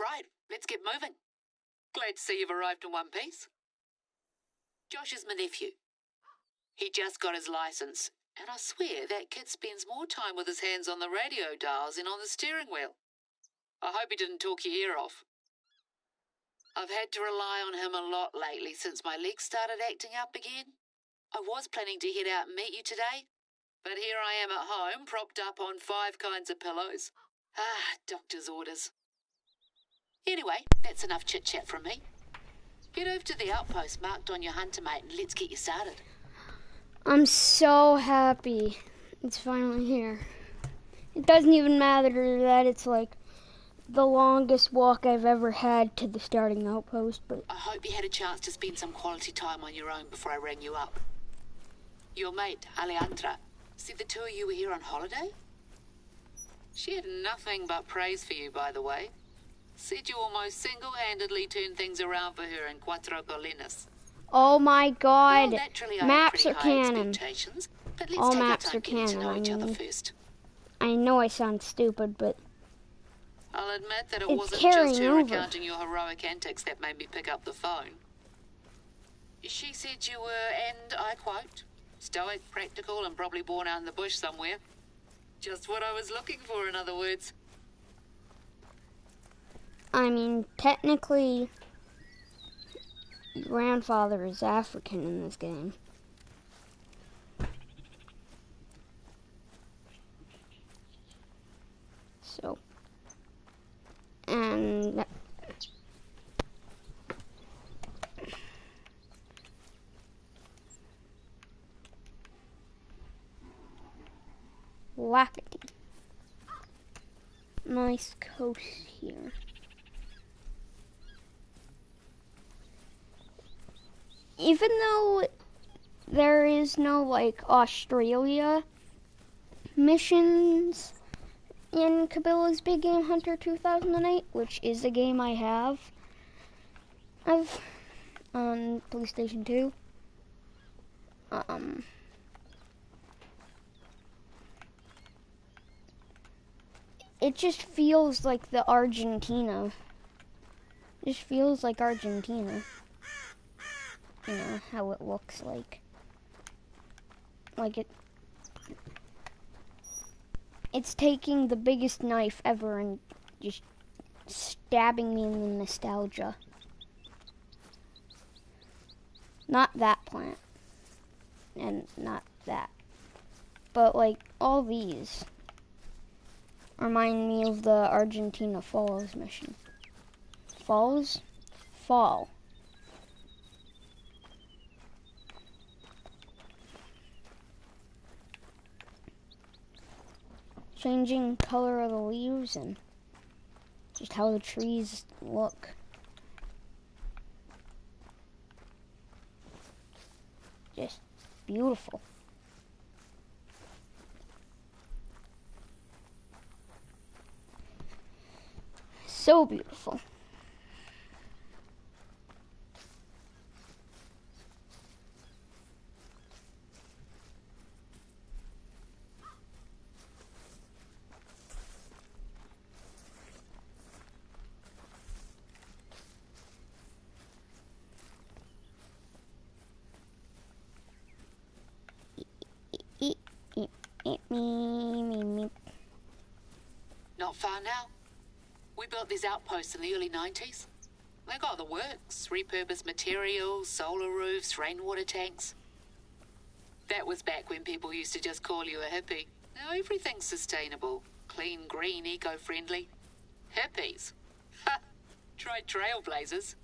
Right, let's get moving. Glad to see you've arrived in one piece. Josh is my nephew. He just got his license, and I swear that kid spends more time with his hands on the radio dials than on the steering wheel. I hope he didn't talk your ear off. I've had to rely on him a lot lately since my legs started acting up again. I was planning to head out and meet you today, but here I am at home, propped up on 5 kinds of pillows. Doctor's orders. Anyway, that's enough chit-chat from me. Head over to the outpost marked on your hunter mate and let's get you started. I'm so happy it's finally here. It doesn't even matter that it's like the longest walk I've ever had to the starting outpost, but I hope you had a chance to spend some quality time on your own before I rang you up. Your mate, Alejandra, said the two of you were here on holiday? She had nothing but praise for you, by the way. Said you almost single-handedly turned things around for her in Cuatro Colinas. oh my god, Well, naturally, I maps had are pretty high canon. expectations, but let's All take our maps time are getting to canon. know each other first. I know I sound stupid, but I'll admit that it It's wasn't carrying just her over. recounting your heroic antics that made me pick up the phone. She said you were, and I quote, stoic, practical, and probably born out in the bush somewhere. Just what I was looking for, in other words. I mean, technically, grandfather is African in this game. So, and Wackety. Nice coast here. Even though there is no like Australia missions in Kabila's Big Game Hunter 2008, which is a game I have on PlayStation 2. It just feels like the Argentina. It just feels like Argentina. You know, how it looks like. Like it's taking the biggest knife ever and just stabbing me in the nostalgia. Not that plant. And not that. But like all these remind me of the Argentina Falls mission. Falls? Fall. Changing color of the leaves and just how the trees look. Just beautiful. So beautiful. Me. Not far now. We built these outposts in the early 90s. They got the works, repurposed materials, solar roofs, rainwater tanks. That was back when people used to just call you a hippie. Now everything's sustainable, clean, green, eco-friendly. Hippies? Ha! Try trailblazers.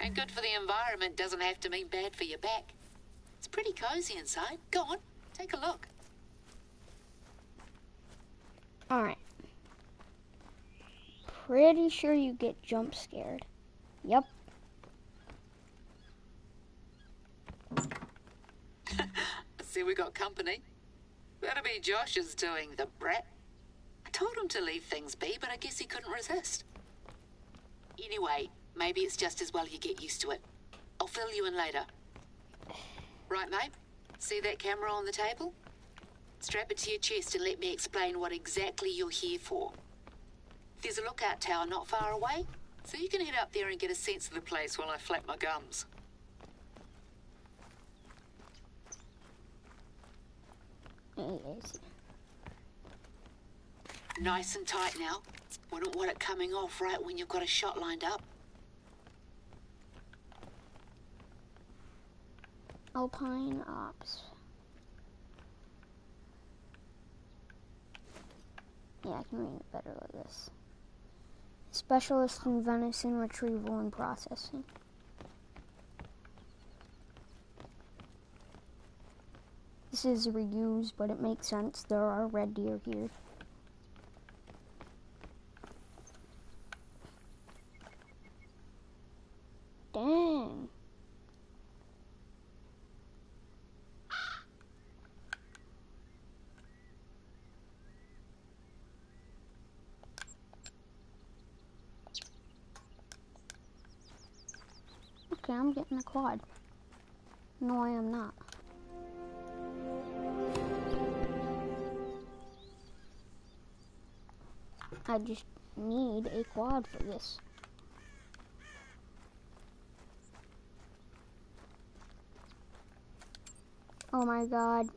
And good for the environment doesn't have to mean bad for your back. It's pretty cozy inside. Go on, take a look. Alright. Pretty sure you get jump scared. Yep. See, we got company. That'll be Josh's doing, the brat. I told him to leave things be, but I guess he couldn't resist. Anyway, maybe it's just as well you get used to it. I'll fill you in later. Right, mate? See that camera on the table? Strap it to your chest and let me explain what exactly you're here for. There's a lookout tower not far away, so you can head up there and get a sense of the place while I flap my gums. Yes. Nice and tight now. Wouldn't want it coming off right when you've got a shot lined up. Alpine Ops. Yeah, I can read it better like this. Specialist in venison retrieval and processing. This is reused, but it makes sense. There are red deer here. Dang. Okay, I'm getting a quad. No, I am not. I just need a quad for this. Oh my god.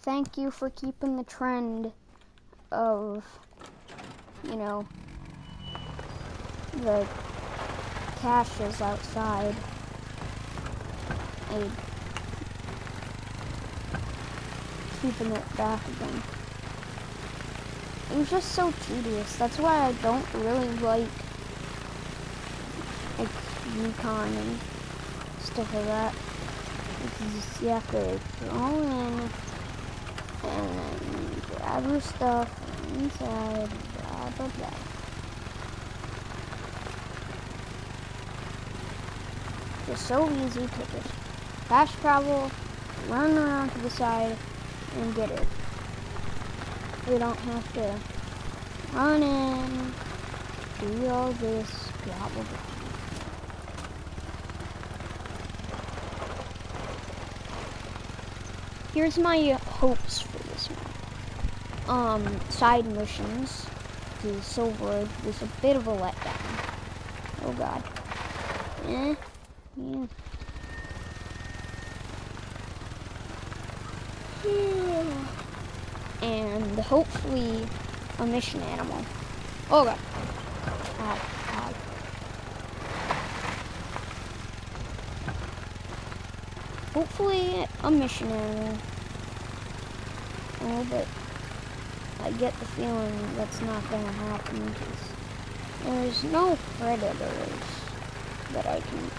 Thank you for keeping the trend of, you know, the caches outside. And keeping it back again. It was just so tedious. That's why I don't really like recon and stuff like that. Because you have to go in and then grab your stuff inside, blah blah blah. Just so easy to just fast travel, run around to the side, and get it. We don't have to run in, do all this, blah blah blah. Here's my hopes for this one. Side missions. The Silver was a bit of a letdown. Oh god. Yeah. And hopefully a mission animal. Oh god. Ow, ow. Hopefully a mission animal. Oh, but I get the feeling that's not gonna happen because there's no predators that I can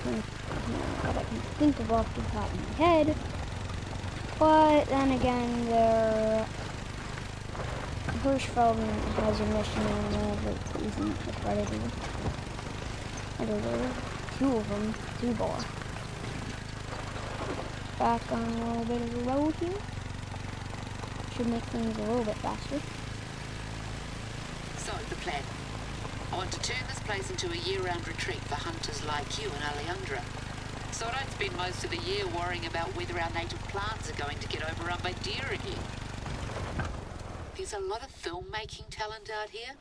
think of off the top of my head. But then again, Hirschfelden has a mission animal that isn't a predator. Two of them, two boar. Back on a little bit of a road here. Should make things a little bit faster. So, the plan. I want to turn this place into a year-round retreat for hunters like you and Alejandra. So I don't spend most of the year worrying about whether our native plants are going to get overrun by deer again. There's a lot of filmmaking talent out here,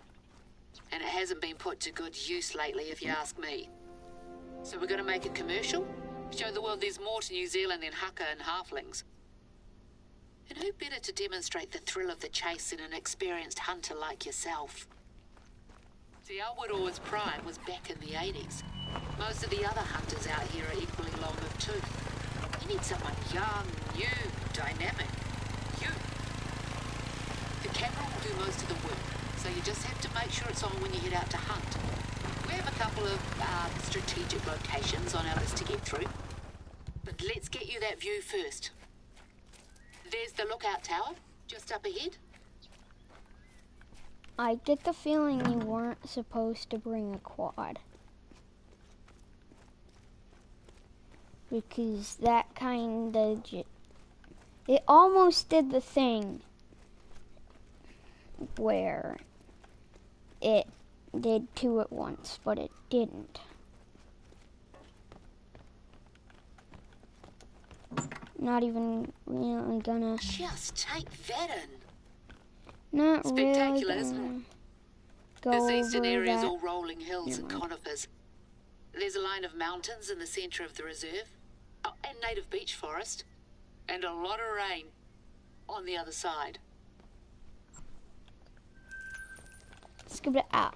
and it hasn't been put to good use lately, if you ask me. So we're going to make it commercial? Show the world there's more to New Zealand than haka and halflings. And who better to demonstrate the thrill of the chase than an experienced hunter like yourself? See, Awaroa's prime was back in the 80s. Most of the other hunters out here are equally long of tooth. You need someone young, new, dynamic. You. The camera will do most of the work, so you just have to make sure it's on when you head out to hunt. We have a couple of strategic locations on our list to get through. But let's get you that view first. There's the lookout tower, just up ahead. I get the feeling you weren't supposed to bring a quad. Because that kind of it almost did the thing where it did two at once, but it didn't. Not even really gonna. Just take that in. Not Spectacular, really isn't go This eastern over area is that. all rolling hills and Never mind. conifers. There's a line of mountains in the centre of the reserve. Oh, and native beech forest. And a lot of rain on the other side. Skip it out.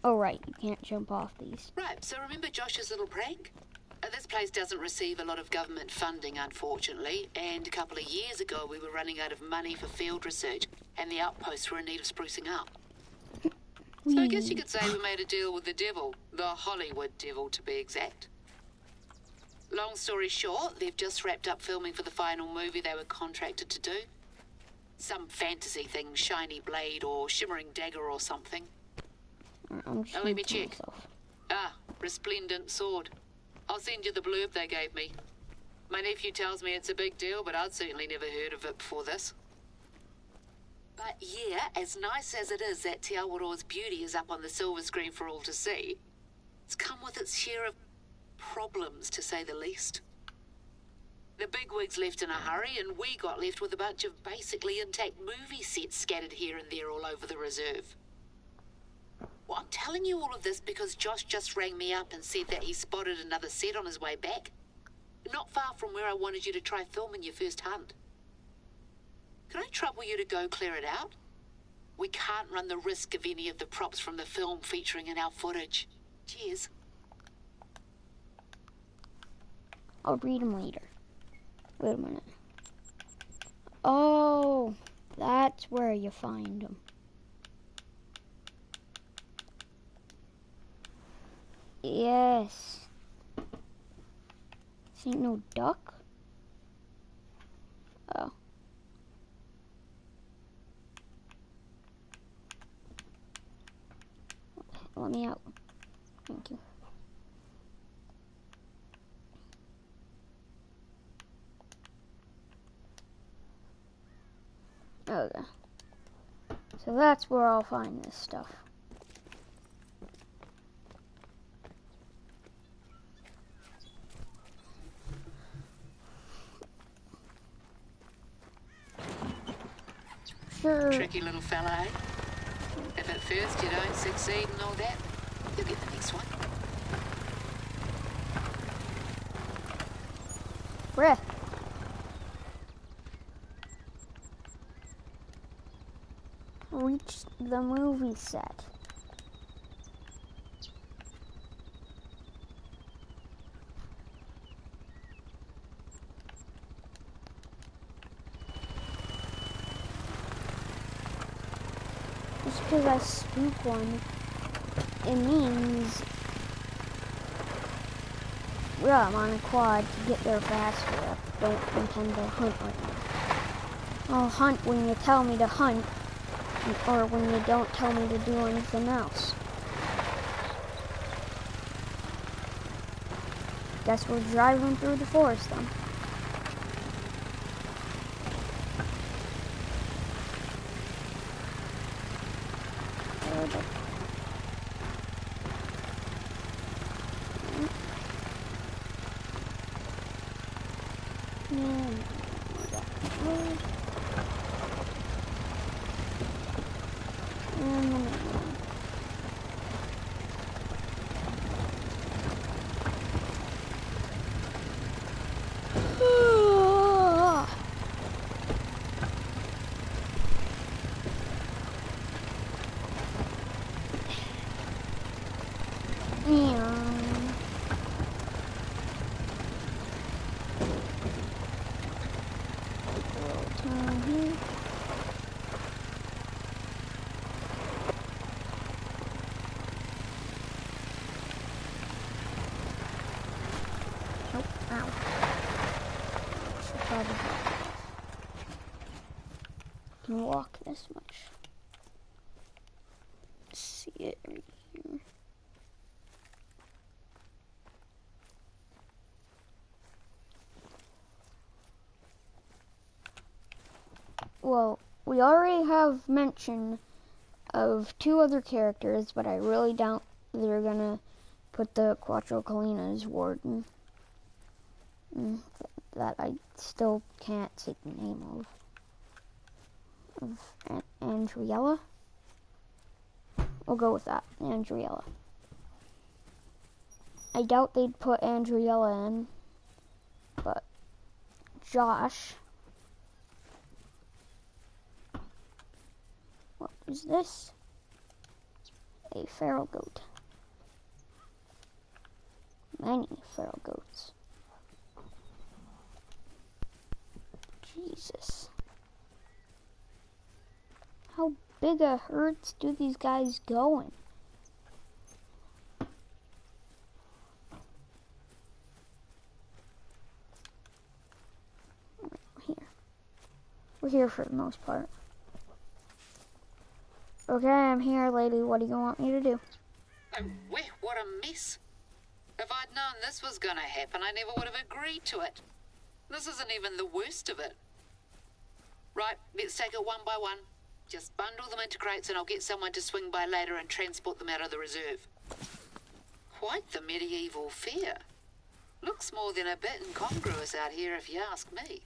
Oh, right. You can't jump off these. Right, so remember Josh's little prank? This place doesn't receive a lot of government funding, unfortunately, and a couple of years ago we were running out of money for field research, and the outposts were in need of sprucing up. So I guess you could say we made a deal with the devil, the Hollywood devil to be exact. Long story short, they've just wrapped up filming for the final movie they were contracted to do. Some fantasy thing, shiny blade or shimmering dagger or something. I'm just Now let me check. myself. Ah, resplendent sword. I'll send you the blurb they gave me. My nephew tells me it's a big deal, but I'd certainly never heard of it before this. But yeah, as nice as it is that Te Awaroa's beauty is up on the silver screen for all to see, it's come with its share of problems, to say the least. The bigwigs left in a hurry, and we got left with a bunch of basically intact movie sets scattered here and there all over the reserve. Well, I'm telling you all of this because Josh just rang me up and said that he spotted another set on his way back. Not far from where I wanted you to try filming your first hunt. Can I trouble you to go clear it out? We can't run the risk of any of the props from the film featuring in our footage. Cheers. I'll read them later. Wait a minute. Oh, that's where you find them. Yes. This ain't no duck. Oh. Let me out. Thank you. Okay. So that's where I'll find this stuff. Sure. Tricky little fella, eh? If at first you don't succeed and all that, you'll get the next one. Breath. Reach the movie set. Just because I spook one, it means, yeah, I'm on a quad to get there faster. I don't intend to hunt right now. I'll hunt when you tell me to hunt, or when you don't tell me to do anything else. Guess we're driving through the forest then. Can walk this much. See it right here. Well, we already have mention of two other characters, but I really doubt they're gonna put the Quattro Colina as warden. That I still can't say the name of Andriella? We'll go with that, Andriella. I doubt they'd put Andriella in, but Josh. What is this? A feral goat. Many feral goats. Jesus. How big a herds do these guys go in? We're here for the most part. Okay, I'm here, lady. What do you want me to do? Oh, what a mess. If I'd known this was going to happen, I never would have agreed to it. This isn't even the worst of it. Right, let's take it one by one. Just bundle them into crates and I'll get someone to swing by later and transport them out of the reserve. Quite the medieval fair. Looks more than a bit incongruous out here if you ask me.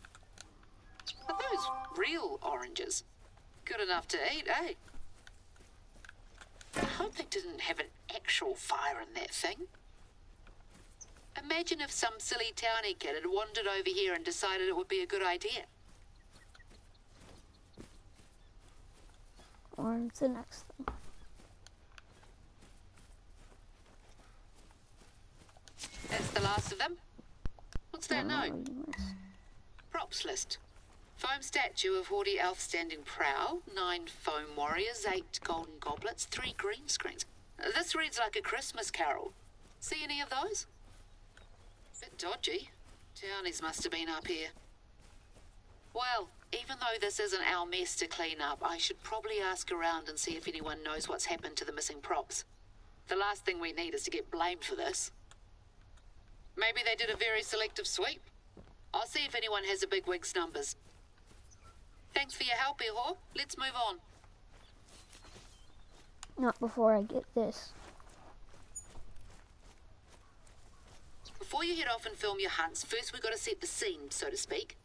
Are those real oranges? Good enough to eat, eh? I hope they didn't have an actual fire in that thing. Imagine if some silly townie kid had wandered over here and decided it would be a good idea. What's the next thing? That's the last of them. What's that note? Props list. Foam statue of haughty elf standing prow, 9 foam warriors, 8 golden goblets, 3 green screens. This reads like a Christmas carol. See any of those? Bit dodgy. Townies must have been up here. Well, even though this isn't our mess to clean up, I should probably ask around and see if anyone knows what's happened to the missing props. The last thing we need is to get blamed for this. Maybe they did a very selective sweep. I'll see if anyone has a bigwig's numbers. Thanks for your help, Ihor. Let's move on. Not before I get this. Before you head off and film your hunts, first we've got to set the scene, so to speak.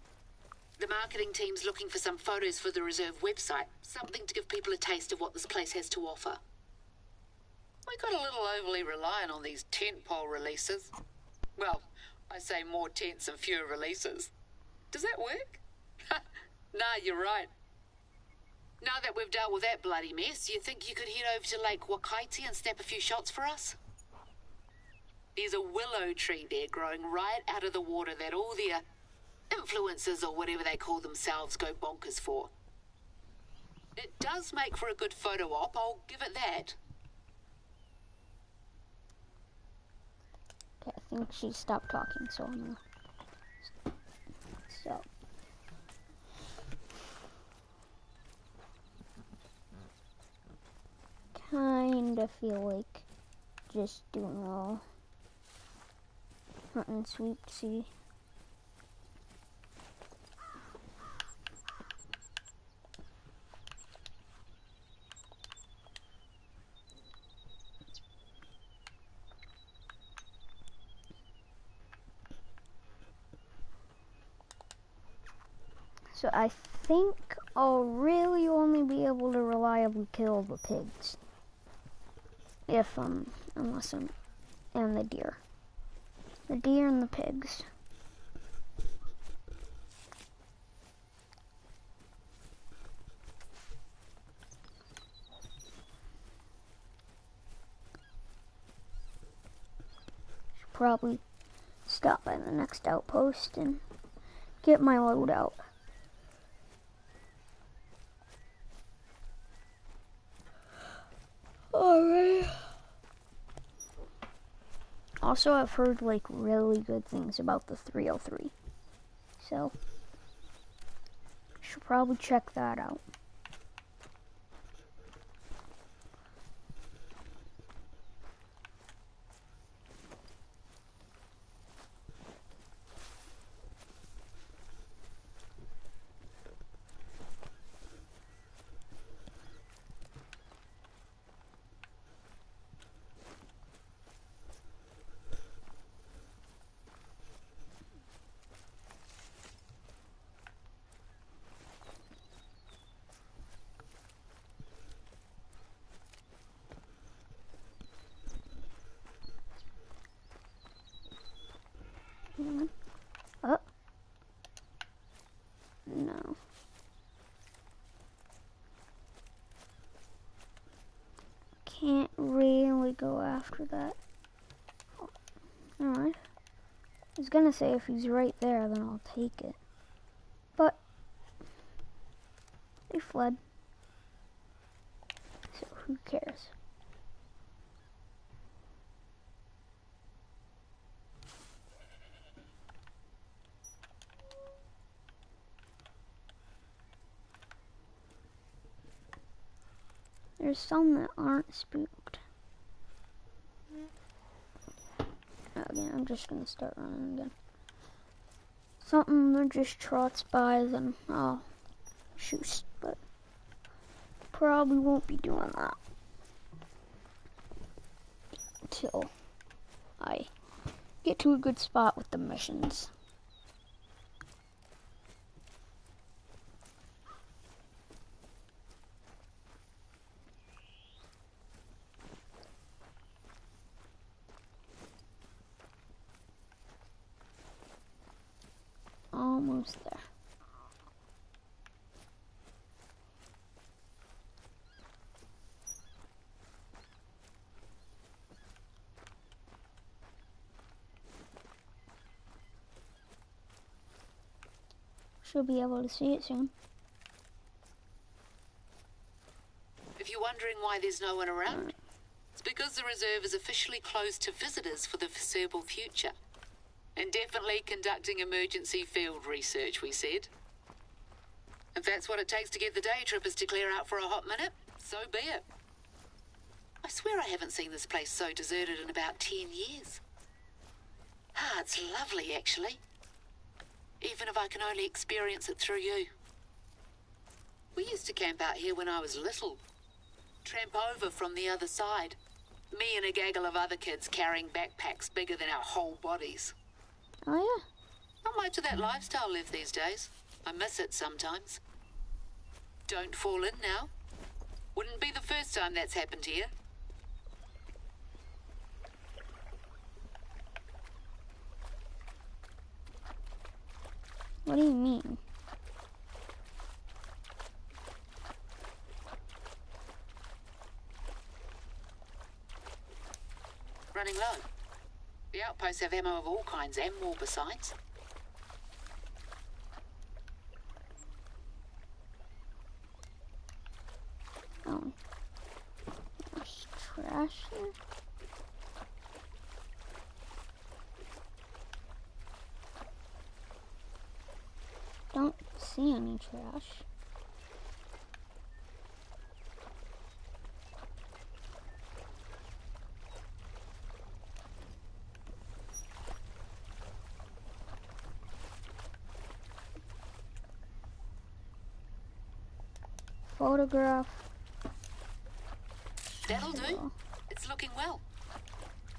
The marketing team's looking for some photos for the reserve website. Something to give people a taste of what this place has to offer. We got a little overly reliant on these tentpole releases. Well, I say more tents and fewer releases. Does that work? Nah, you're right. Now that we've dealt with that bloody mess, you think you could head over to Lake Wakaiti and snap a few shots for us? There's a willow tree there growing right out of the water that all the influencers or whatever they call themselves go bonkers for. It does make for a good photo op, I'll give it that. Okay, I think she stopped talking, so I'm gonna stop. Kinda feel like just doing all hunt and sweep to see. So I think I'll really only be able to reliably kill the pigs. If, unless and the deer. The deer and the pigs. Should probably stop by the next outpost and get my load out. Alright. Also, I've heard like really good things about the 303. So, should probably check that out. Oh. No. Can't really go after that. Alright. I was gonna say if he's right there, then I'll take it. But they fled. So who cares? There's some that aren't spooked. Again, I'm just gonna start running again. Something that just trots by, then I'll shoot, but probably won't be doing that until I get to a good spot with the missions. Almost there. Should be able to see it soon. If you're wondering why there's no one around, it's because the reserve is officially closed to visitors for the foreseeable future. And definitely conducting emergency field research, we said. If that's what it takes to get the day trippers to clear out for a hot minute, so be it. I swear I haven't seen this place so deserted in about 10 years. Ah, it's lovely, actually. Even if I can only experience it through you. We used to camp out here when I was little. Tramp over from the other side. Me and a gaggle of other kids carrying backpacks bigger than our whole bodies. Oh yeah. Not much of that lifestyle left these days. I miss it sometimes. Don't fall in now. Wouldn't be the first time that's happened here. What do you mean? Running low. The outposts have ammo of all kinds and more besides. Oh. There's trash here. Don't see any trash. Photograph. That'll do. It's looking well.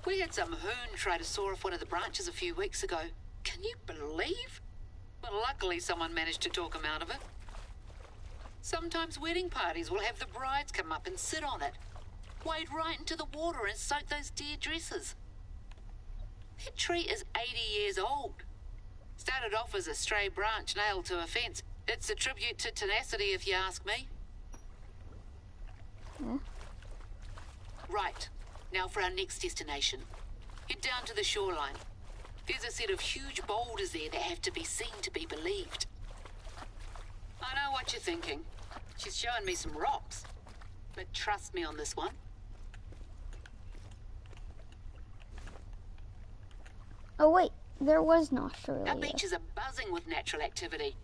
We had some hoon try to saw off one of the branches a few weeks ago. Can you believe? Well, luckily someone managed to talk him out of it. Sometimes wedding parties will have the brides come up and sit on it. Wade right into the water and soak those dear dresses. That tree is 80 years old. Started off as a stray branch nailed to a fence. It's a tribute to tenacity, if you ask me. Yeah. Right. Now for our next destination. Head down to the shoreline. There's a set of huge boulders there that have to be seen to be believed. I know what you're thinking. She's showing me some rocks. But trust me on this one. Oh wait, there was no Australia. Our beaches are buzzing with natural activity.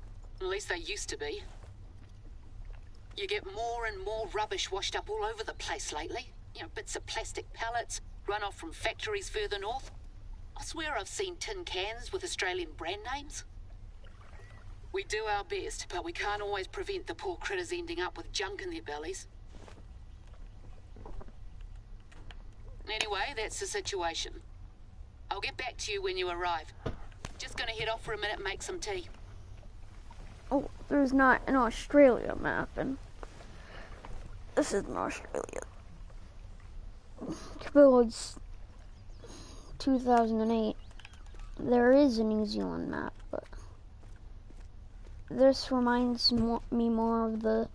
At least they used to be. You get more and more rubbish washed up all over the place lately. You know, bits of plastic pellets, runoff from factories further north. I swear I've seen tin cans with Australian brand names. We do our best, but we can't always prevent the poor critters ending up with junk in their bellies. Anyway, that's the situation. I'll get back to you when you arrive. Just gonna head off for a minute and make some tea. Oh, there's not an Australia map, and this isn't Australia. Village 2008. there is a New Zealand map, but this reminds me more of the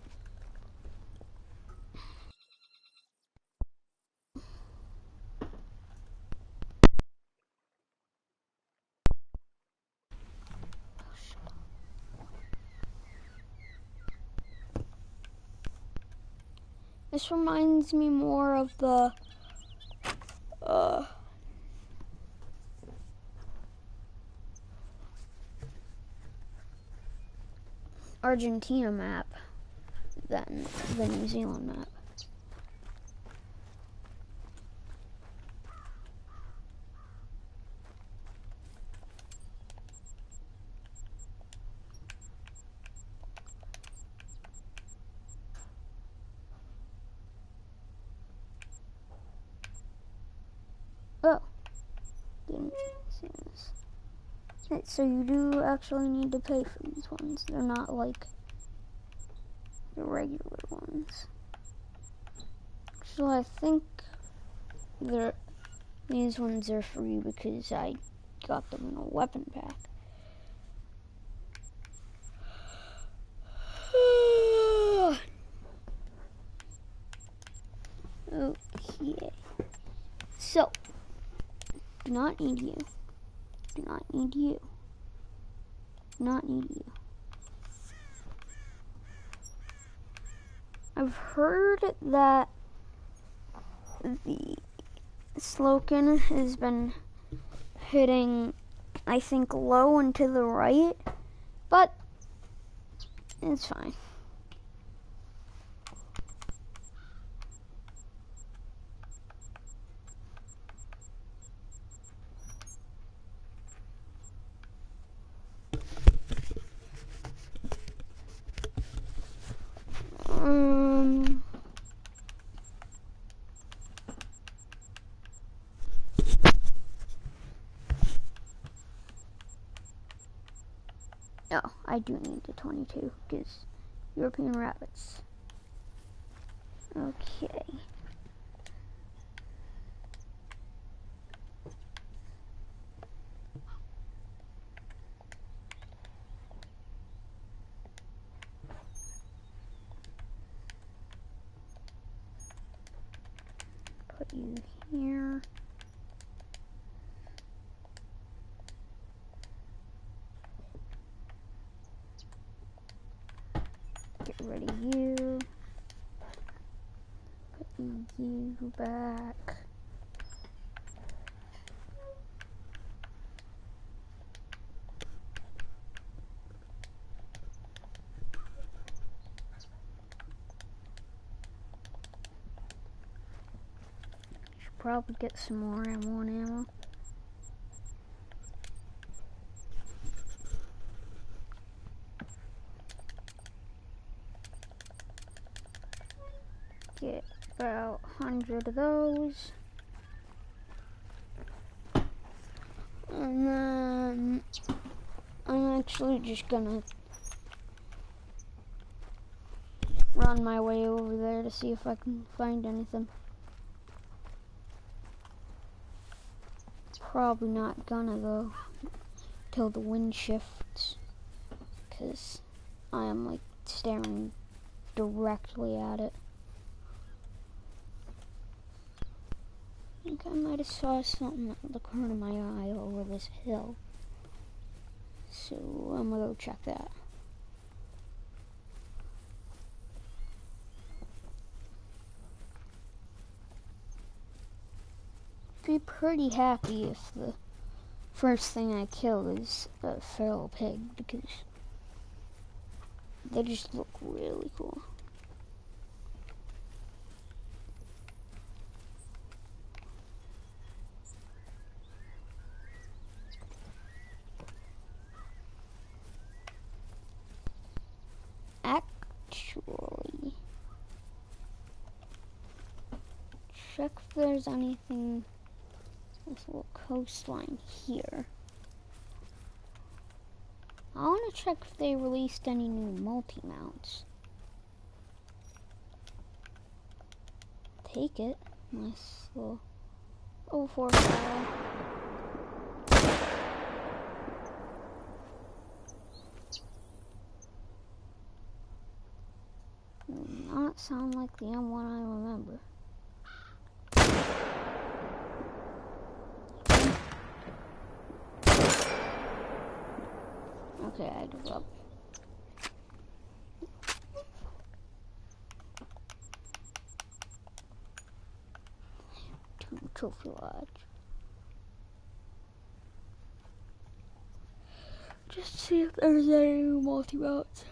Argentina map than the New Zealand map. Oh, didn't see this. Right, so you do actually need to pay for these ones. They're not like the regular ones. Actually, I think these ones are free because I got them in a weapon pack. Okay. So, do not need you. Do not need you. Do not need you. I've heard that the Slocan has been hitting, I think, low and to the right, but it's fine. No, I do need the 22 because European rabbits. Okay. Put you here. Get rid of you. Put you back. Should probably get some more ammo. Get about 100 of those. And then I'm actually just gonna run my way over there to see if I can find anything. Probably not gonna though, till the wind shifts, because I am like staring directly at it. I think I might have saw something at the corner of my eye over this hill. So I'm gonna go check that. Be pretty happy if the first thing I kill is a feral pig, because they just look really cool. Actually, check if there's anything. This little coastline here. I want to check if they released any new multi-mounts. Take it. Nice little 04 file. not sound like the M1 I remember. Okay, I give up. Trophy lodge. Just see if there's any multi-routes.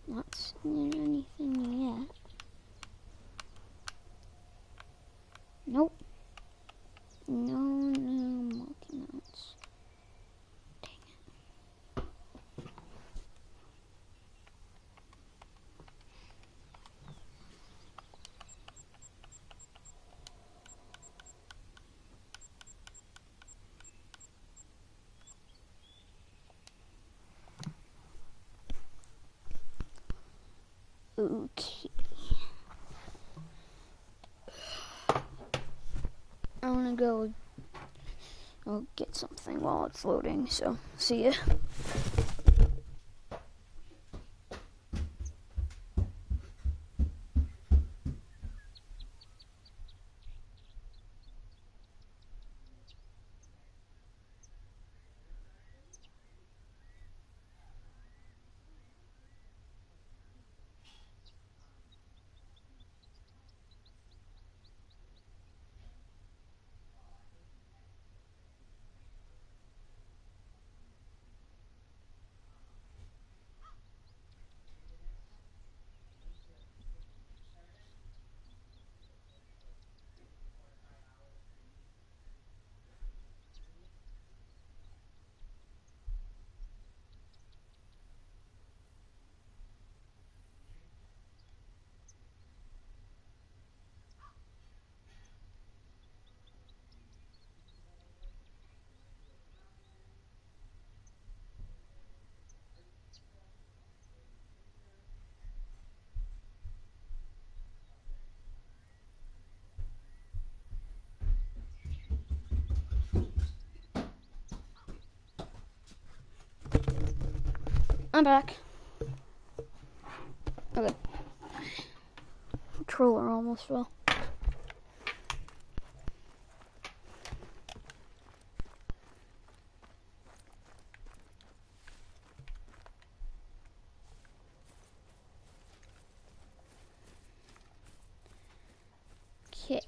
Not seeing anything yet. Nope. No new multi-mounts. Dang it. Okay. I'm gonna go. I'll get something while it's loading, so see ya. I'm back. Okay. Controller almost fell. Okay.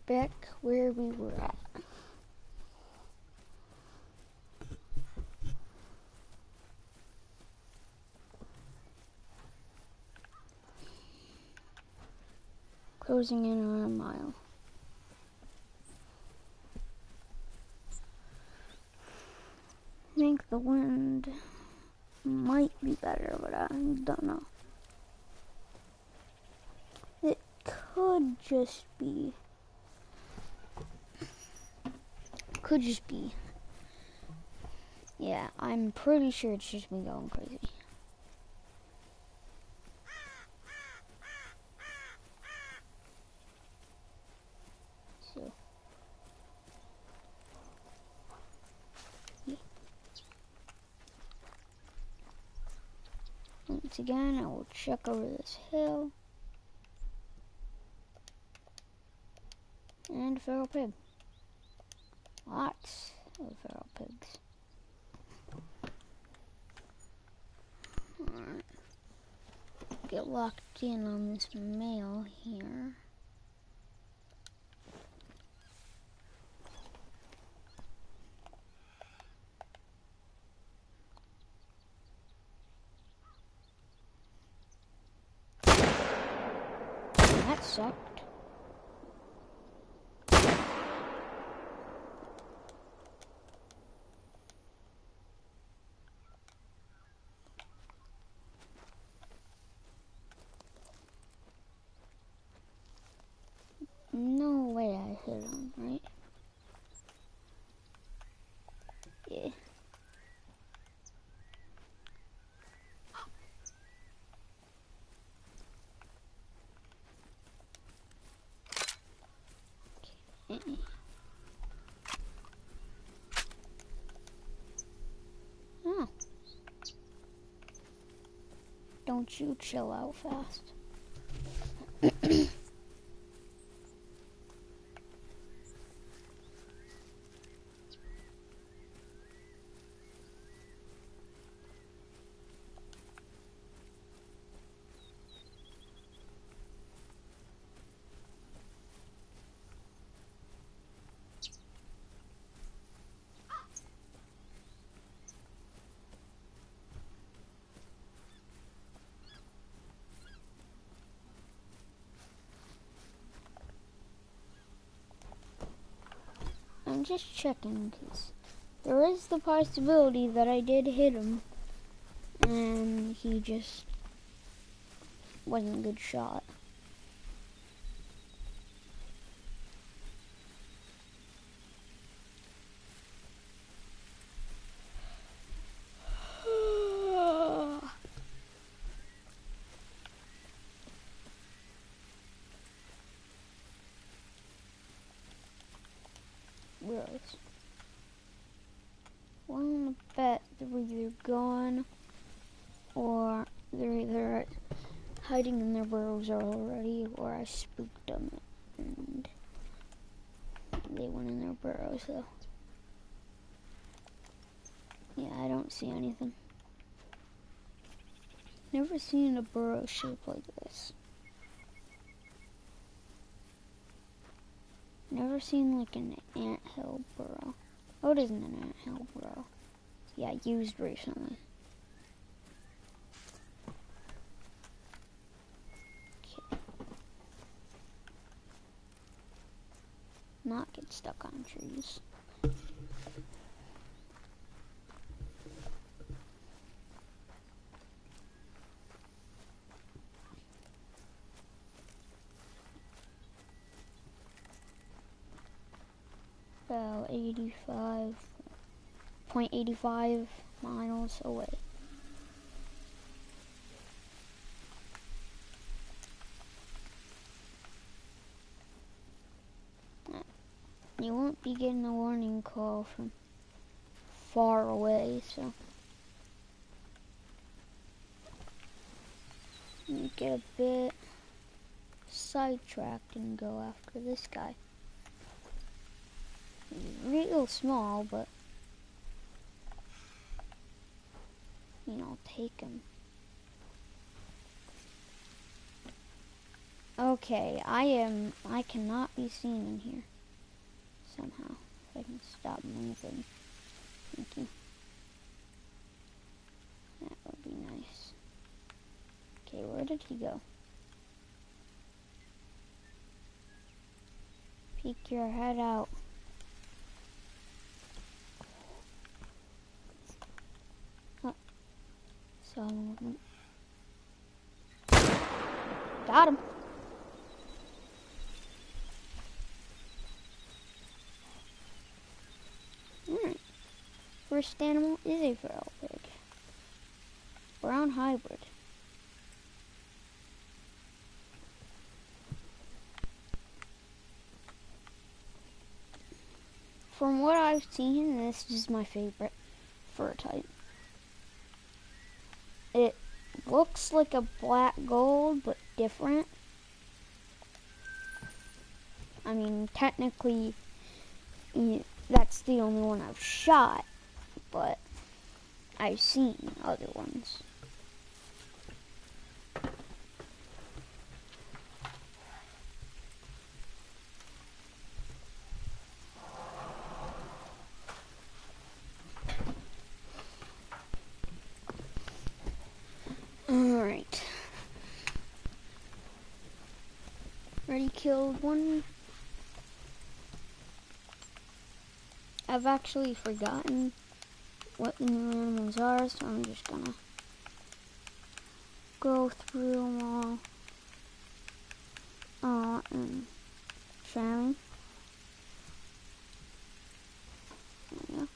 Back where we were at. Closing in on a mile. I think the wind might be better, but I don't know. It could just be. Yeah, I'm pretty sure it's just me going crazy. So, yeah. Once again, I will check over this hill. And a feral pig. Lots of feral pigs. Alright. Get locked in on this mail here. That sucked. Don't you chill out fast. I'm just checking because there is the possibility that I did hit him and he just wasn't a good shot. Burrows. Well, I'm gonna bet they're either gone or they're either hiding in their burrows already, or I spooked them and they went in their burrows though. Yeah, I don't see anything. Never seen a burrow shaped like this. Never seen like an anthill burrow. Oh, it isn't an anthill burrow. Yeah, used recently. Okay. Not get stuck on trees. About 0.85 miles away. You won't be getting a warning call from far away, so you get a bit sidetracked and go after this guy. He's real small, but you know, take him. Okay, I cannot be seen in here somehow. If I can stop moving. Thank you. That would be nice. Okay, where did he go? Peek your head out. Oh, saw movement. Got him. Alright. First animal is a feral pig. Brown hybrid. From what I've seen, this is my favorite fur type. It looks like a black gold, but different. I mean, technically, that's the only one I've shot, but I've seen other ones. Alright. Already killed one. I've actually forgotten what the new animals are, so I'm just gonna go through them all and share me. There we go.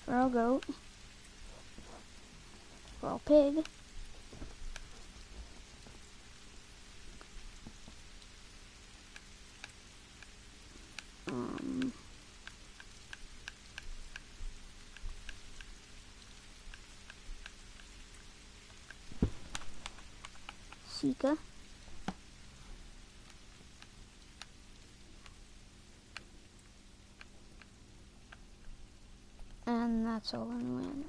Feral goat, feral pig, Kika. And that's all I'm wearing.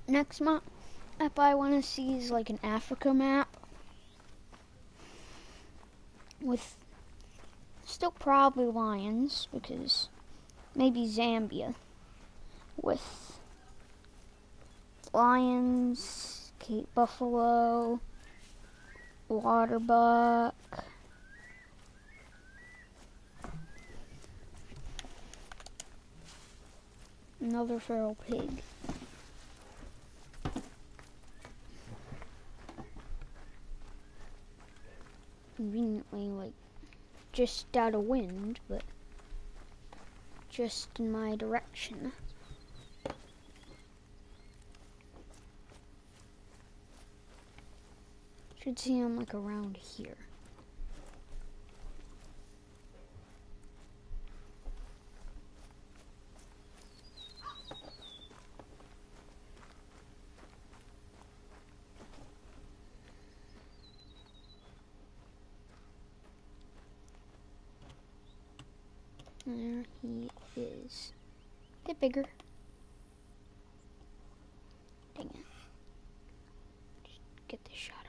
Next map I want to see is like an Africa map with still probably lions, because maybe Zambia with lions, Cape buffalo, waterbuck, another feral pig. Conveniently, like, just out of wind, but just in my direction. Should see him like around here. There he is. Get bigger. Dang it. Just get this shot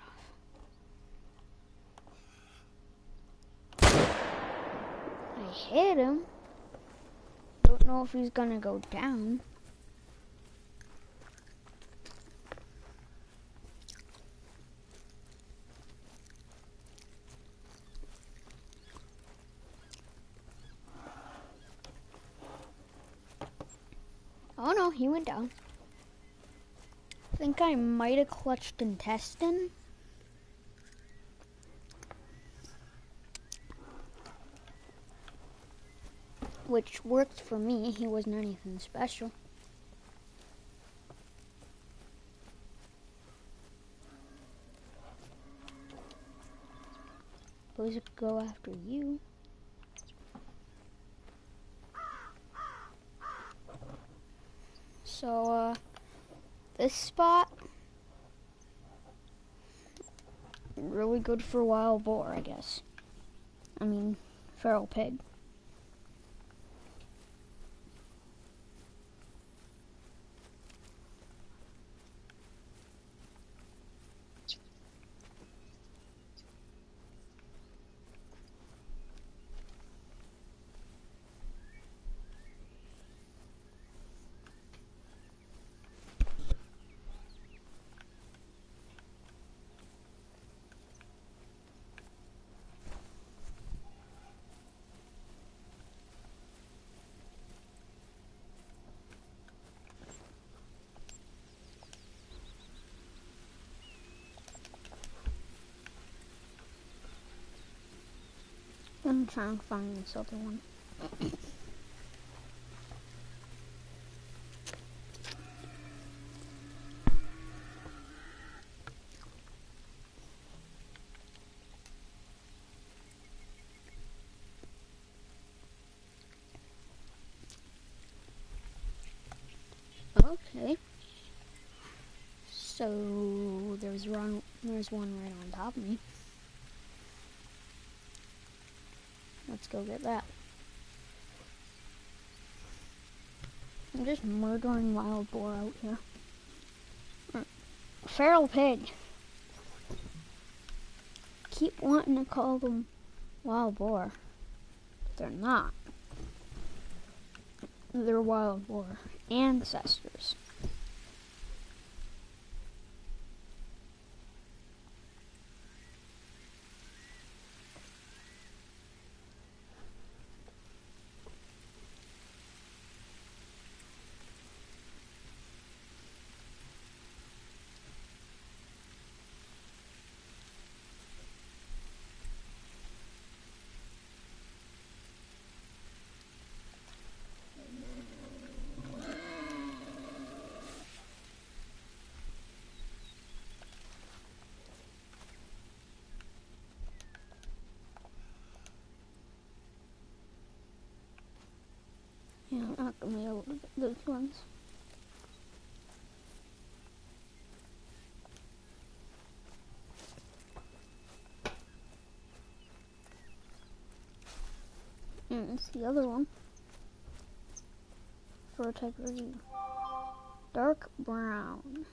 off. I hit him. Don't know if he's gonna go down. Oh no, he went down. I think I might have clutched intestine. Which worked for me. He wasn't anything special. Suppose it could go after you. So, this spot, really good for wild boar, I guess. I mean, feral pig. I'm trying to find this other one. Okay. So there's one right on top of me. Let's go get that. I'm just murdering wild boar out here. Feral pig. Keep wanting to call them wild boar, but they're not. They're wild boar ancestors. Yeah, I'm not gonna be able to get those ones. And it's the other one. For a type review. Dark brown.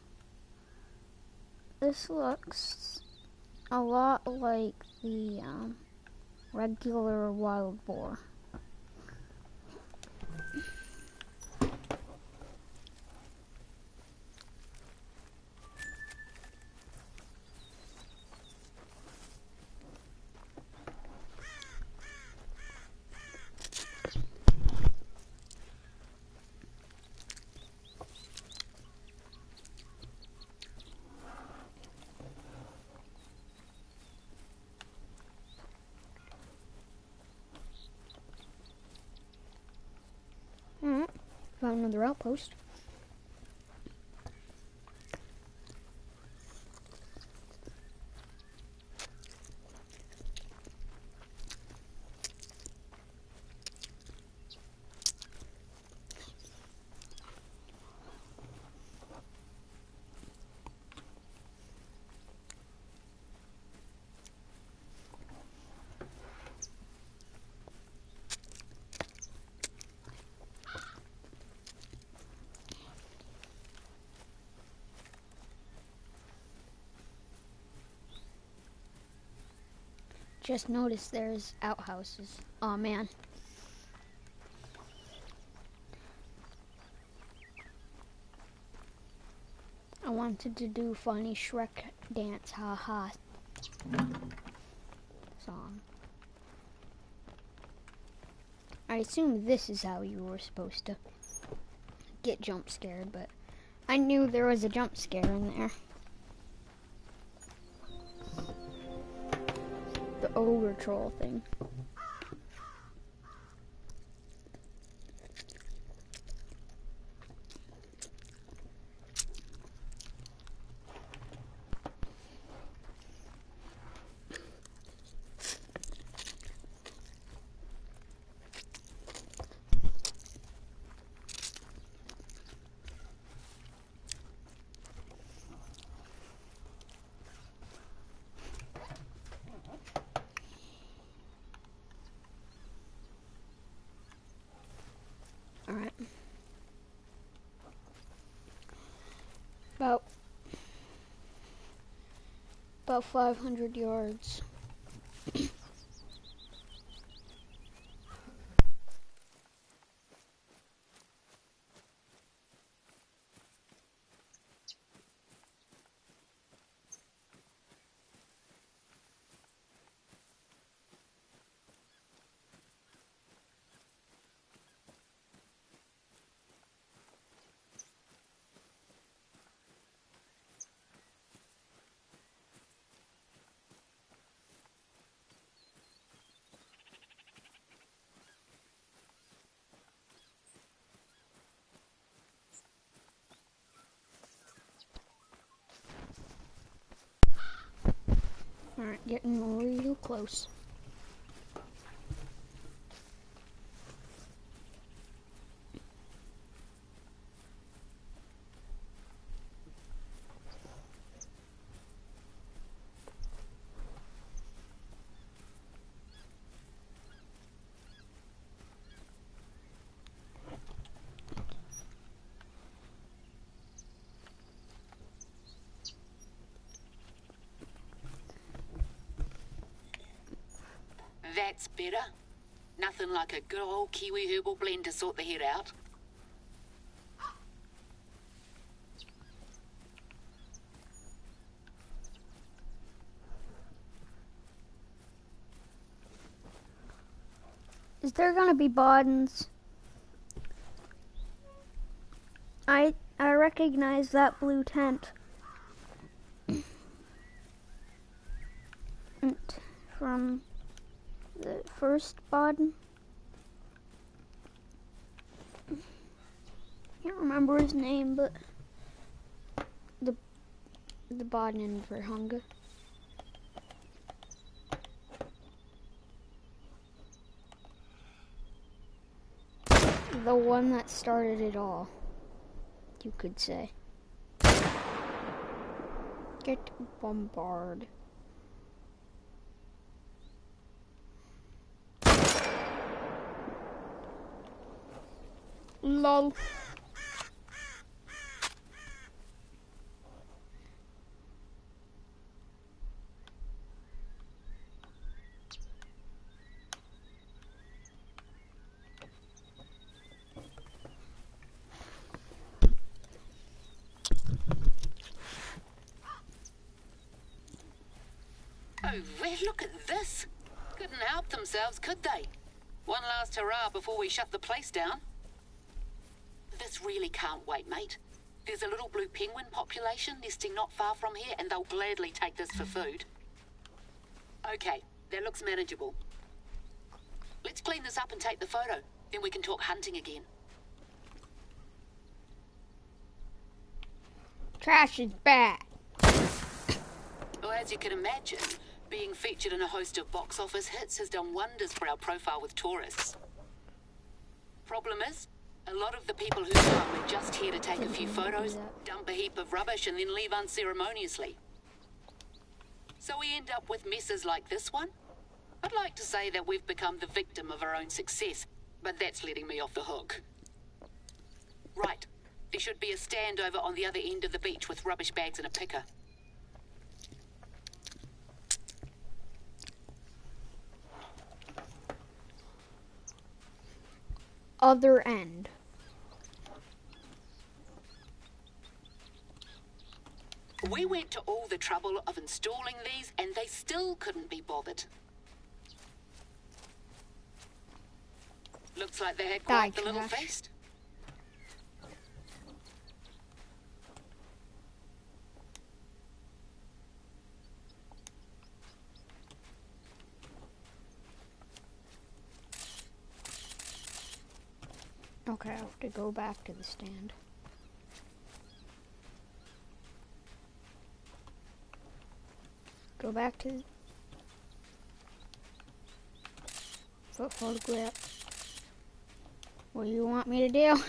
This looks a lot like the regular wild boar. Alright, found another outpost. Just noticed there's outhouses. Oh man. I wanted to do funny Shrek dance, haha song. I assume this is how you were supposed to get jump scared, but I knew there was a jump scare in there. The ogre troll thing. Alright. About 500 yards. Alright, getting real close. That's better. Nothing like a good old Kiwi herbal blend to sort the head out. Is there gonna be Bodens? I recognize that blue tent. From the first Boden. Can't remember his name, but the Boden in Verhunga. The one that started it all, you could say. Get bombarded. Lol. Oh, well, look at this. Couldn't help themselves, could they? One last hurrah before we shut the place down. This really can't wait, mate. There's a little blue penguin population nesting not far from here, and they'll gladly take this for food. Okay, that looks manageable. Let's clean this up and take the photo. Then we can talk hunting again. Trash is bad. Well, as you can imagine, being featured in a host of box office hits has done wonders for our profile with tourists. Problem is, a lot of the people who come are just here to take a few photos, dump a heap of rubbish, and then leave unceremoniously. So we end up with messes like this one. I'd like to say that we've become the victim of our own success, but that's letting me off the hook. Right, there should be a stand over on the other end of the beach with rubbish bags and a picker. Other end. We went to all the trouble of installing these, and they still couldn't be bothered. Looks like they had quite the little feast. Okay, I have to go back to the stand. Go back to the photograph. What do you want me to do?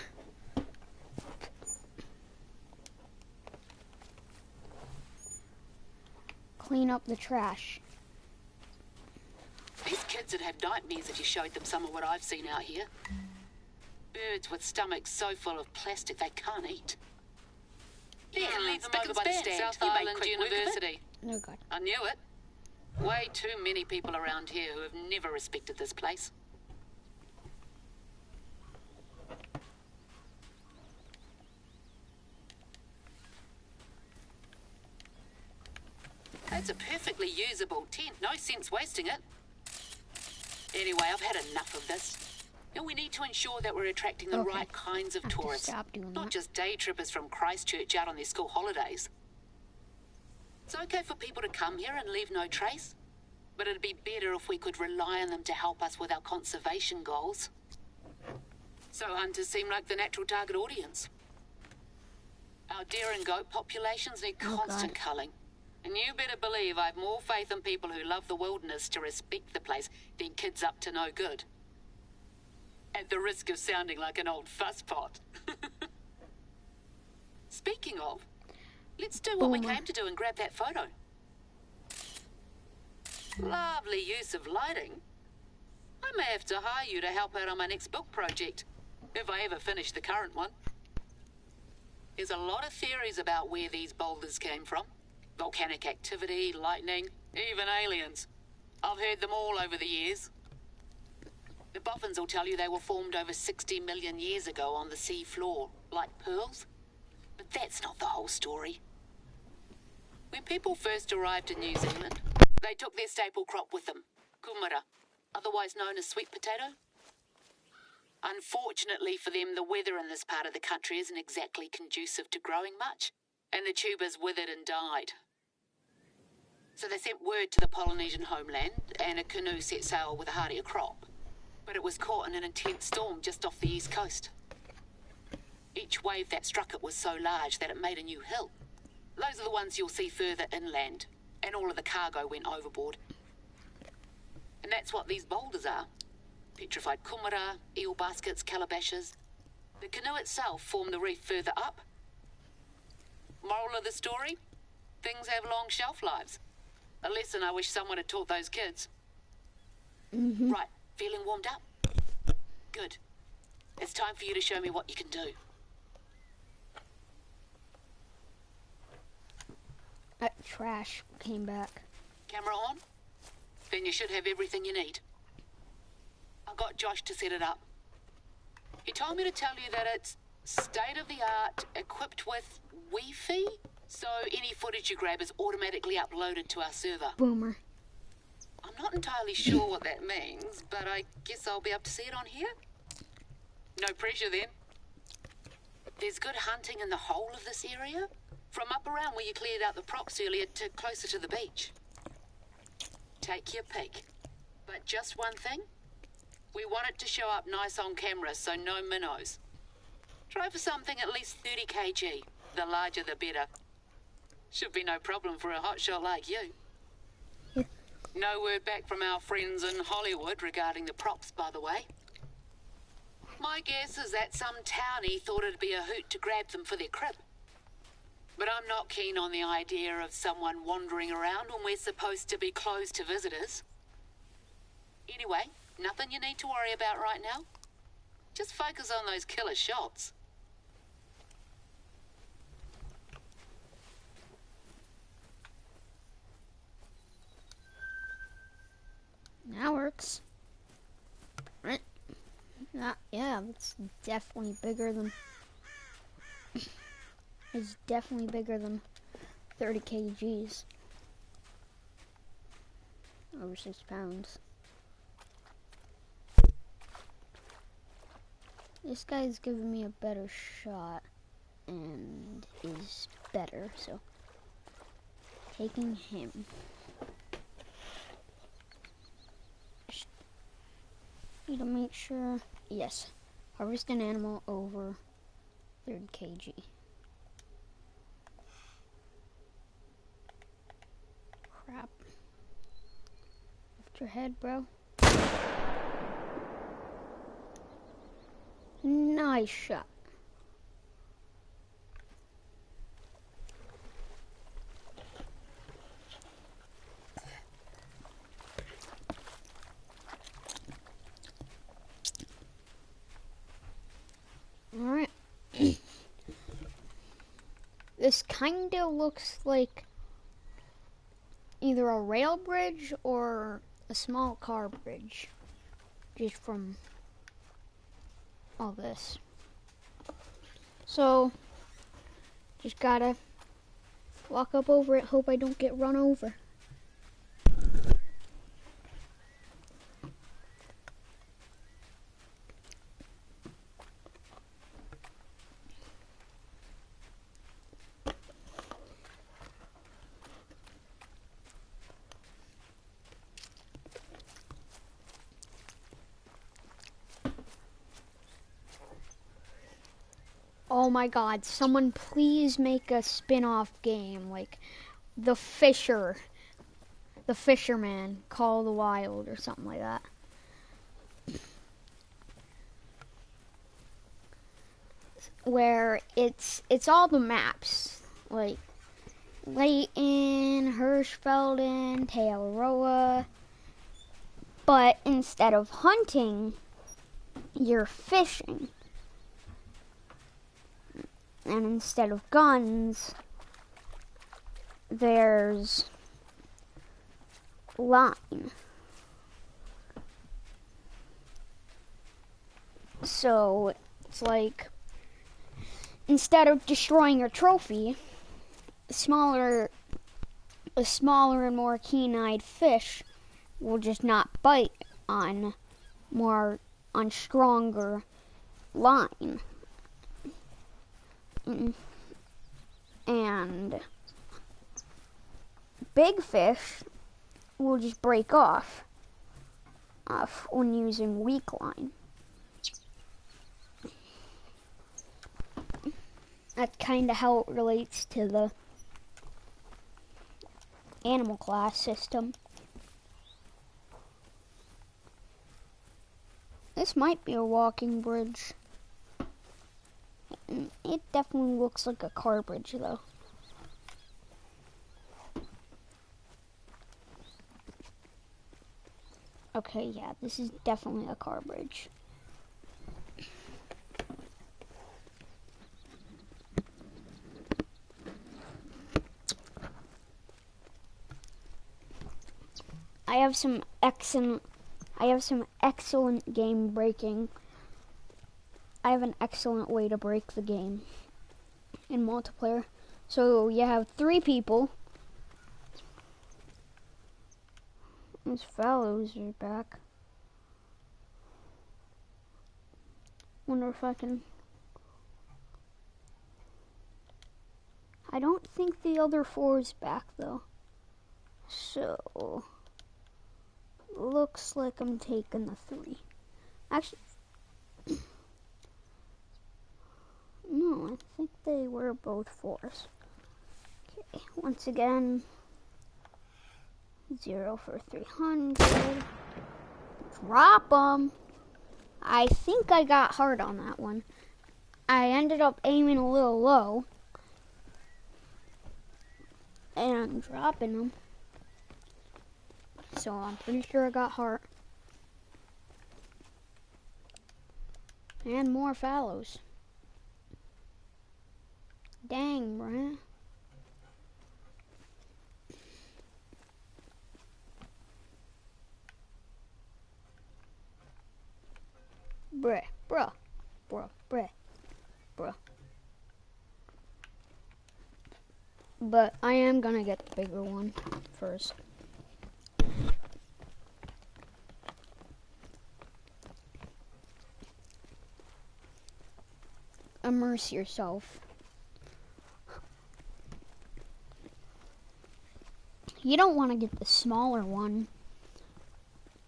Clean up the trash. These kids would have nightmares if you showed them some of what I've seen out here. Birds with stomachs so full of plastic they can't eat. Yeah, leave them over by the stand. South Island University. Oh God. I knew it. Way too many people around here who have never respected this place. It's a perfectly usable tent. No sense wasting it. Anyway, I've had enough of this. And we need to ensure that we're attracting the right kinds of tourists. Not just day trippers from Christchurch out on their school holidays. It's okay for people to come here and leave no trace, but it'd be better if we could rely on them to help us with our conservation goals. So hunters seem like the natural target audience. Our deer and goat populations need constant culling. And you better believe I've more faith in people who love the wilderness to respect the place than kids up to no good. At the risk of sounding like an old fusspot. Speaking of, let's do what we came to do and grab that photo. Lovely use of lighting. I may have to hire you to help out on my next book project, if I ever finish the current one. There's a lot of theories about where these boulders came from. Volcanic activity, lightning, even aliens. I've heard them all over the years. The boffins will tell you they were formed over 60 million years ago on the sea floor, like pearls. But that's not the whole story. When people first arrived in New Zealand, they took their staple crop with them, kumara, otherwise known as sweet potato. Unfortunately for them, the weather in this part of the country isn't exactly conducive to growing much, and the tubers withered and died. So they sent word to the Polynesian homeland, and a canoe set sail with a hardier crop. But it was caught in an intense storm just off the east coast. Each wave that struck it was so large that it made a new hill. Those are the ones you'll see further inland, and all of the cargo went overboard. And that's what these boulders are. petrified kumara, eel baskets, calabashes. The canoe itself formed the reef further up. Moral of the story? Things have long shelf lives. A lesson I wish someone had taught those kids. Right, feeling warmed up? Good. It's time for you to show me what you can do. That trash came back. Camera on? Then you should have everything you need. I got Josh to set it up. He told me to tell you that it's state-of-the-art, equipped with Wi-Fi, so any footage you grab is automatically uploaded to our server. Boomer. I'm not entirely sure what that means, but I guess I'll be able to see it on here. No pressure then. There's good hunting in the whole of this area, from up around where you cleared out the props earlier to closer to the beach. Take your pick. But just one thing, we want it to show up nice on camera, so no minnows. Try for something at least 30 kg. The larger the better. Should be no problem for a hotshot like you. No word back from our friends in Hollywood regarding the props, by the way. My guess is that some townie thought it'd be a hoot to grab them for their crib. But I'm not keen on the idea of someone wandering around when we're supposed to be closed to visitors. Anyway, nothing you need to worry about right now. Just focus on those killer shots. That works. Right. Yeah, it's definitely bigger than... It's definitely bigger than 30 kgs. Over 6 pounds. This guy's giving me a better shot and is better, so taking him. Just need to make sure, yes, harvest an animal over 30 kg. Crap. Lift your head, bro. Nice shot. Alright. This kinda looks like either a rail bridge or a small car bridge, just from all this. So, just gotta walk up over it, hope I don't get run over. Oh my god, someone please make a spin-off game like The Fisherman, Call of the Wild or something like that. Where it's all the maps, like Layton, Hirschfelden, TE AWAROA, but instead of hunting, you're fishing. And instead of guns, there's line. So it's like, instead of destroying your trophy, a smaller and more keen-eyed fish will just not bite on stronger line. And big fish will just break off when using weak line. That's kind of how it relates to the animal class system. This might be a walking bridge. It definitely looks like a car bridge, though. Okay, yeah, this is definitely a car bridge. I have some excellent game breaking. I have an excellent way to break the game in multiplayer. So you have 3 people. These fellows are back. Wonder if I can... I don't think the other 4 is back though. So... looks like I'm taking the 3. Actually... no, I think they were both 4s. Okay, once again... 0 for 300. Drop them. I think I got hard on that one. I ended up aiming a little low. And dropping them. So I'm pretty sure I got heart. And more fallows. Dang, bruh. Bruh. But I am gonna get the bigger one first. Immerse yourself. You don't want to get the smaller one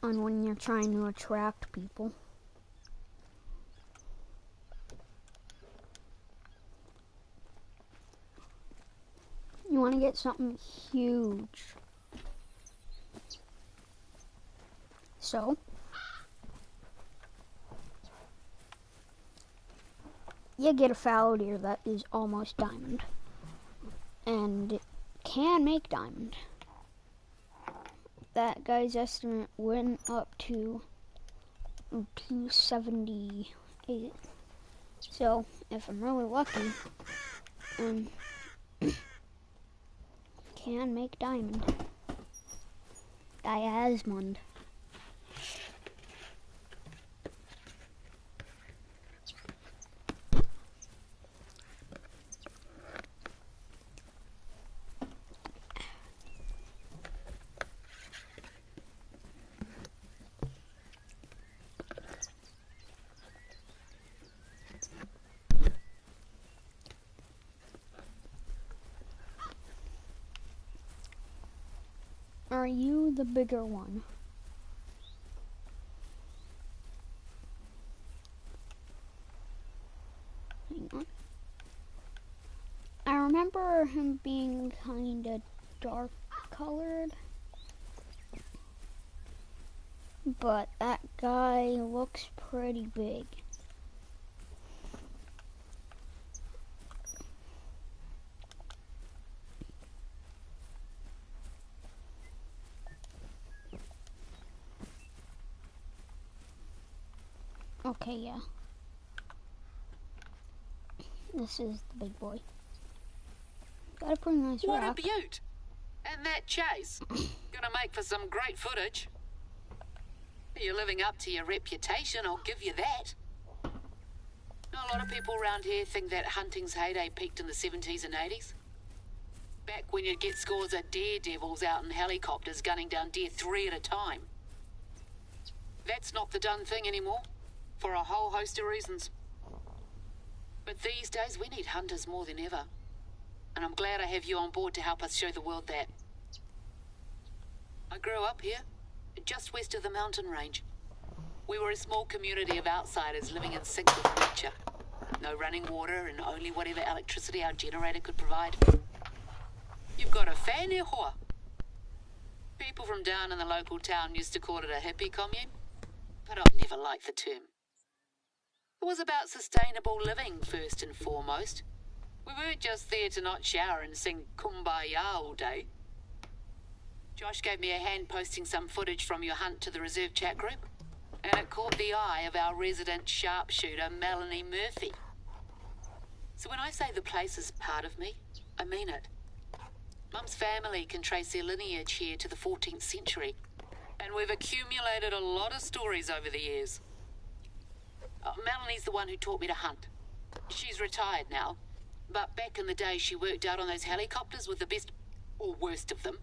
on when you're trying to attract people. You want to get something huge. So, you get a fallow deer that is almost diamond. And it can make diamond. That guy's estimate went up to 278. So, if I'm really lucky, can make diamond. Diasmond. Are you the bigger one? Hang on. I remember him being kind of dark colored. But that guy looks pretty big. Okay, yeah. This is the big boy. Got a pretty nice What rock. a beaut! And that chase. Gonna make for some great footage. You're living up to your reputation, I'll give you that. A lot of people around here think that hunting's heyday peaked in the 70s and 80s. Back when you'd get scores of daredevils out in helicopters gunning down deer 3 at a time. That's not the done thing anymore, for a whole host of reasons. But these days we need hunters more than ever. And I'm glad I have you on board to help us show the world that. I grew up here, just west of the mountain range. We were a small community of outsiders living in sync with nature. No running water and only whatever electricity our generator could provide. You've got a fan here, Hoa? People from down in the local town used to call it a hippie commune. but I never liked the term. It was about sustainable living first and foremost. We weren't just there to not shower and sing Kumbaya all day. Josh gave me a hand posting some footage from your hunt to the reserve chat group, and it caught the eye of our resident sharpshooter, Melanie Murphy. So when I say the place is part of me, I mean it. Mum's family can trace their lineage here to the 14th century, and we've accumulated a lot of stories over the years. Melanie's the one who taught me to hunt. She's retired now, but back in the day she worked out on those helicopters with the best, or worst of them.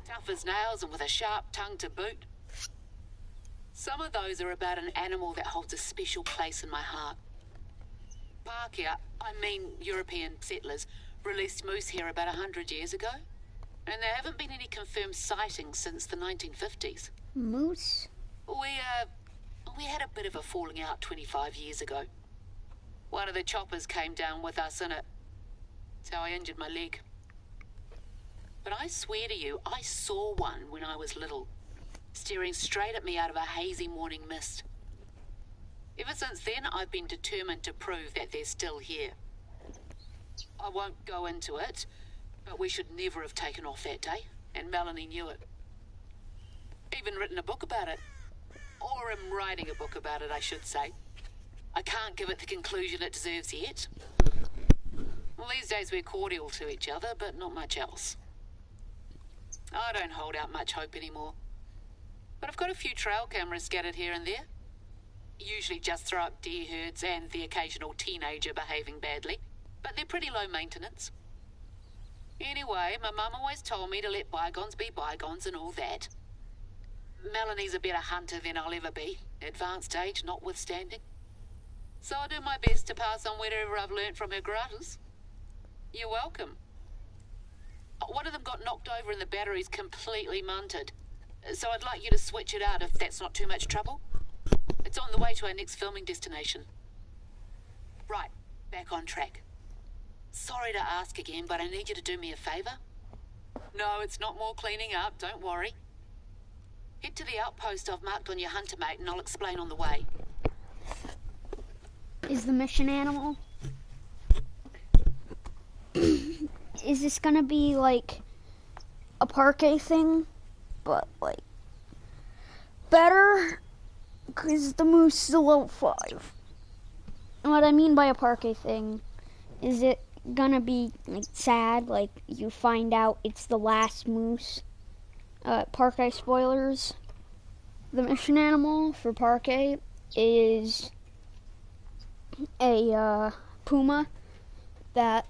Tough as nails and with a sharp tongue to boot. Some of those are about an animal that holds a special place in my heart. Pākehā, I mean European settlers, released moose here about 100 years ago, and there haven't been any confirmed sightings since the 1950s. Moose? We had a bit of a falling out 25 years ago. One of the choppers came down with us in it. That's how I injured my leg. But I swear to you, I saw one when I was little, staring straight at me out of a hazy morning mist. Ever since then, I've been determined to prove that they're still here. I won't go into it, but we should never have taken off that day, and Melanie knew it. Even written a book about it. Or am writing a book about it, I should say. I can't give it the conclusion it deserves yet. Well, these days we're cordial to each other, but not much else. I don't hold out much hope anymore. But I've got a few trail cameras scattered here and there. Usually just throw up deer herds and the occasional teenager behaving badly, but they're pretty low maintenance. Anyway, my mum always told me to let bygones be bygones and all that. Melanie's a better hunter than I'll ever be, advanced age notwithstanding. So I'll do my best to pass on whatever I've learnt from her gratis. You're welcome. One of them got knocked over and the battery's completely munted, so I'd like you to switch it out if that's not too much trouble. It's on the way to our next filming destination. Right, back on track. Sorry to ask again, but I need you to do me a favour. No, it's not more cleaning up, don't worry. Head to the outpost I've marked on your hunter mate and I'll explain on the way. Is the mission animal? Is this gonna be like a parquet thing, but like better? Because the moose is a level 5. And what I mean by a parquet thing, is it gonna be like sad, like you find out it's the last moose? Parquet spoilers. The mission animal for parquet is a puma that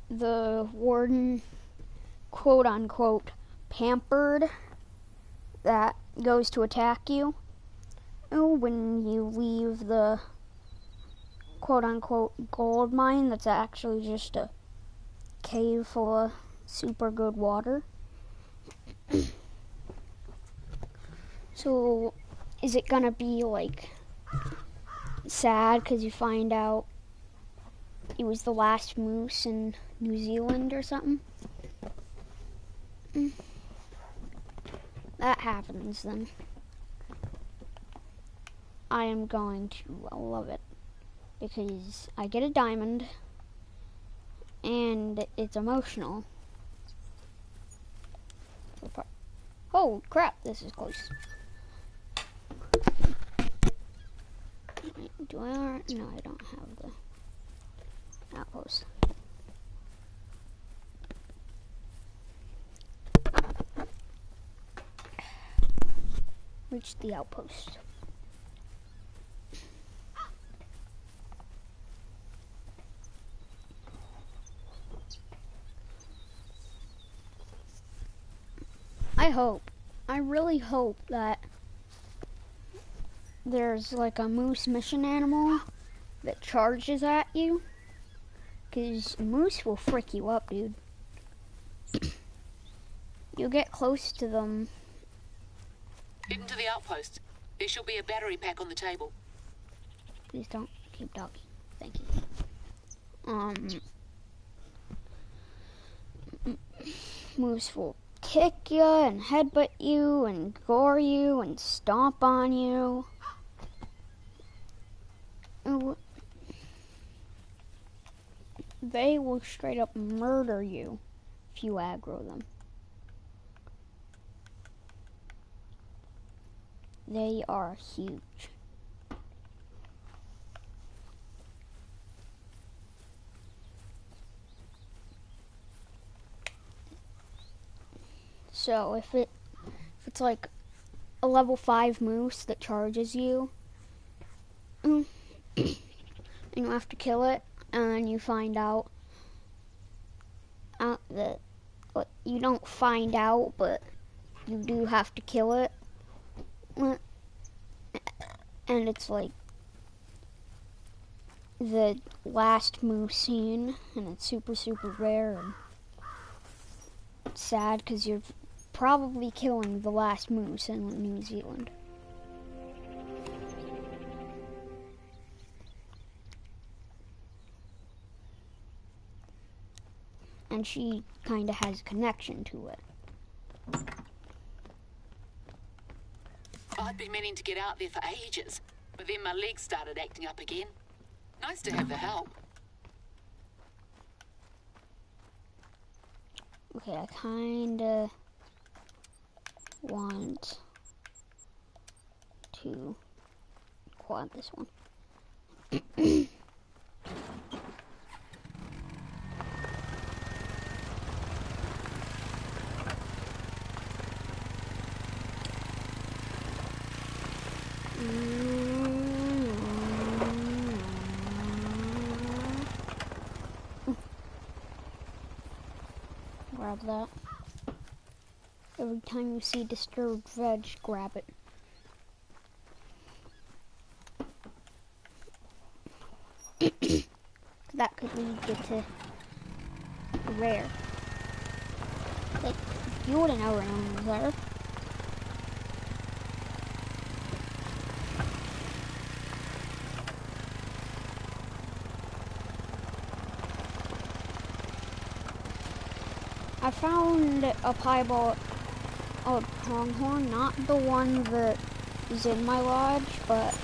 the warden, quote unquote, pampered, that goes to attack you when you leave the quote unquote gold mine that's actually just a cave full of super good water. So is it gonna be like sad because you find out it was the last moose in New Zealand or something? That happens, then I am going to love it because I get a diamond and it's emotional. Oh crap, this is close. Wait, do I? No, I don't have the outpost. Reach the outpost. I really hope that there's like a moose mission animal that charges at you, because moose will frick you up, dude. You get close to them. Get into the outpost. There shall be a battery pack on the table. Please don't keep talking. Thank you. Moose will kick you and headbutt you and gore you and stomp on you. They will straight up murder you if you aggro them. They are huge. So if it's like a level 5 moose that charges you, and you have to kill it, and then you find out that you don't find out, but you do have to kill it, and it's like the last moose scene, and it's super, super rare and sad because you're probably killing the last moose in New Zealand. And she kind of has a connection to it. I'd been meaning to get out there for ages, but then my legs started acting up again. Nice to have the help. Okay, I kinda want to quad this one. Grab that. Every time you see disturbed veg, grab it. That could lead you to rare. Like, you wouldn't know around there. I found a piebald pronghorn, not the one that is in my lodge, but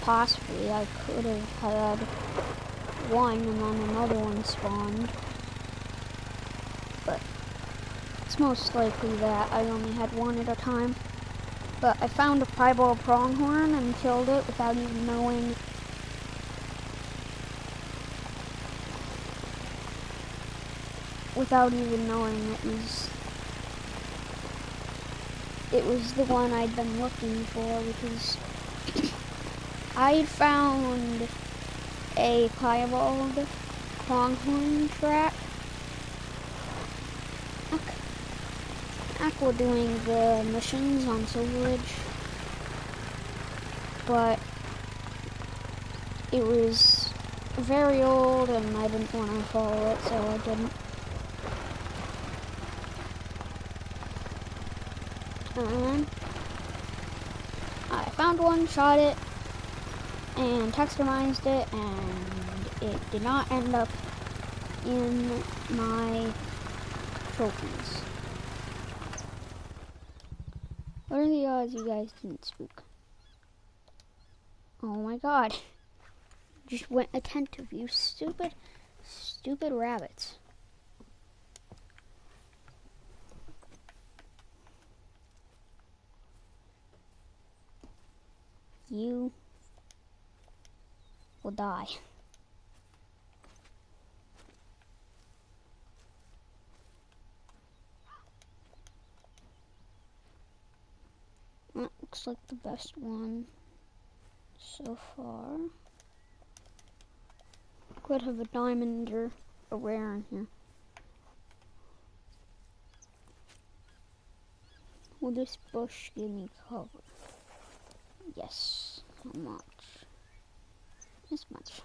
possibly I could have had one and then another one spawned. But it's most likely that I only had one at a time. But I found a piebald pronghorn and killed it without even knowing it was the one I'd been looking for, because I'd found a piebald pronghorn track while doing the missions on Silverridge, but it was very old and I didn't want to follow it, so I didn't. And I found one, shot it, and texturized it, and it did not end up in my trophies. What are the odds you guys didn't spook? Oh my god. Just went attentive, you stupid, stupid rabbits. You will die. That looks like the best one so far. Could have a diamond or a rare in here. Will this bush give me cover? Yes. How much? This much.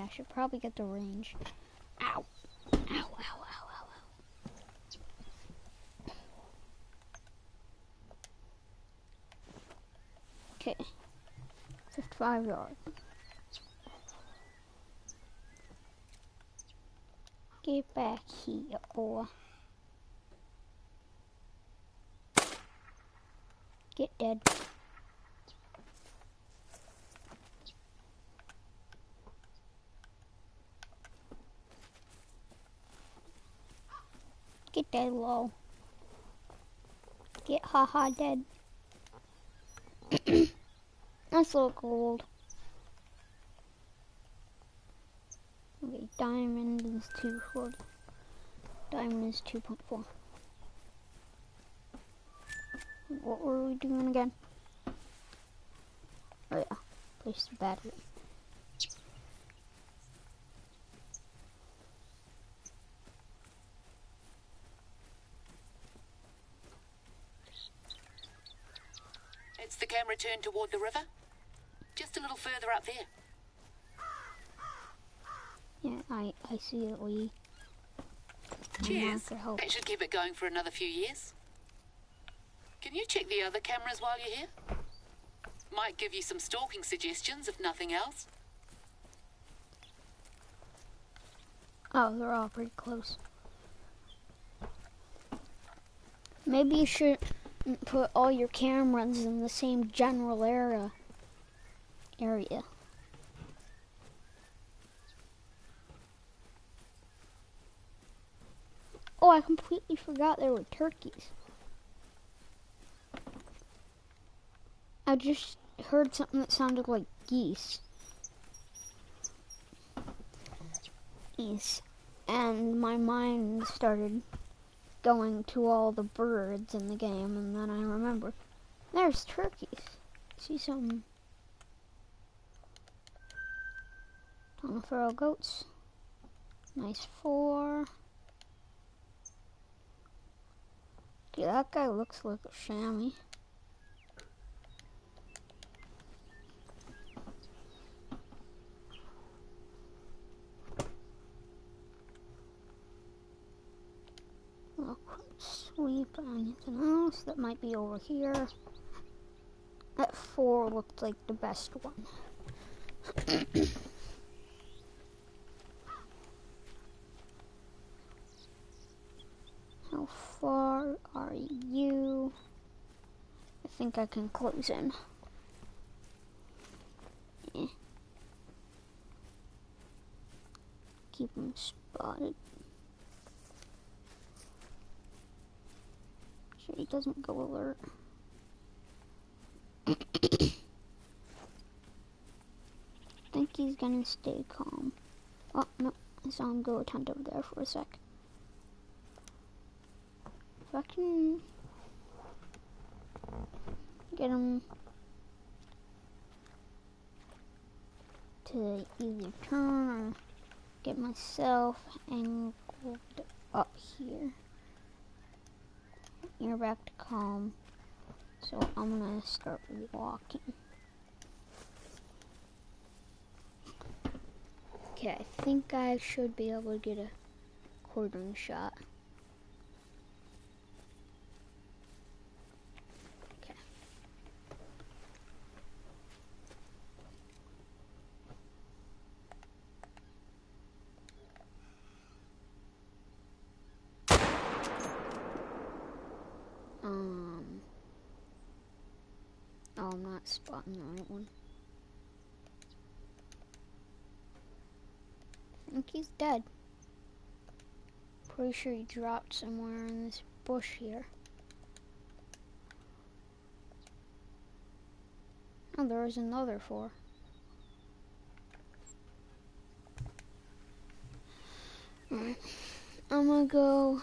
I should probably get the range. Ow. Ow, ow, ow, ow, ow. Okay. 55 yards. Get back here, boy. Get dead. Get dead low. Get haha dead. Nice little gold. Okay, diamond is 240. Diamond is 2.4. What were we doing again? Oh yeah, place the battery. It's the camera turned toward the river. Just a little further up there. Yeah, I see it, Lee. Cheers. That should keep it going for another few years. Can you check the other cameras while you're here? Might give you some stalking suggestions, if nothing else. Oh, they're all pretty close. Maybe you should put all your cameras in the same general area. Oh, I completely forgot there were turkeys. I just heard something that sounded like geese. And my mind started going to all the birds in the game, and then I remembered there's turkeys. See some feral goats. Nice 4. Okay, that guy looks like a chamois. Sweep anything else that might be over here. That 4 looked like the best one. How far are you? I think I can close in. Yeah. Keep him spotted. Sure he doesn't go alert. I think he's gonna stay calm. Oh no, I saw him go attempt over there for a sec. If I can get him to either turn or get myself angled up here. You're back to calm, so I'm gonna start walking. Okay, I think I should be able to get a quartering shot. Okay. Oh, I'm not spotting the right one. I think he's dead. Pretty sure he dropped somewhere in this bush here. Oh, there was another 4. Alright, I'm gonna go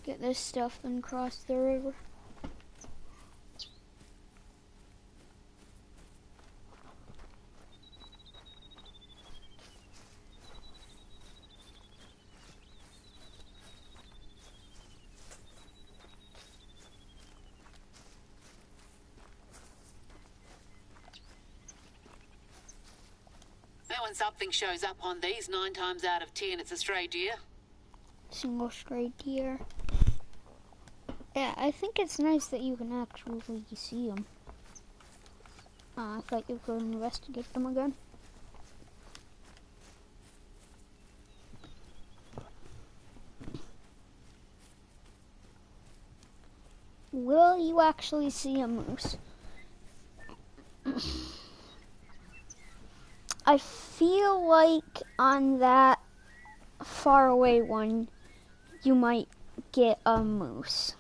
get this stuff and cross the river. when something shows up on these, 9 times out of 10 it's a stray deer. Single stray deer. Yeah, I think it's nice that you can actually see them. I thought you could investigate them again. Will you actually see a moose? I feel like on that far away one, you might get a moose.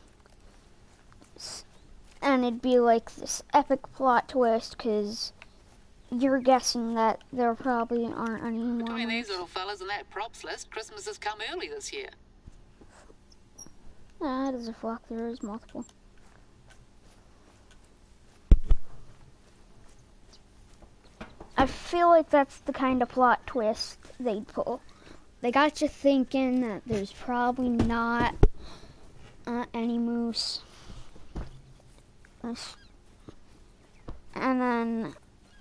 And it'd be like this epic plot twist, because you're guessing that there probably aren't any more Between moose. these little fellas and that props list, Christmas has come early this year. That is a flock, there is multiple. I feel like that's the kind of plot twist they'd pull. They got you thinking that there's probably not any moose. And then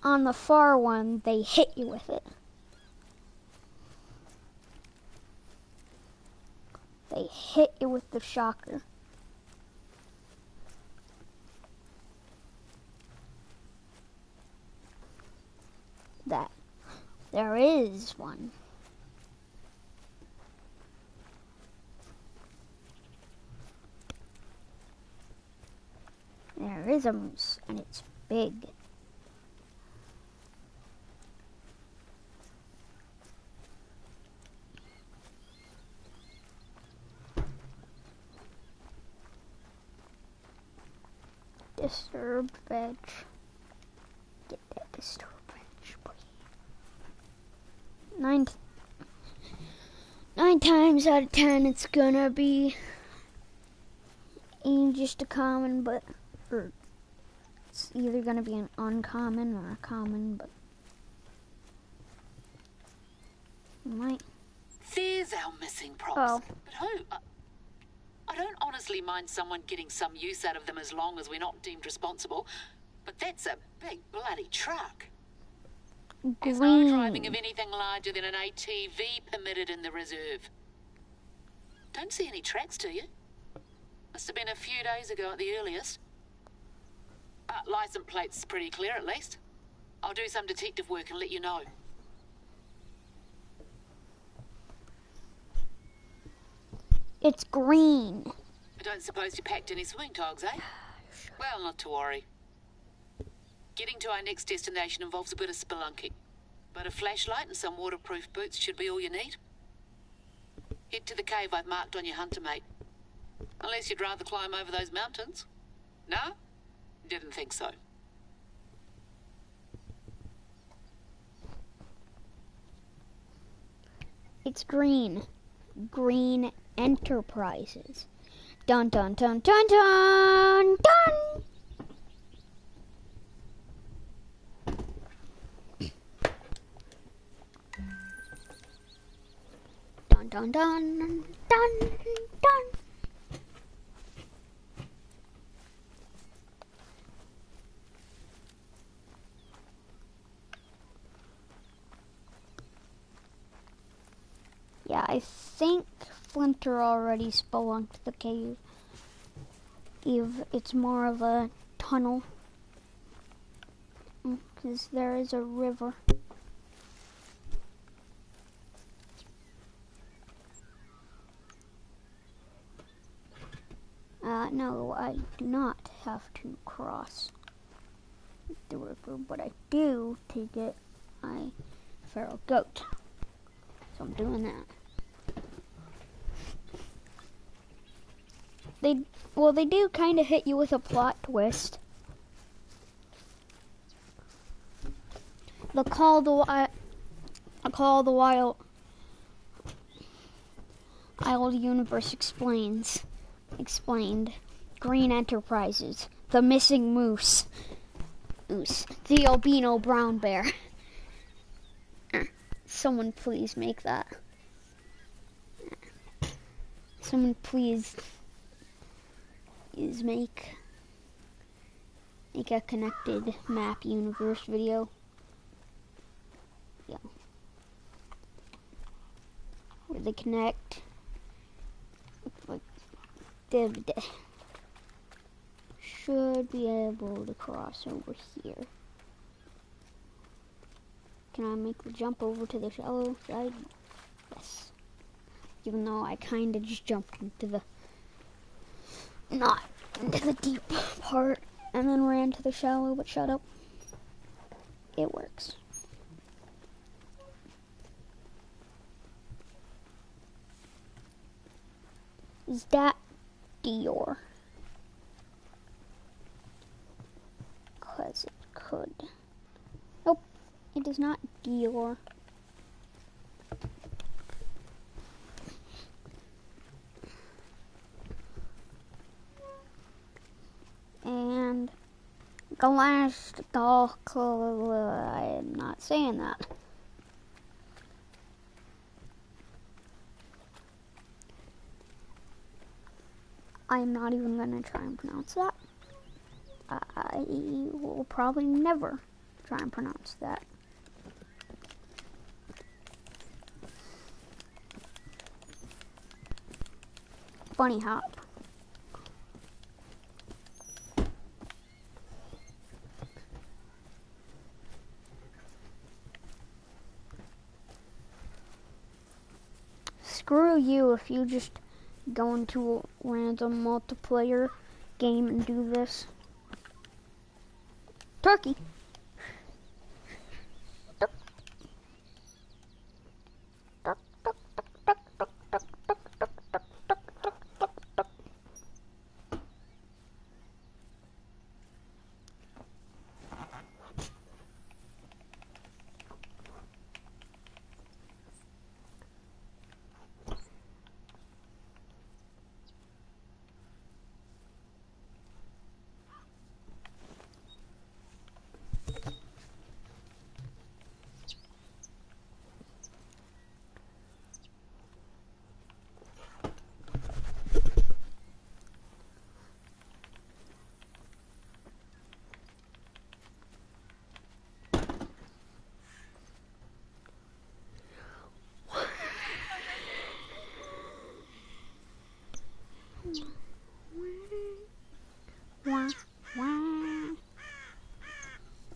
on the far one, they hit you with it. They hit you with the shocker. That there is one. There is a moose, and it's big. Disturbed veg. Get that disturbed veg, boy. Nine times out of 10, it's gonna be just a common, but it's either gonna be an uncommon or a common, but might. There's our missing props. Oh. But who? I don't honestly mind someone getting some use out of them as long as we're not deemed responsible. But that's a big bloody truck. There's no driving of anything larger than an ATV permitted in the reserve. Don't see any tracks, do you? Must have been a few days ago at the earliest. License plate's pretty clear at least. I'll do some detective work and let you know. It's green. I don't suppose you packed any swimming togs, eh? Well, not to worry. Getting to our next destination involves a bit of spelunking, but a flashlight and some waterproof boots should be all you need. Head to the cave I've marked on your hunter mate. Unless you'd rather climb over those mountains. No? Didn't think so. It's green. Green Enterprises. Dun dun dun dun dun dun! Dun dun dun dun dun! Yeah, I think Flinter already spelunked the cave. It's more of a tunnel, because there is a river. No, I do not have to cross the river, but I do to get my feral goat. So I'm doing that. They do kind of hit you with a plot twist. The Call of the Wild Universe explained. Green Enterprises, the missing moose, the albino brown bear. Someone please make that. Someone please make a connected map universe video. Yeah. if they connect. Like, they should be able to cross over here. Can I make the jump over to the shallow side? Yes. Even though I kind of just jumped into the, not into the deep part, and then ran to the shallow, but shut up. It works. Is that Dior? Because it could. Nope, it is not Dior. And the last I'm not saying that. I'm not even going to try and pronounce that. I will probably never try and pronounce that. Bunny hop. Screw you if you just go into a random multiplayer game and do this. Turkey.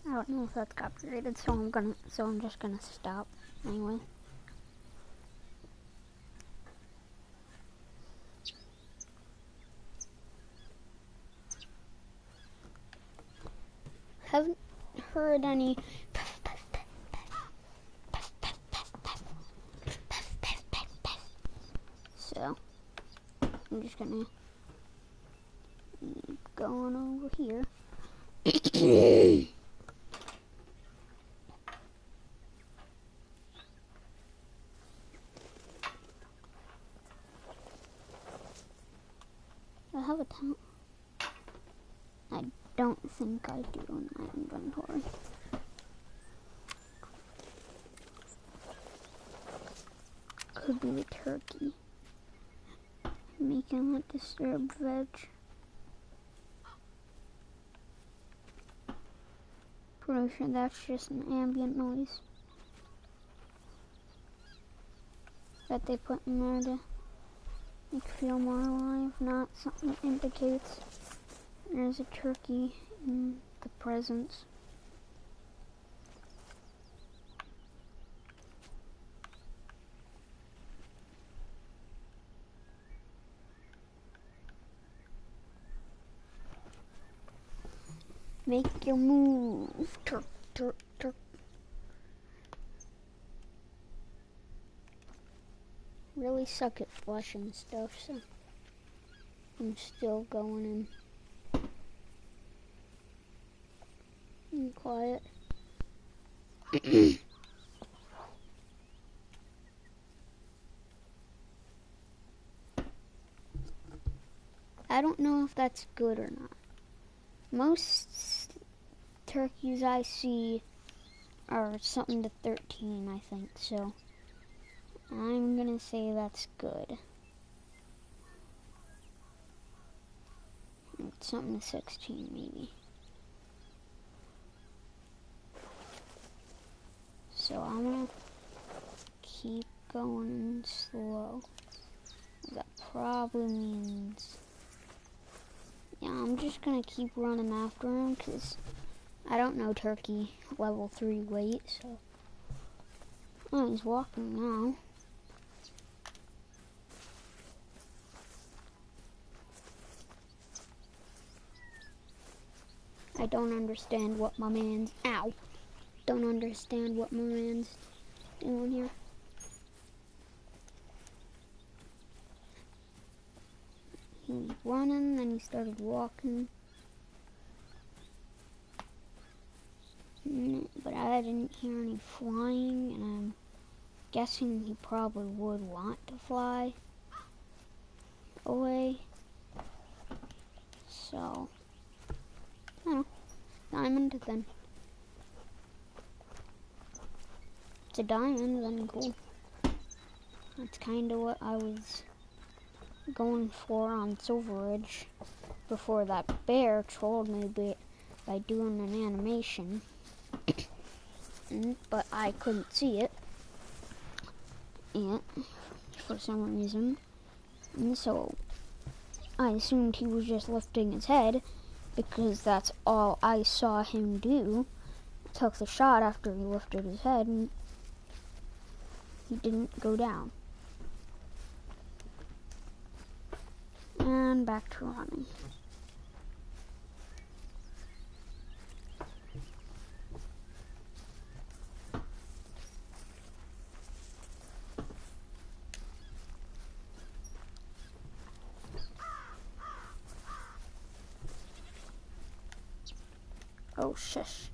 I don't know if that's copyrighted, so I'm just gonna stop anyway. Haven't heard any so I'm just gonna keep going over here. I have a ton. I don't think I do in my inventory. Could be the turkey. Making that disturbed veg. Pretty sure that's just an ambient noise that they put in there to make it feel more alive, not something that indicates there's a turkey in the presence. Make your move, turk, turk, turk. Really suck at flushing stuff, so I'm still going in quiet. I don't know if that's good or not. Most turkeys I see are something to 13, I think, so I'm gonna say that's good. Something to 16, maybe. So I'm gonna keep going slow. That probably means... Yeah, I'm just gonna keep running after him because I don't know turkey level 3 weight, so... Oh, he's walking now. I don't understand what my man's... Ow! Don't understand what my man's doing here. He was running, then he started walking. But I didn't hear any flying, and I'm guessing he probably would want to fly away. So, I don't know. Diamond, then. It's a diamond, then cool. That's kind of what I was going for on Silver Ridge before that bear trolled me by doing an animation. But I couldn't see it. And for some reason. And so I assumed he was just lifting his head because that's all I saw him do. I took the shot after he lifted his head and he didn't go down. And back to running. Oh, shush.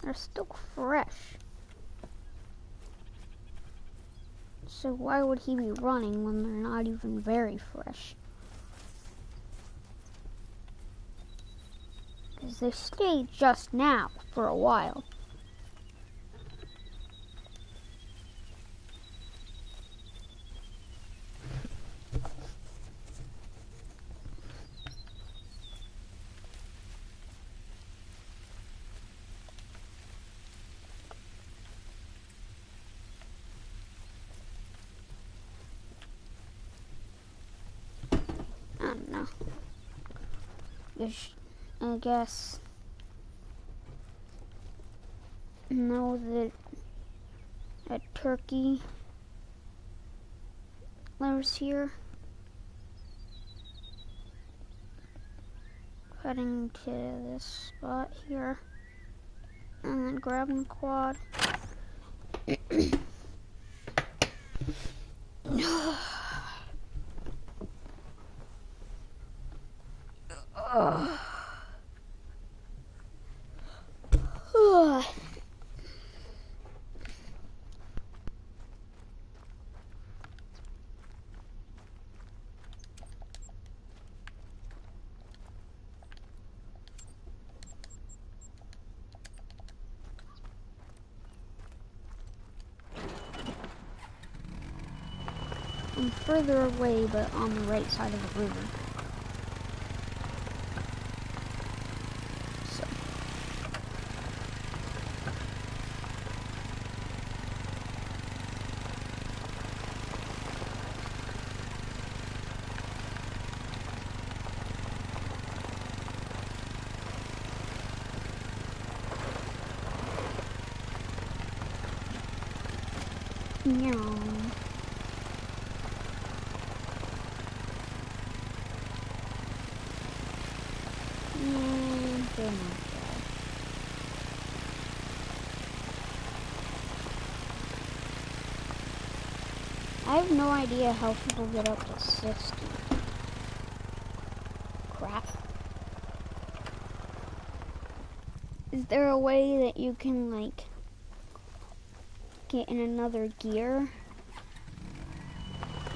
They're still fresh. So why would he be running when they're not even very fresh? Because they stayed just now for a while. I don't know. I guess know that a turkey lives here. Heading to this spot here and then grabbing the quad. I'm further away, but on the right side of the river. So. Meow. I have no idea how people get up to 60. Crap. Is there a way that you can, like, get in another gear?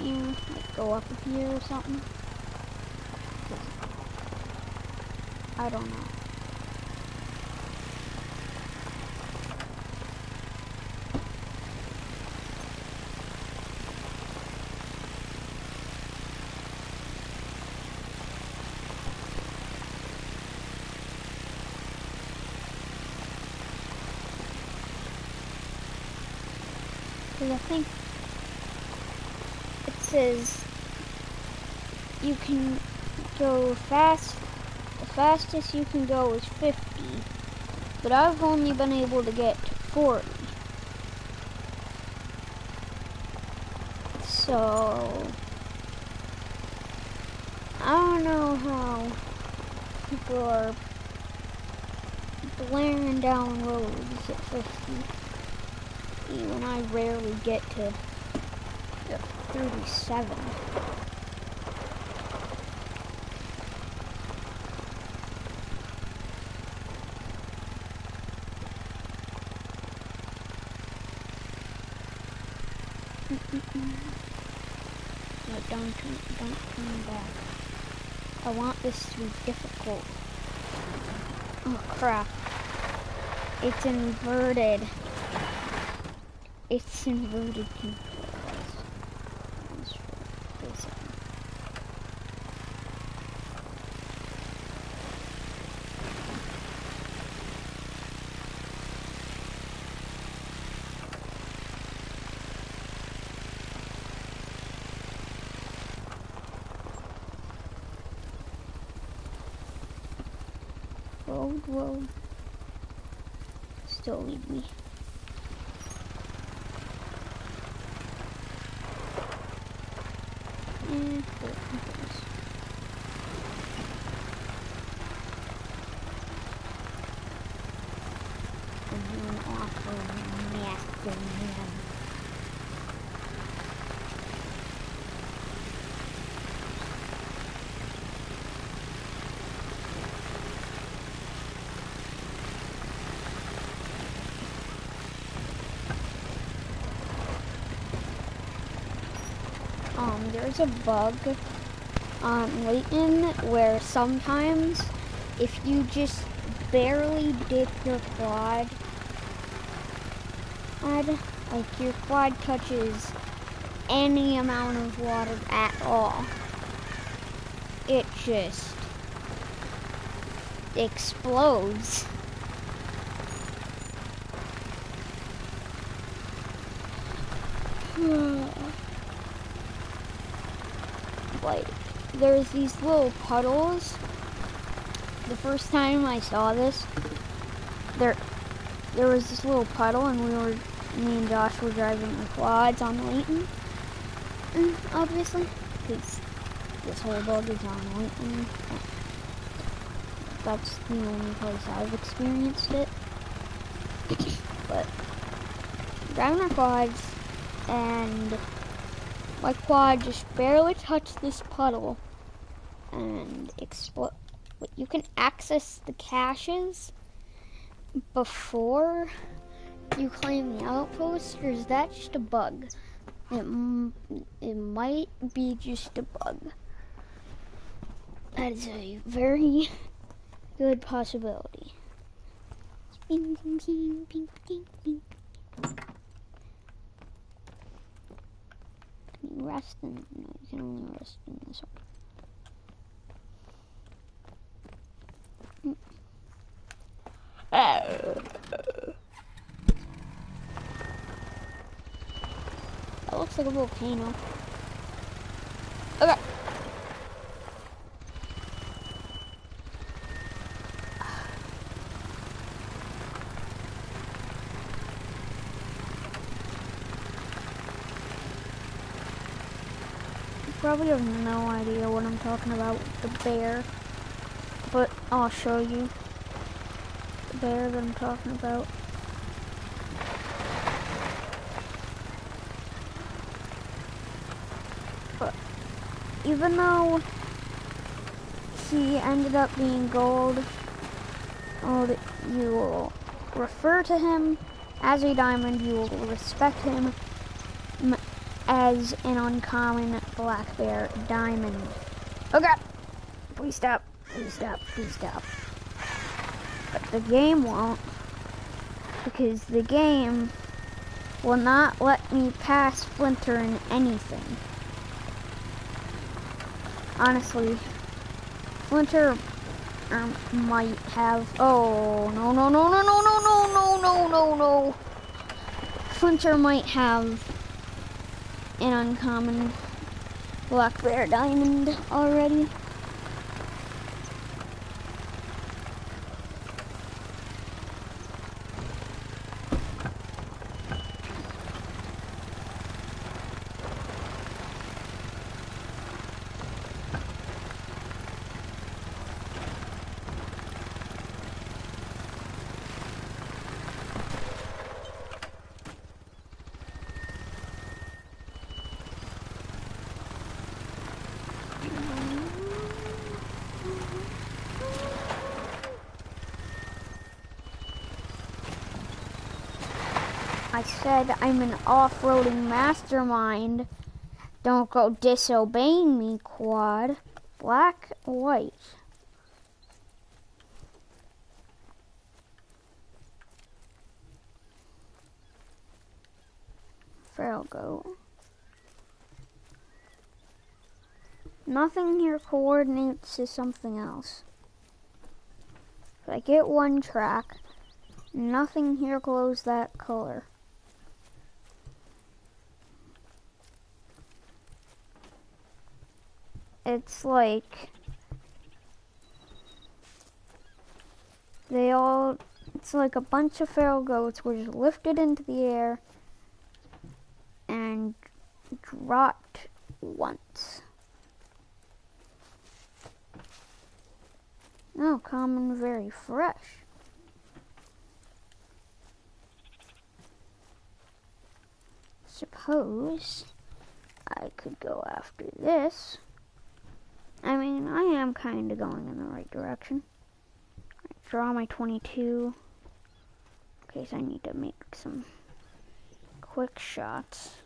You know, like go up a gear or something? I don't know. Because I think it says you can go fast. The fastest you can go is 50, but I've only been able to get to 40. So I don't know how people are blaring down roads at 50 when I rarely get to 37. No, don't turn back. I want this to be difficult. Oh crap. It's inverted. It's inverted controls. Road. Still leave me. And an awful nasty man. There's a bug on Layton where sometimes if you just barely dip your quad, like your quad touches any amount of water at all, it just explodes. Like, there's these little puddles. The first time I saw this, there was this little puddle, and me and Josh were driving the quads on Layton, obviously, because this whole bug is on Layton. That's the only place I've experienced it. But driving our quads, and my quad just barely touched this puddle and explode. You can access the caches before you claim the outpost, or is that just a bug? It might be just a bug. That is a very good possibility. Bing, bing, bing, bing, bing, bing. Can you rest in? No, you can only rest in this one. That looks like a volcano. Okay. You probably have no idea what I'm talking about with the bear, but I'll show you the bear that I'm talking about. But even though he ended up being gold, you will refer to him as a diamond, you will respect him as an uncommon black bear diamond. Okay, please stop, please stop, please stop. But the game won't, because the game will not let me pass Splinter in anything. Honestly, Splinter might have, oh, no. Splinter might have an uncommon black bear diamond already. I said I'm an off-roading mastermind. Don't go disobeying me, quad. Black, white. Feral goat. Nothing here coordinates to something else. If I get one track, nothing here glows that color. It's like it's like a bunch of feral goats were just lifted into the air and dropped once. No, common, very fresh. Suppose I could go after this. I mean, I am kind of going in the right direction. Draw my 22. In case I need to make some quick shots.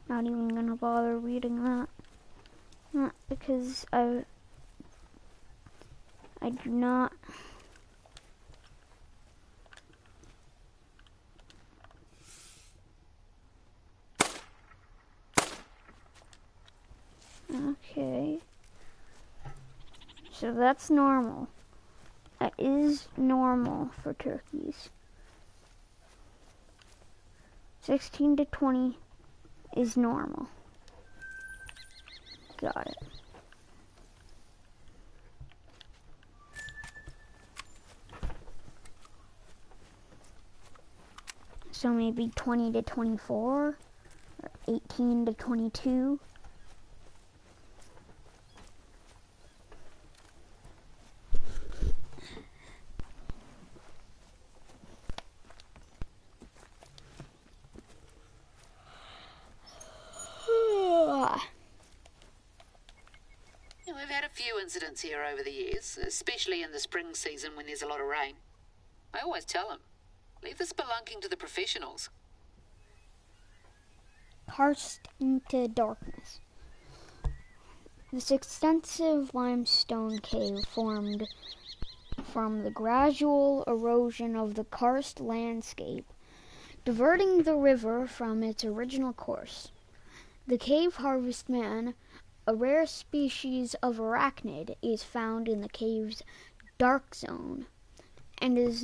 Not even gonna bother reading that. Not because I do not. Okay. So that's normal. That is normal for turkeys. 16 to 20 is normal. Got it. So maybe 20 to 24 or 18 to 22. We've had a few incidents here over the years, especially in the spring season when there's a lot of rain. I always tell them, leave the spelunking to the professionals. Karst into darkness. This extensive limestone cave formed from the gradual erosion of the karst landscape, diverting the river from its original course. The cave harvestman, a rare species of arachnid, is found in the cave's dark zone, and it is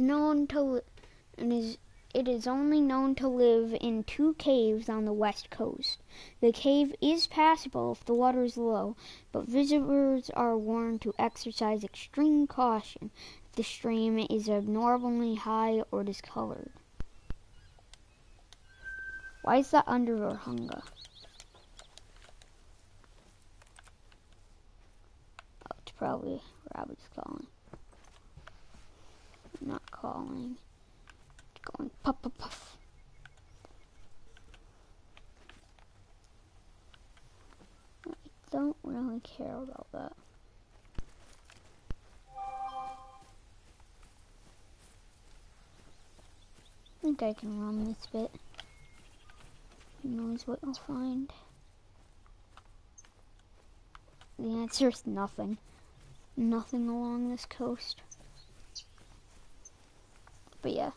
only known to live in 2 caves on the west coast. The cave is passable if the water is low, but visitors are warned to exercise extreme caution if the stream is abnormally high or discolored. Why is that under a hunger? Oh, it's probably rabbits calling. Not calling. It's going puff puff puff. I don't really care about that. I think I can run this bit. Who knows what I'll find? The answer is nothing. Nothing along this coast. But yeah,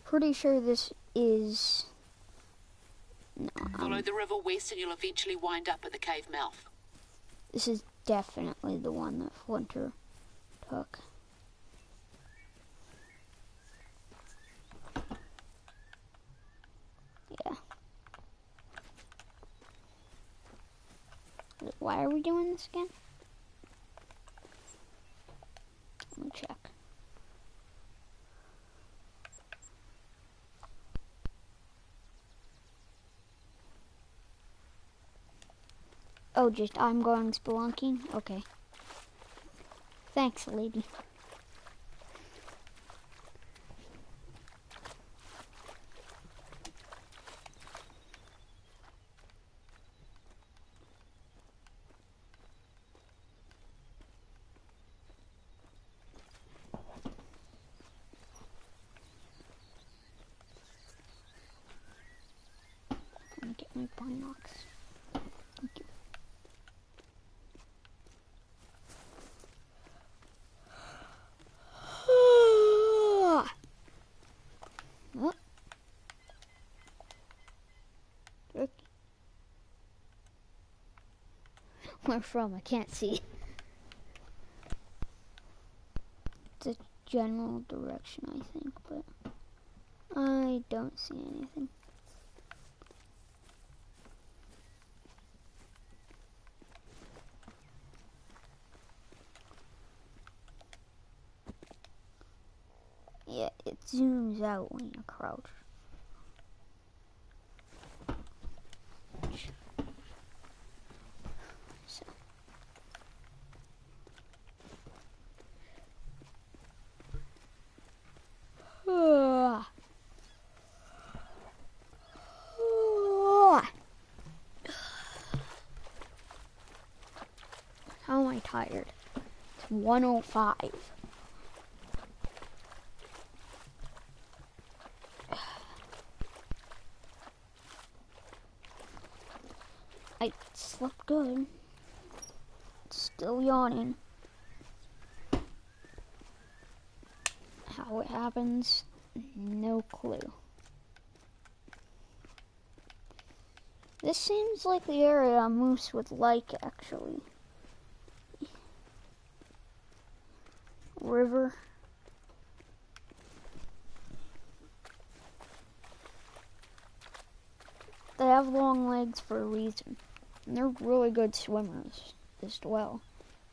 pretty sure this is... No, Follow the river west and you'll eventually wind up at the cave mouth. This is definitely the one that Flinter took. Why are we doing this again? Let me check. Oh, just I'm going spelunking? Okay. Thanks, lady. Let me get my binocs. Thank you. Oh. Where from? I can't see. The general direction, I think, but I don't see anything. Yeah, it zooms out when you crouch. So. How am I tired? It's 1:05. I slept good. Still yawning. How it happens, no clue. This seems like the area moose would like, actually. River. They have long legs for a reason. And they're really good swimmers as well.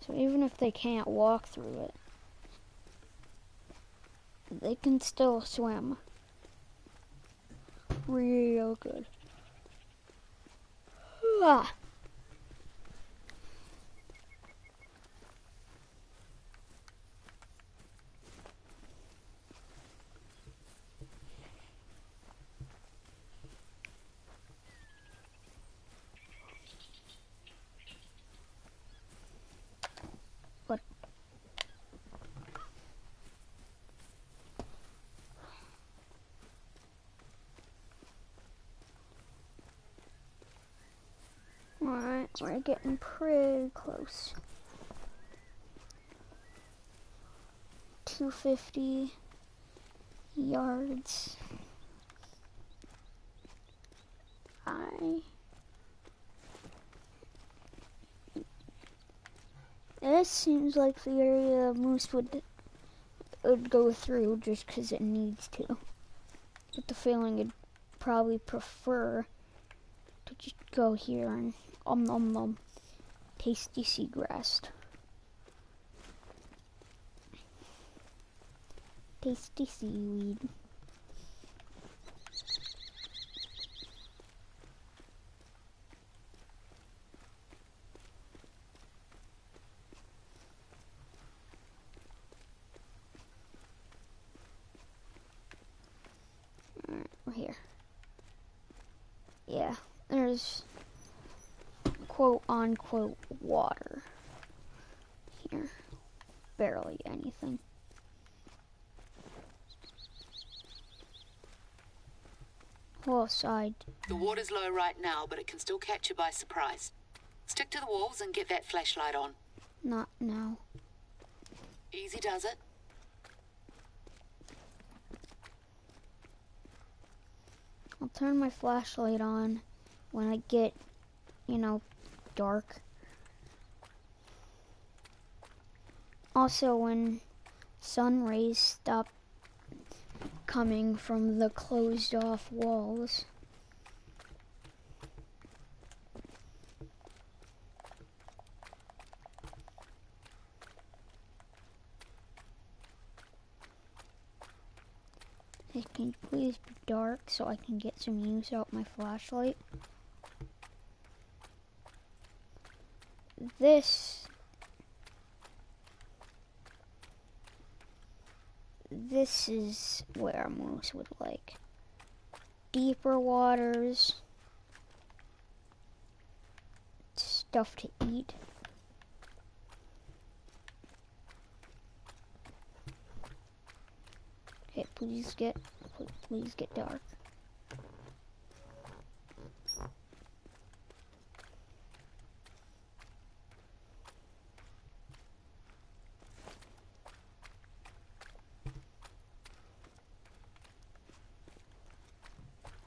So even if they can't walk through it, they can still swim. Real good. Ah. But alright, we're getting pretty close. 250 yards. This seems like the area moose would go through just because it needs to. With the feeling it'd probably prefer to just go here and nom nom. Tasty seagrass. Tasty seaweed. Alright, we're here. Yeah, there's quote unquote water here. Barely anything. Whole side. The water's low right now, but it can still catch you by surprise. Stick to the walls and get that flashlight on. Not now. Easy does it. I'll turn my flashlight on when I get, dark. Also, when sun rays stop coming from the closed off walls. Hey, can you please be dark so I can get some use out my flashlight? This is where moose would like. Deeper waters, stuff to eat. Okay, please get dark.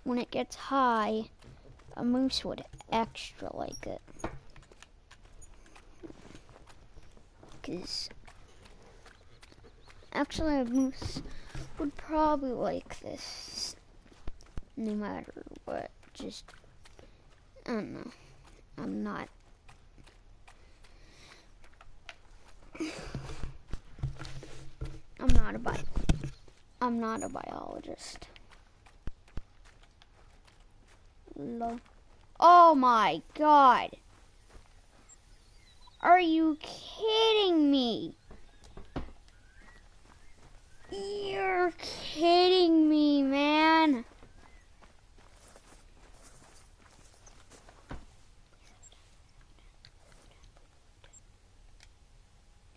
When it gets high, a moose would extra like it. Because actually a moose would probably like this no matter what. Just, I don't know. I'm not a biologist. Oh my God. Are you kidding me? You're kidding me, man.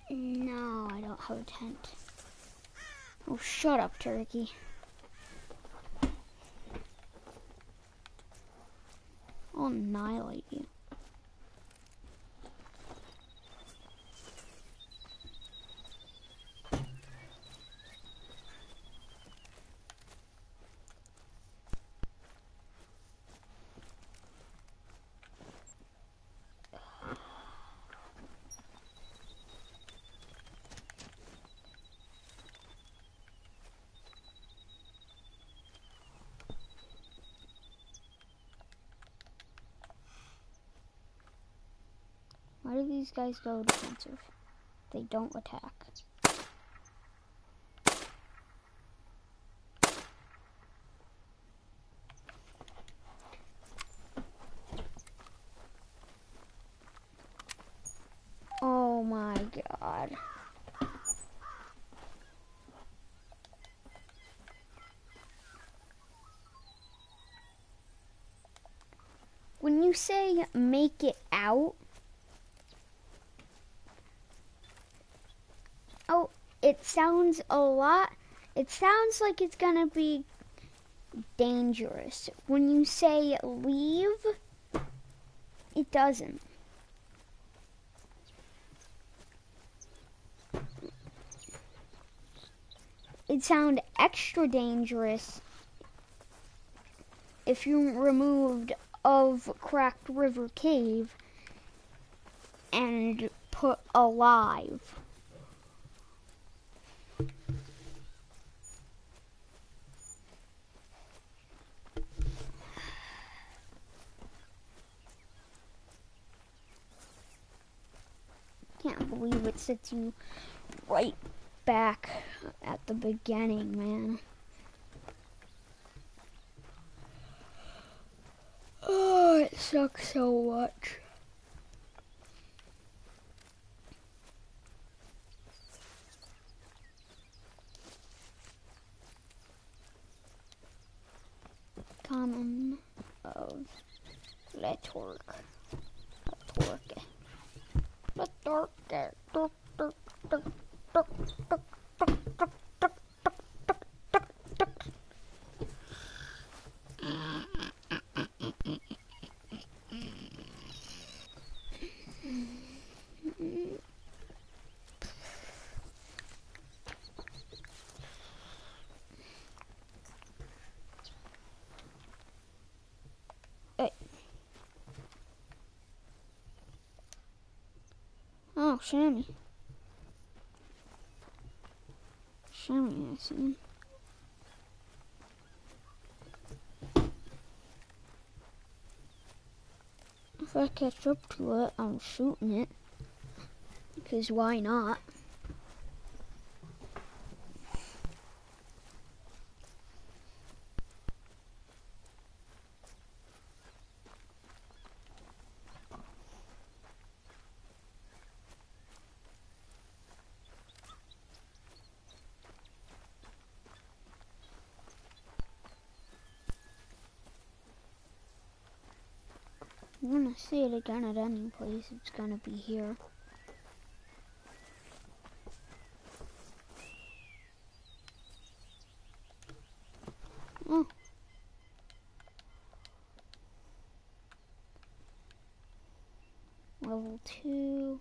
No, I don't have a tent. Oh, shut up, turkey. I'll annihilate you. Why do these guys go defensive? They don't attack. Oh my God. When you say make it out, oh, it sounds like it's gonna be dangerous. When you say leave, it doesn't. It sounds extra dangerous if you're removed of Cracked River Cave and put alive. Can't believe it sets you right back at the beginning, man. Oh, it sucks so much. Common of let's work. Oh, Shammy. Shammy, I see. If I catch up to it, I'm shooting it. Because why not? I'm gonna see it again at any place. It's gonna be here. Oh. Level 2.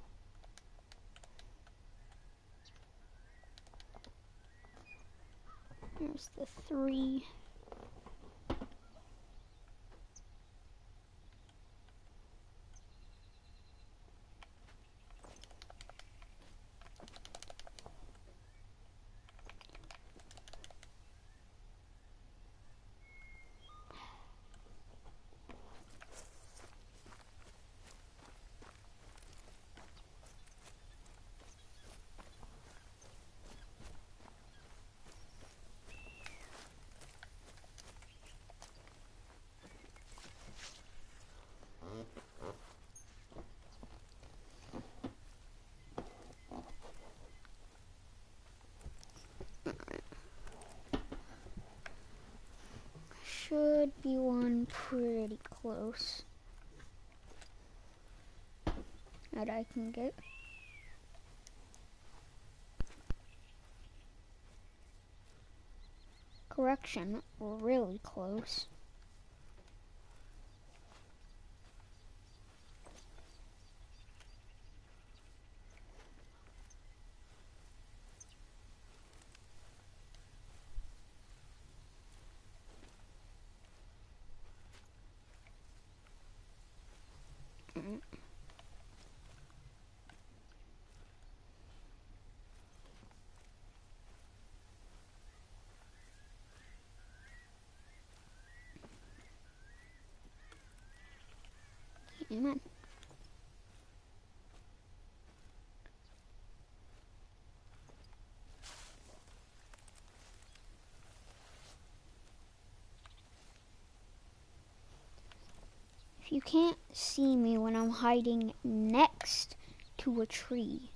Here's the 3. Should be one pretty close that I can get. Correction, we're really close. Amen. If you can't see me when I'm hiding next to a tree,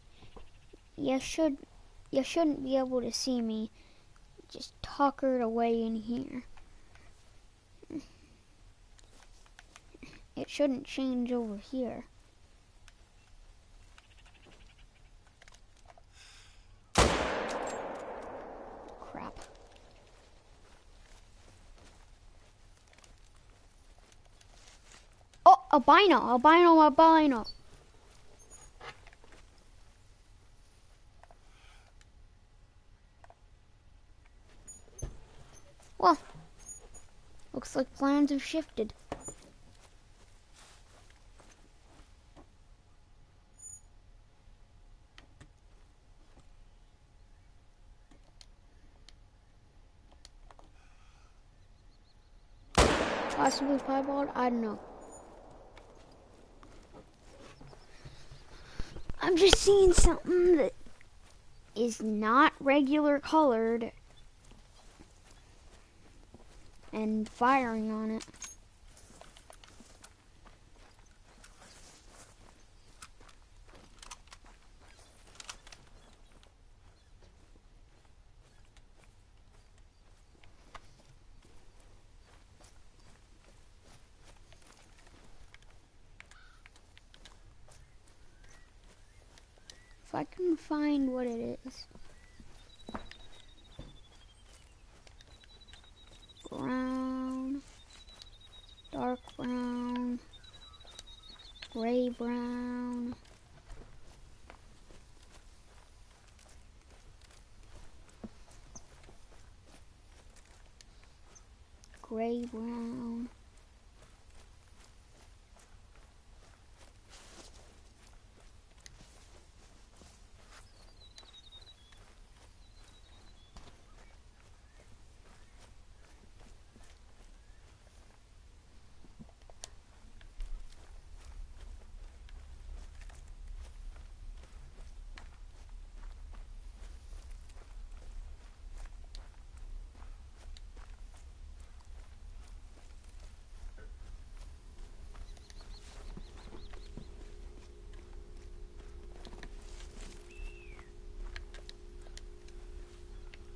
you shouldn't be able to see me just tuckered away in here. It shouldn't change over here. Crap. Oh, albino. Well, looks like plans have shifted. Possibly piebald, I don't know. I'm just seeing something that is not regular colored and firing on it. If I can find what it is. Brown, dark brown, gray brown. Gray brown.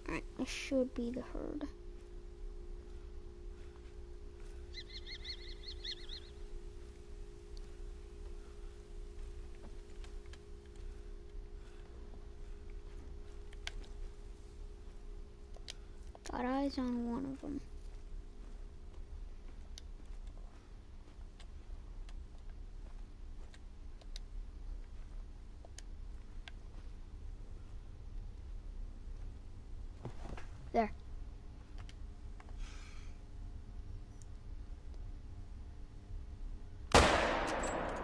Alright, this should be the herd. Got eyes on one of them. There.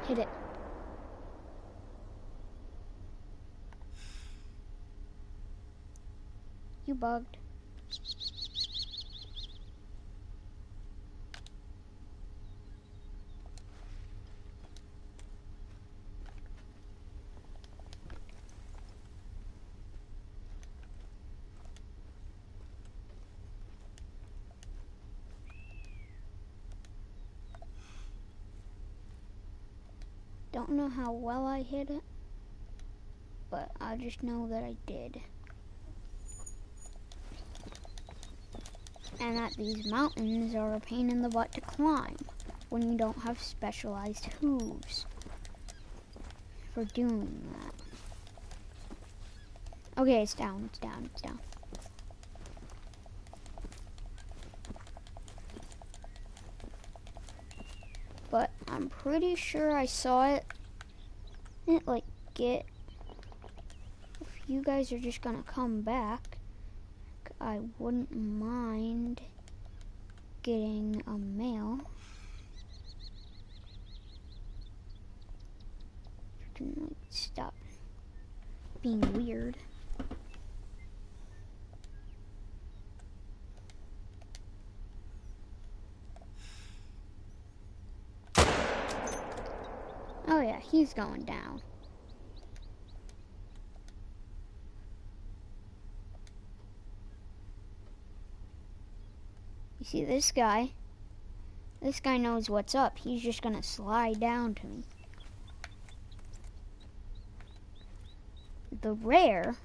Hit it. You bugged. Don't know how well I hit it, but I just know that I did. And that these mountains are a pain in the butt to climb when you don't have specialized hooves for doing that. Okay, it's down, it's down, it's down. But I'm pretty sure I saw it. Like, if you guys are just gonna come back, I wouldn't mind getting a mail. Like, stop being weird. Oh yeah, he's going down. You see this guy? This guy knows what's up. He's just gonna slide down to me. The rare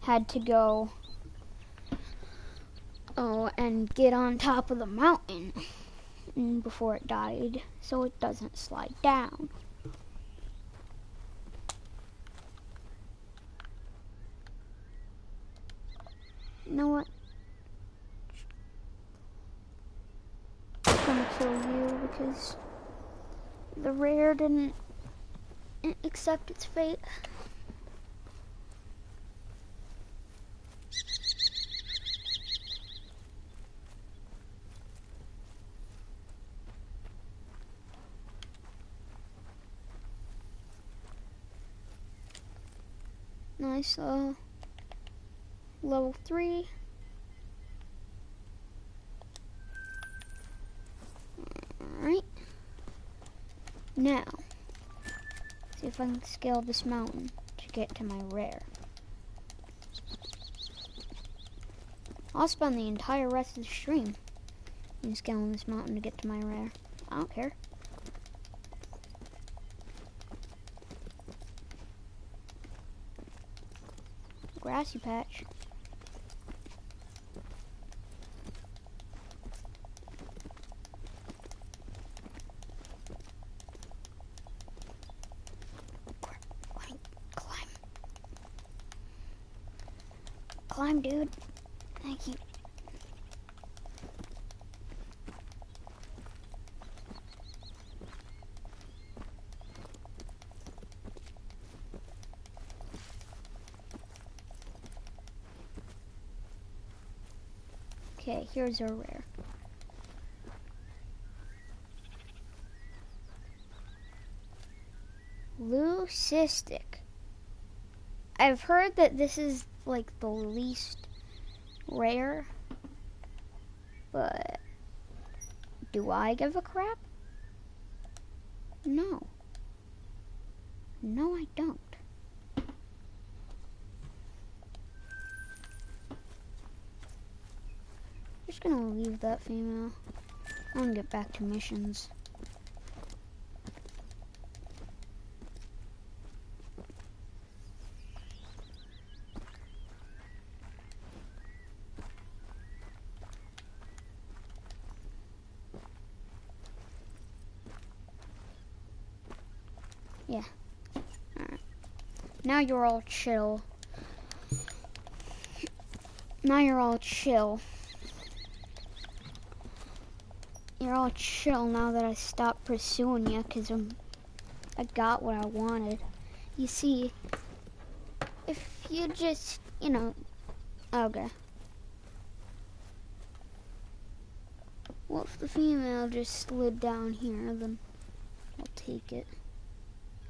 had to go and get on top of the mountain before it died, so it doesn't slide down. You know what? I'm gonna kill you because the rare didn't accept its fate. Nice, level 3. Alright. Now, see if I can scale this mountain to get to my rare. I'll spend the entire rest of the stream in scaling this mountain to get to my rare. I don't care. Grassy patch. Climb. Climb, dude. Thank you. Okay, here's our rare. Leucistic. I've heard that this is like the least rare, but do I give a crap? No. No, I don't. Just gonna leave that female. I'm gonna get back to missions. Yeah. Alright. Now you're all chill. Now you're all chill. You're all chill now that I stopped pursuing you because I got what I wanted. You see, if you just, okay. Well, if the female just slid down here, then I'll take it.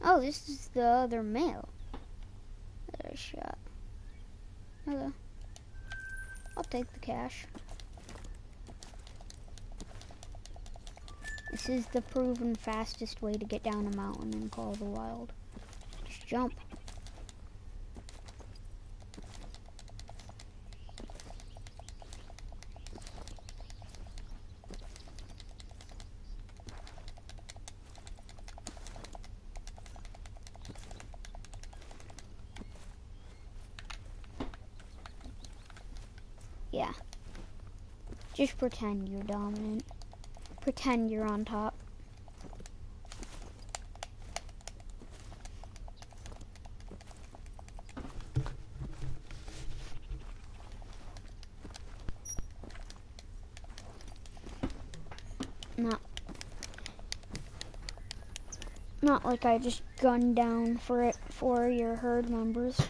Oh, this is the other male that I shot. Okay. I'll take the cash. This is the proven fastest way to get down a mountain in Call of the Wild. Just jump. Yeah. Just pretend you're dominant. Pretend you're on top. Not like I just gunned down for your herd members.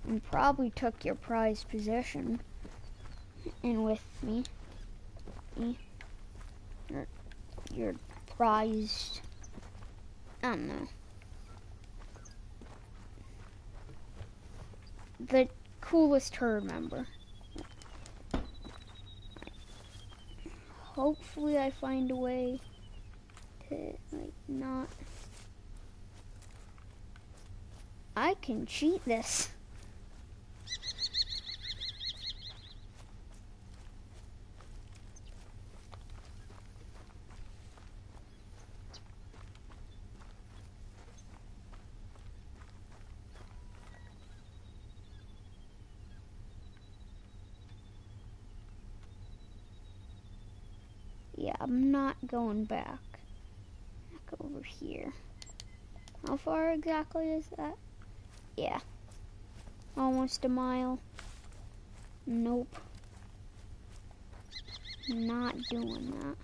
And probably took your prized possession in with me. Your prized, I don't know. The coolest herd member. Hopefully I find a way to, not... I can cheat this. Yeah, I'm not going back. Back over here. How far exactly is that? Yeah. Almost a mile. Nope. Not doing that.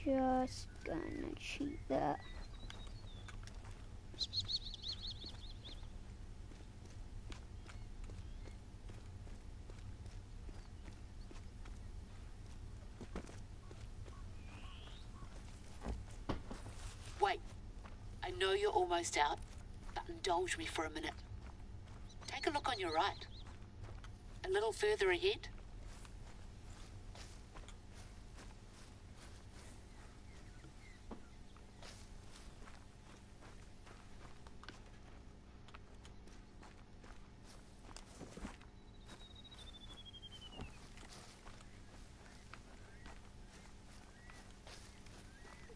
Just gonna cheat that. Wait, I know you're almost out, but indulge me for a minute. Take a look on your right. A little further ahead.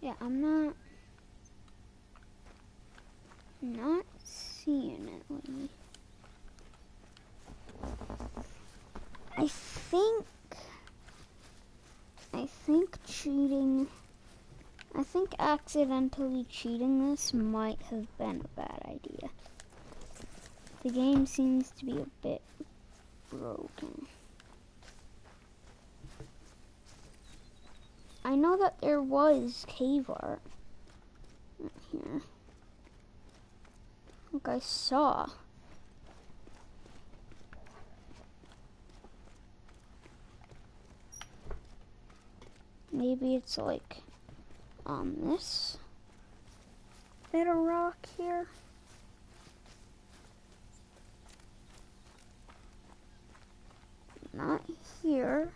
Yeah, I'm not seeing it, Lee. I think accidentally cheating this might have been a bad idea. The game seems to be a bit broken. I know that there was cave art here. Like I saw. Maybe it's like on this bit of rock here. Not here.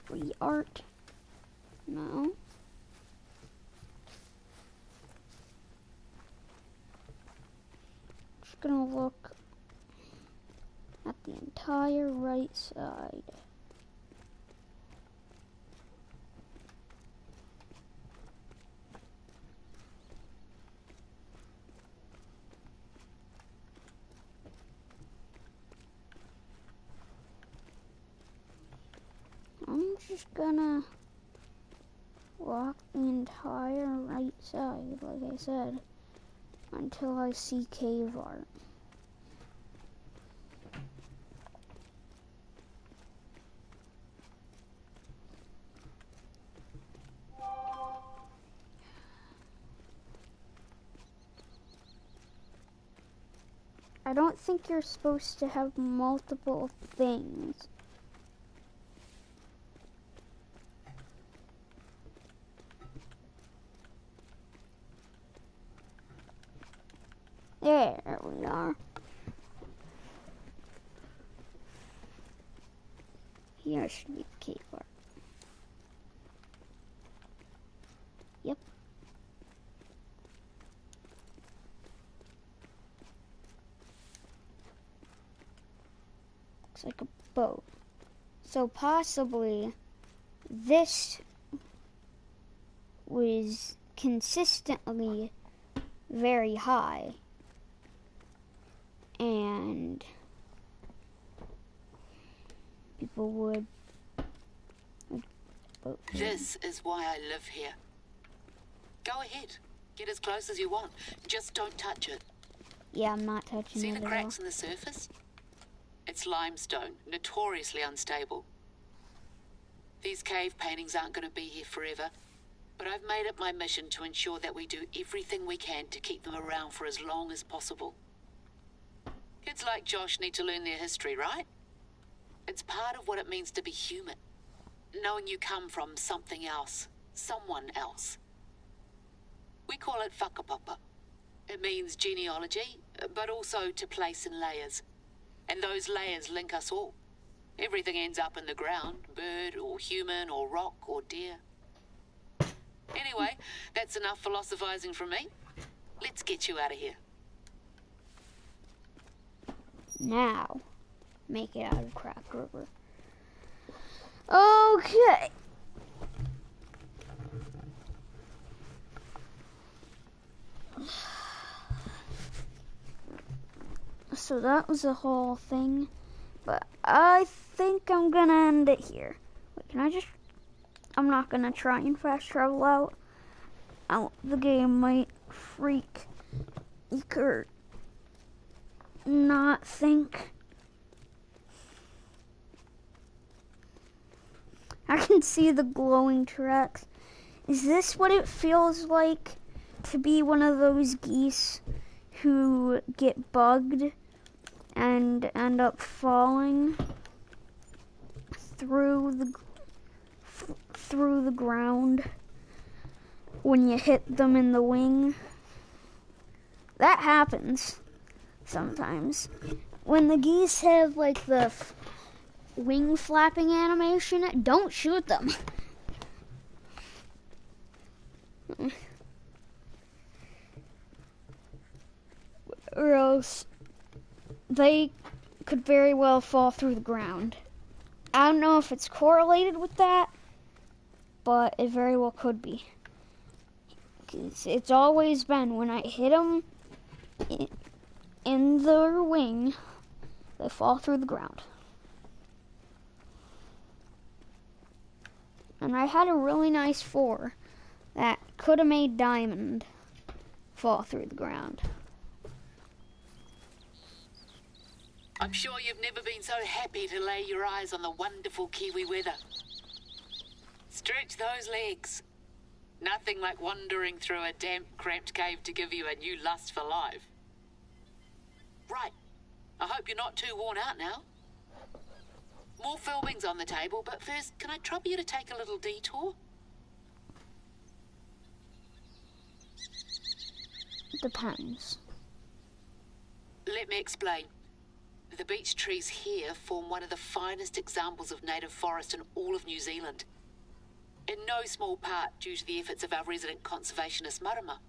Tree art. No. just gonna look at the entire right side. I'm just gonna walk the entire right side, like I said, until I see cave art. I don't think you're supposed to have multiple things. There we are. Here should be the cave art. Yep. Looks like a boat. So possibly this was consistently very high. And people would This is why I live here. Go ahead. Get as close as you want. Just don't touch it. Yeah, I'm not touching See it the at all. cracks in the surface? It's limestone, notoriously unstable. These cave paintings aren't going to be here forever, but I've made it my mission to ensure that we do everything we can to keep them around for as long as possible. Kids like Josh need to learn their history, right? It's part of what it means to be human. Knowing you come from something else, someone else. We call it whakapapa. It means genealogy, but also to place in layers. And those layers link us all. Everything ends up in the ground, bird or human or rock or deer. Anyway, that's enough philosophizing from me. Let's get you out of here. Now, make it out of Crack River. Okay. So that was the whole thing, but I think I'm gonna end it here. Wait, I'm not gonna try and fast travel out. The game might freak. You could not think. I can see the glowing tracks. Is this what it feels like to be one of those geese who get bugged and end up falling through the ground when you hit them in the wing? That happens sometimes. When the geese have like the wing flapping animation, don't shoot them. Or else they could very well fall through the ground. I don't know if it's correlated with that, but it very well could be. 'Cause it's always been when I hit them in their wing, they fall through the ground. And I had a really nice 4 that could have made Diamond fall through the ground. I'm sure you've never been so happy to lay your eyes on the wonderful Kiwi weather. Stretch those legs. Nothing like wandering through a damp, cramped cave to give you a new lust for life. Right. I hope you're not too worn out now. More filming's on the table, but first, can I trouble you to take a little detour? Depends. Let me explain. The beech trees here form one of the finest examples of native forest in all of New Zealand. In no small part due to the efforts of our resident conservationist marama.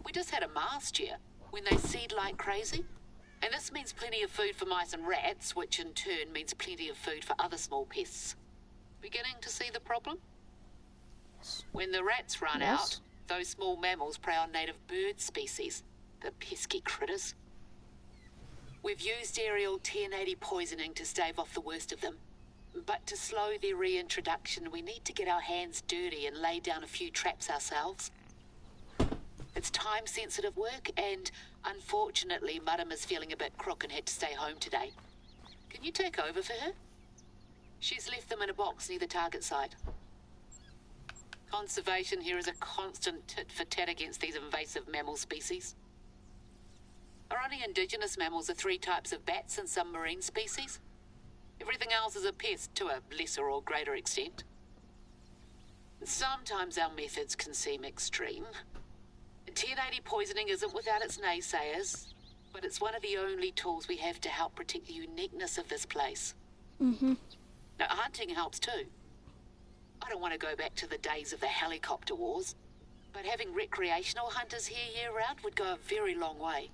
We just had a mast year, when they seed like crazy. And this means plenty of food for mice and rats, which in turn means plenty of food for other small pests. Beginning to see the problem? Yes. When the rats run out, those small mammals prey on native bird species. The pesky critters. We've used aerial 1080 poisoning to stave off the worst of them. But to slow their reintroduction, we need to get our hands dirty and lay down a few traps ourselves. It's time-sensitive work, and unfortunately, Madam is feeling a bit crook and had to stay home today. Can you take over for her? She's left them in a box near the target site. Conservation here is a constant tit-for-tat against these invasive mammal species. Our only indigenous mammals are 3 types of bats and some marine species. Everything else is a pest to a lesser or greater extent. Sometimes our methods can seem extreme. 1080 poisoning isn't without its naysayers, but it's one of the only tools we have to help protect the uniqueness of this place. Mm-hmm. Now, hunting helps too. I don't want to go back to the days of the helicopter wars, but having recreational hunters here year-round would go a very long way.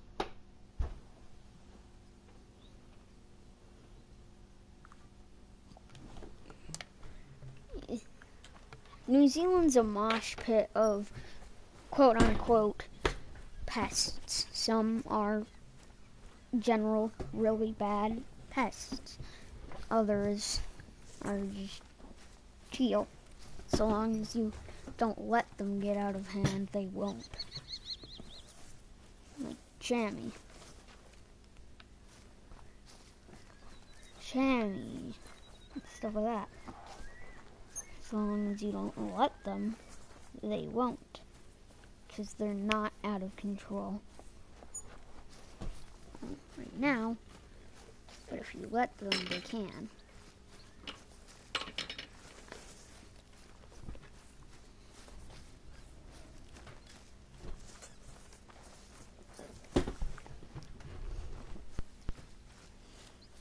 New Zealand's a mosh pit of quote-unquote pests. Some are general, really bad pests. Others are just chill. So long as you don't let them get out of hand, they won't. Like chamois. Stuff like that. As long as you don't let them, they won't. Because they're not out of control right now. But if you let them, they can.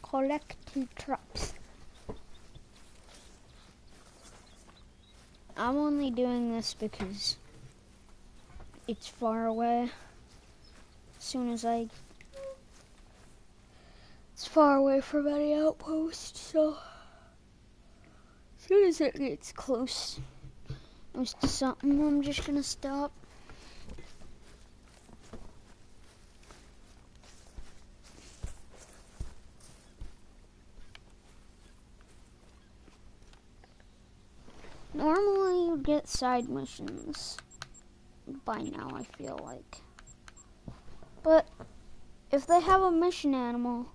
Collective traps. I'm only doing this because it's far away. It's far away from any outpost, so as soon as it gets close to something, I'm just gonna stop. Normally you'd get side missions by now, I feel like. But if they have a mission animal,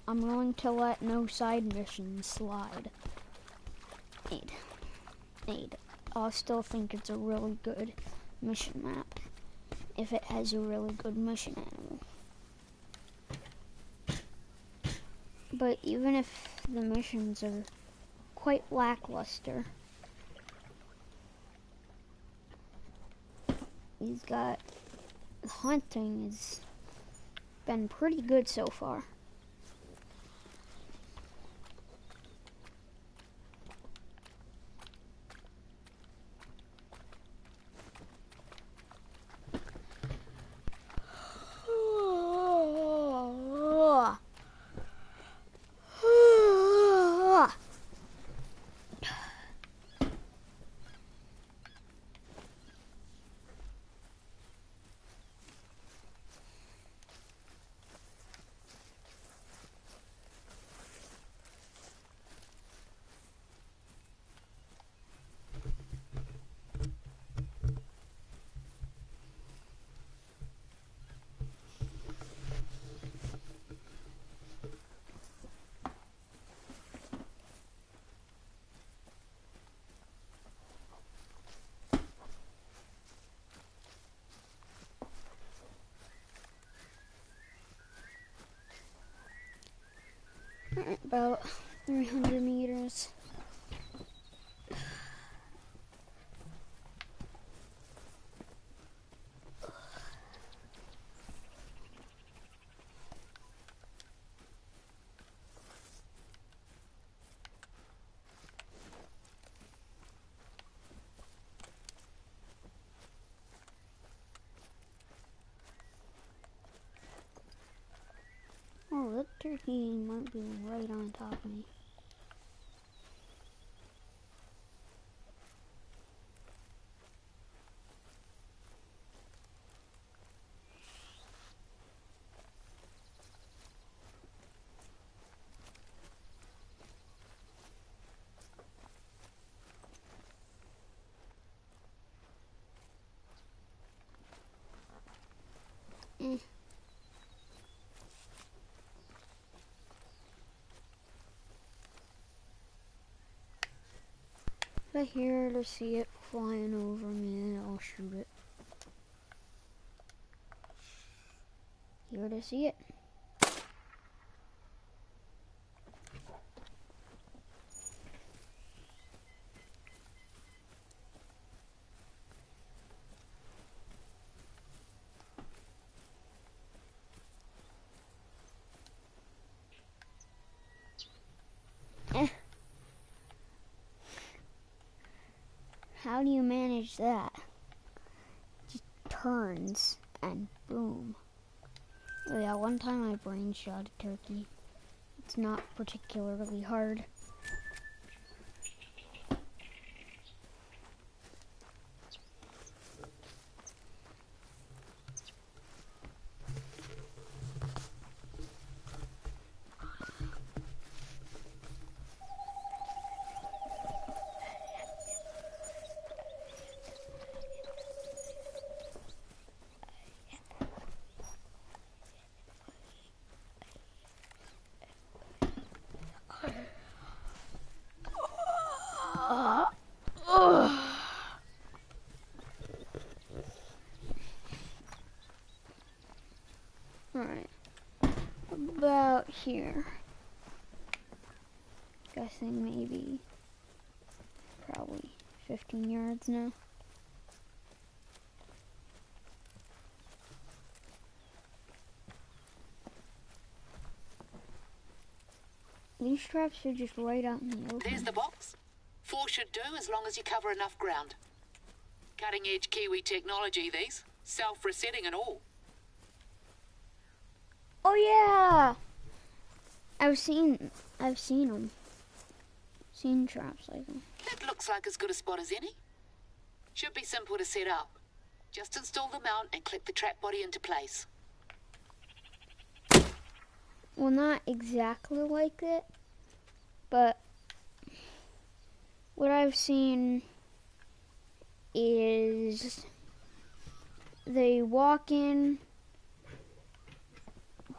I'm willing to let no side missions slide. I'll still think it's a really good mission map if it has a really good mission animal. But even if the missions are quite lackluster, hunting has been pretty good so far. About 300 meters. turkey might be right on top of me. If I hear or see it flying over me, I'll shoot it. Here to see it. How do you manage that? Just turns and boom. Oh yeah, one time I brain shot a turkey. It's not particularly hard. Alright, about here. Guessing maybe, probably 15 yards now. These traps are just right out in the open. There's the box. 4 should do as long as you cover enough ground. Cutting edge Kiwi technology these. Self-resetting and all. Oh yeah! I've seen them. Seen traps like them. That looks like as good a spot as any. Should be simple to set up. Just install the mount and clip the trap body into place. Well, not exactly like it, but what I've seen is they walk in,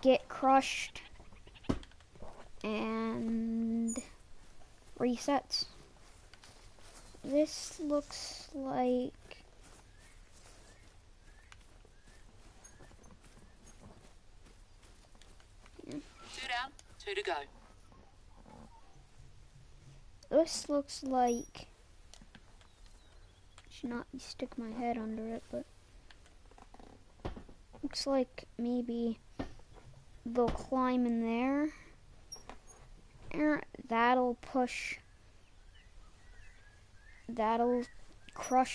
get crushed, and resets. This looks like Two down, 2 to go. This looks like, should not stick my head under it, but looks like maybe they'll climb in there, and that'll crush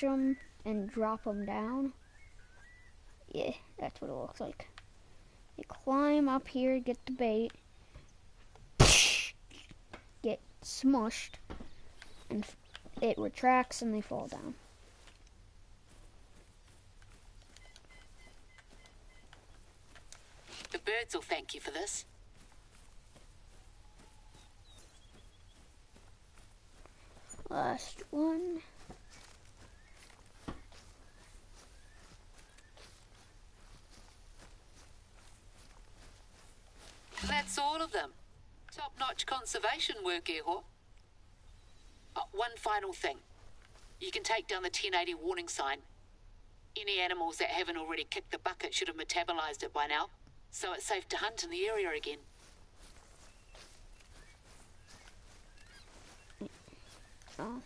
them and drop them down. Yeah, that's what it looks like. They climb up here, get the bait, get smushed, and it retracts and they fall down. The birds will thank you for this. Last one. That's all of them. Top-notch conservation work, Eho. Oh, one final thing. You can take down the 1080 warning sign. Any animals that haven't already kicked the bucket should have metabolized it by now, so it's safe to hunt in the area again. Oh.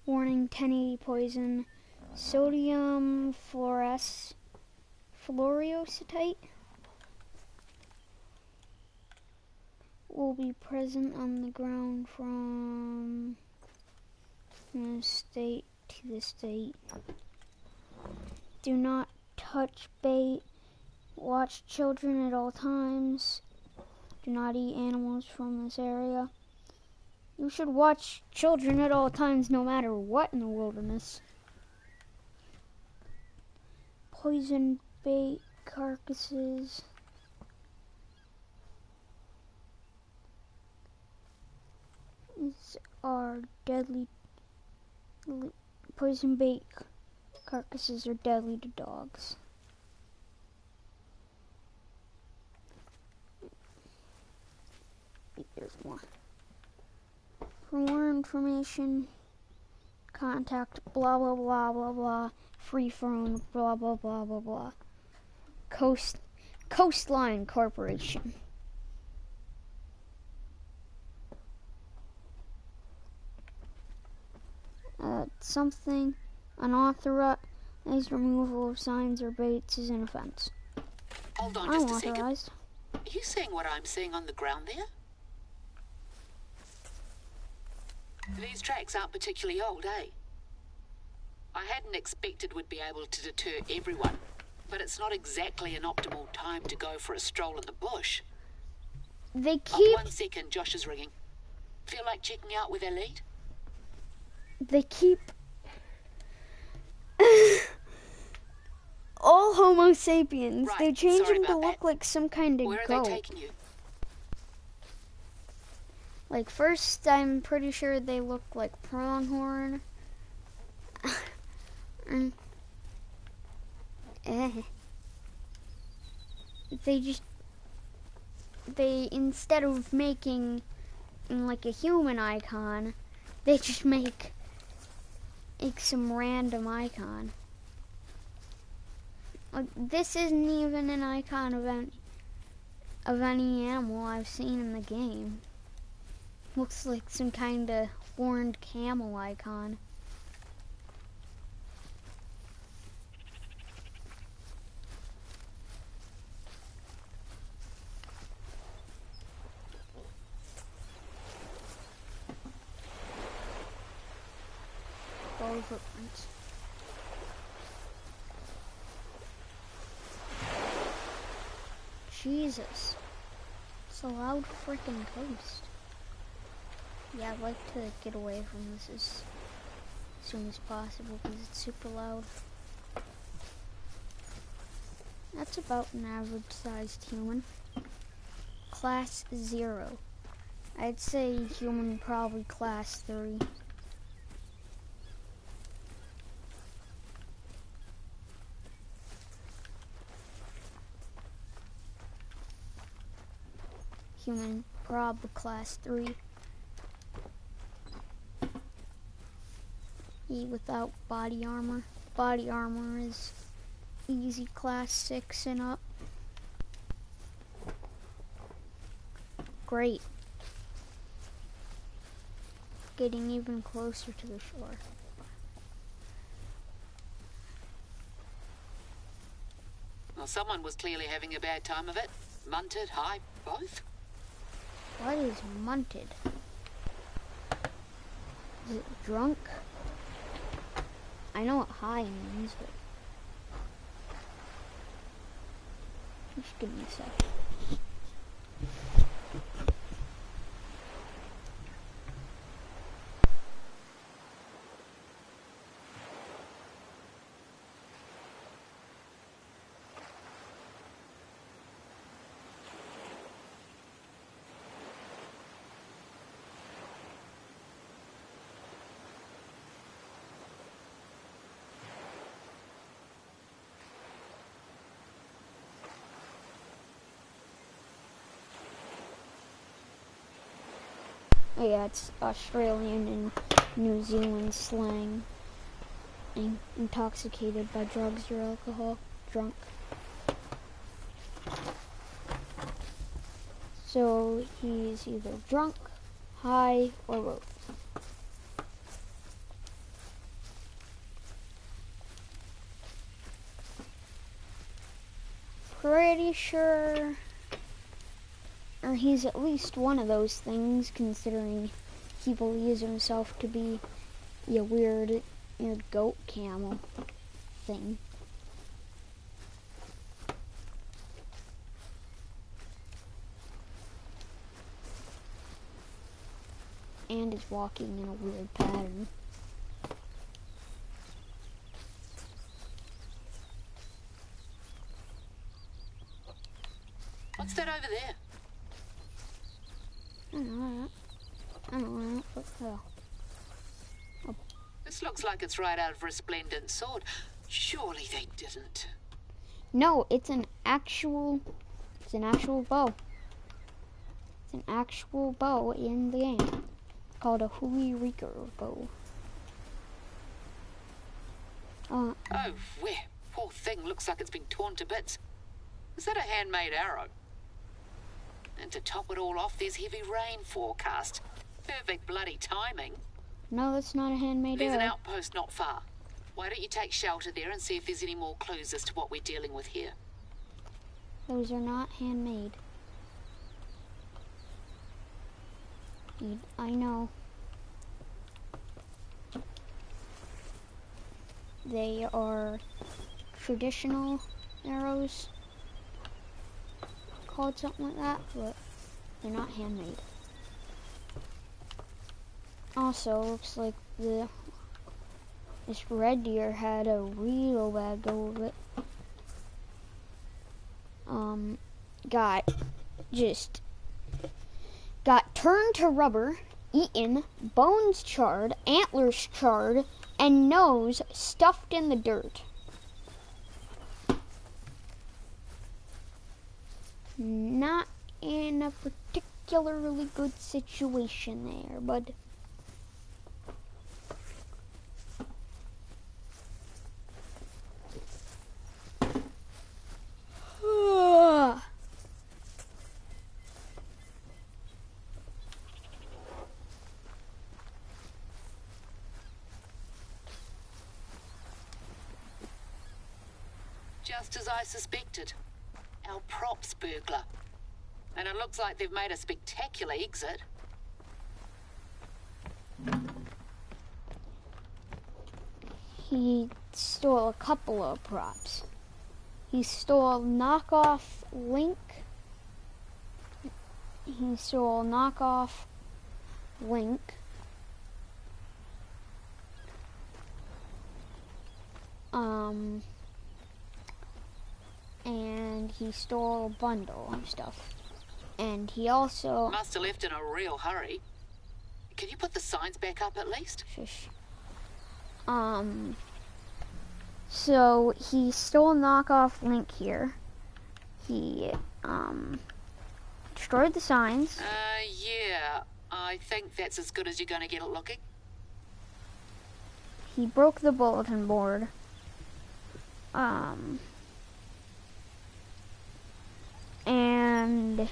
Warning, 1080 poison, sodium fluoroacetate will be present on the ground from from the state to the state. Do not touch bait. Watch children at all times. Do not eat animals from this area. You should watch children at all times, no matter what in the wilderness. Poison bait carcasses. These are deadly. Poison bait carcasses are deadly to dogs. There's more. For more information, contact blah blah blah blah blah. Free phone blah blah blah blah blah. Coastline Corporation. Something unauthorized removal of signs or baits is an offense. Hold on just a second. Are you seeing what I'm seeing on the ground there? These tracks aren't particularly old, eh? I hadn't expected we'd be able to deter everyone, but it's not exactly an optimal time to go for a stroll in the bush. They keep... 1 second, Josh is ringing. Feel like checking out with their lead? They keep... all Homo sapiens, right, they change them to look like some kind of Where goat. are they taking you? Like, first, I'm pretty sure they look like pronghorn. They instead of making like a human icon, they just make some random icon. This isn't even an icon of any animal I've seen in the game. Looks like some kind of horned camel icon. Footprints. Jesus. It's a loud freaking coast. Yeah, I'd like to get away from this as soon as possible because it's super loud. That's about an average sized human. Class 0. I'd say human probably class 3. Human prob class 3. Without body armor. Body armor is easy class 6 and up. Great. Getting even closer to the shore. Well, someone was clearly having a bad time of it. Munted, high, both. What is munted? Is it drunk? I know what high means, but... Just give me a sec. Oh yeah, it's Australian and New Zealand slang. Intoxicated by drugs or alcohol. Drunk. So he's either drunk, high, or both. Pretty sure... or he's at least one of those things, considering he believes himself to be weird, goat camel thing. And is walking in a weird pattern. What's that over there? I don't know. What the hell? Oh. This looks like it's right out of Resplendent Sword. Surely they didn't. No, it's an actual bow. It's an actual bow in the game. Called a Hui Reeker bow. Oh, where? Poor thing looks like it's been torn to bits. Is that a handmade arrow? And to top it all off, there's heavy rain forecast. Perfect bloody timing. No, that's not a handmade arrow. There's an outpost not far. Why don't you take shelter there and see if there's any more clues as to what we're dealing with here? Those are not handmade. I know. They are traditional arrows, called something like that, but they're not handmade. Also, looks like this red deer had a real bad go of it. Got turned to rubber, eaten, bones charred, antlers charred, and nose stuffed in the dirt. Not in a particularly good situation there, bud. Just as I suspected. Our props burglar. And it looks like they've made a spectacular exit. He stole a couple of props. He stole knockoff Link. He stole knockoff Link. And he stole a bundle of stuff. And he also... Must have left in a real hurry. Can you put the signs back up at least? Shush. So he stole knockoff Link here. He, destroyed the signs. Yeah. I think that's as good as you're gonna get it looking. He broke the bulletin board. And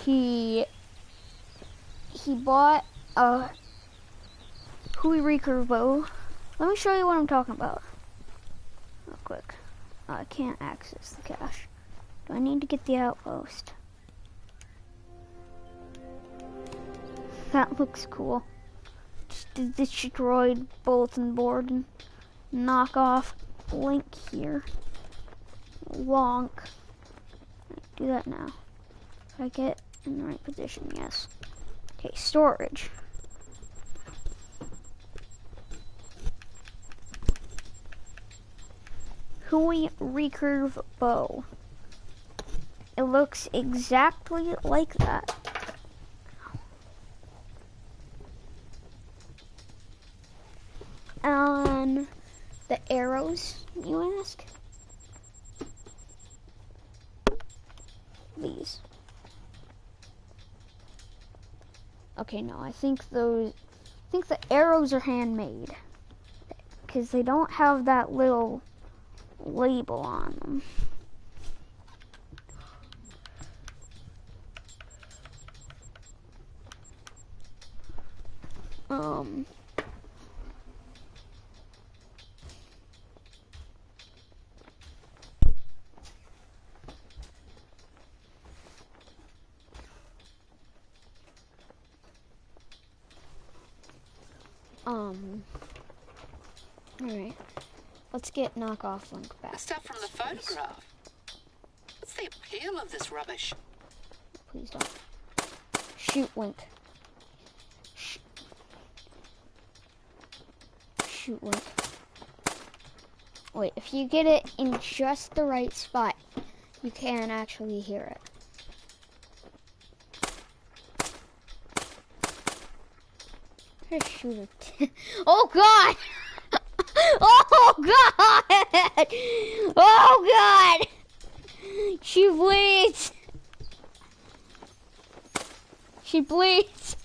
he bought a Hui Reeker bow. Let me show you what I'm talking about real quick. I can't access the cache. Do I need to get the outpost? That looks cool. Just a destroyed bulletin board and knock off Link here. Wonk. Do that now. If I get in the right position, yes. Okay, storage. Hui recurve bow. It looks exactly like that. And the arrows, you ask? These. Okay, no, I think the arrows are handmade. Because they don't have that little label on them. Alright. Let's get knockoff Link back. The stuff from the photograph. What's the appeal of this rubbish? Please don't. Shoot, Link. Shoot, Link. Wait, if you get it in just the right spot, you can actually hear it. Just shoot it. Oh God! Oh God! Oh God! She bleeds! She bleeds!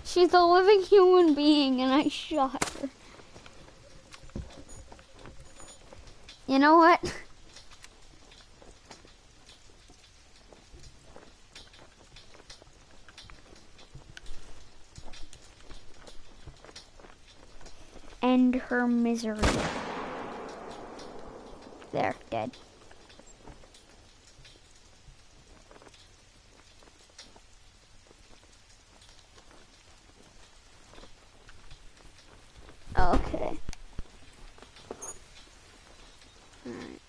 She's a living human being and I shot her. You know what? End her misery. There, dead. Okay. Alright.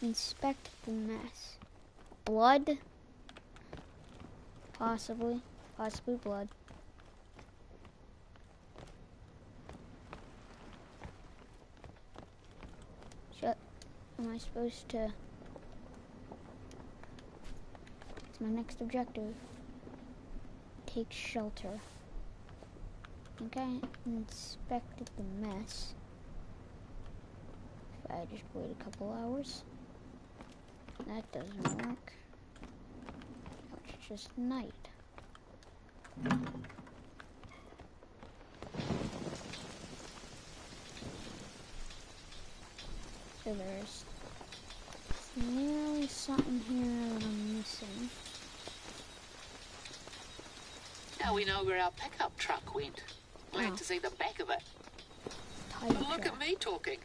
Inspect the mess. Blood? Possibly. Possibly blood. Am I supposed to? It's my next objective. Take shelter. Okay, inspected the mess. If I just wait a couple hours. That doesn't work. It's just night. So there's nearly something here that I'm missing. Now we know where our pickup truck went. Glad to see the back of it. Look at me talking.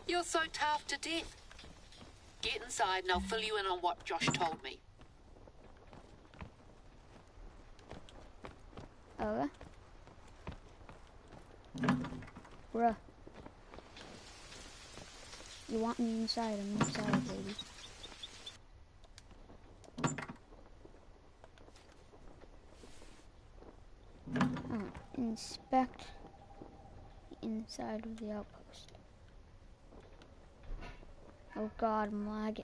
You're so tough to death. Get inside and I'll fill you in on what Josh told me. Okay. Bruh. You want me inside, I'm inside, baby. Inspect the inside of the outpost. Oh God, I'm lagging.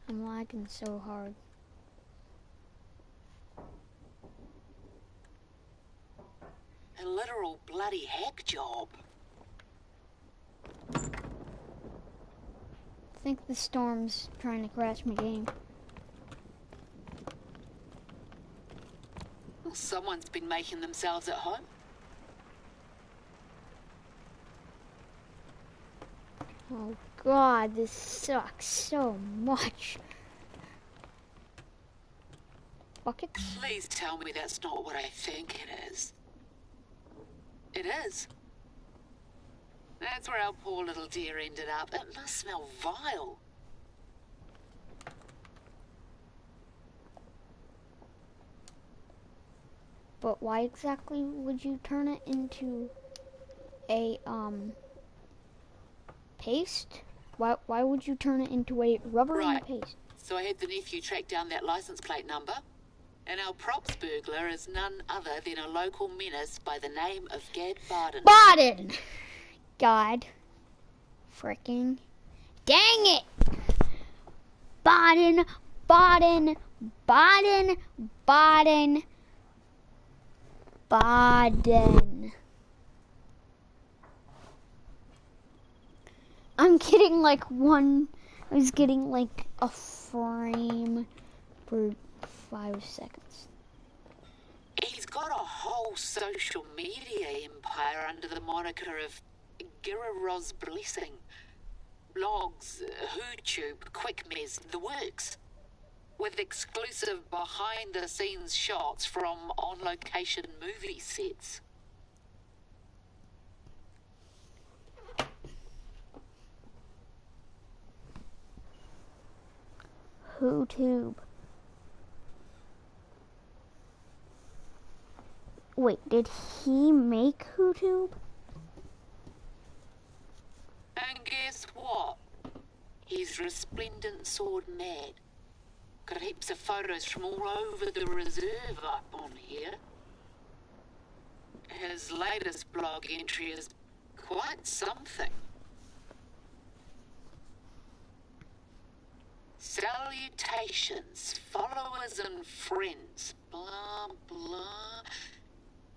I'm lagging so hard. A literal bloody hack job. I think the storm's trying to crash my game. Well, someone's been making themselves at home. Oh God, this sucks so much. Buckets? Please tell me that's not what I think it is. It is. That's where our poor little dear ended up. It must smell vile. But why exactly would you turn it into a, paste? Why would you turn it into a rubbery paste? So I had the nephew track down that license plate number. And our props burglar is none other than a local menace by the name of Gad Barden. Barden! God. Fricking. Dang it! Barden, Barden, Barden, Barden, Barden. I'm getting like I was getting like a frame per 5 seconds. He's got a whole social media empire under the moniker of Giraroz's Blessing. Blogs, YouTube, QuickMez, the works. With exclusive behind-the-scenes shots from on-location movie sets. YouTube. Wait, did he make YouTube? And guess what? He's resplendent sword mad. Got heaps of photos from all over the reserve up on here. His latest blog entry is quite something. Salutations, followers and friends, blah blah.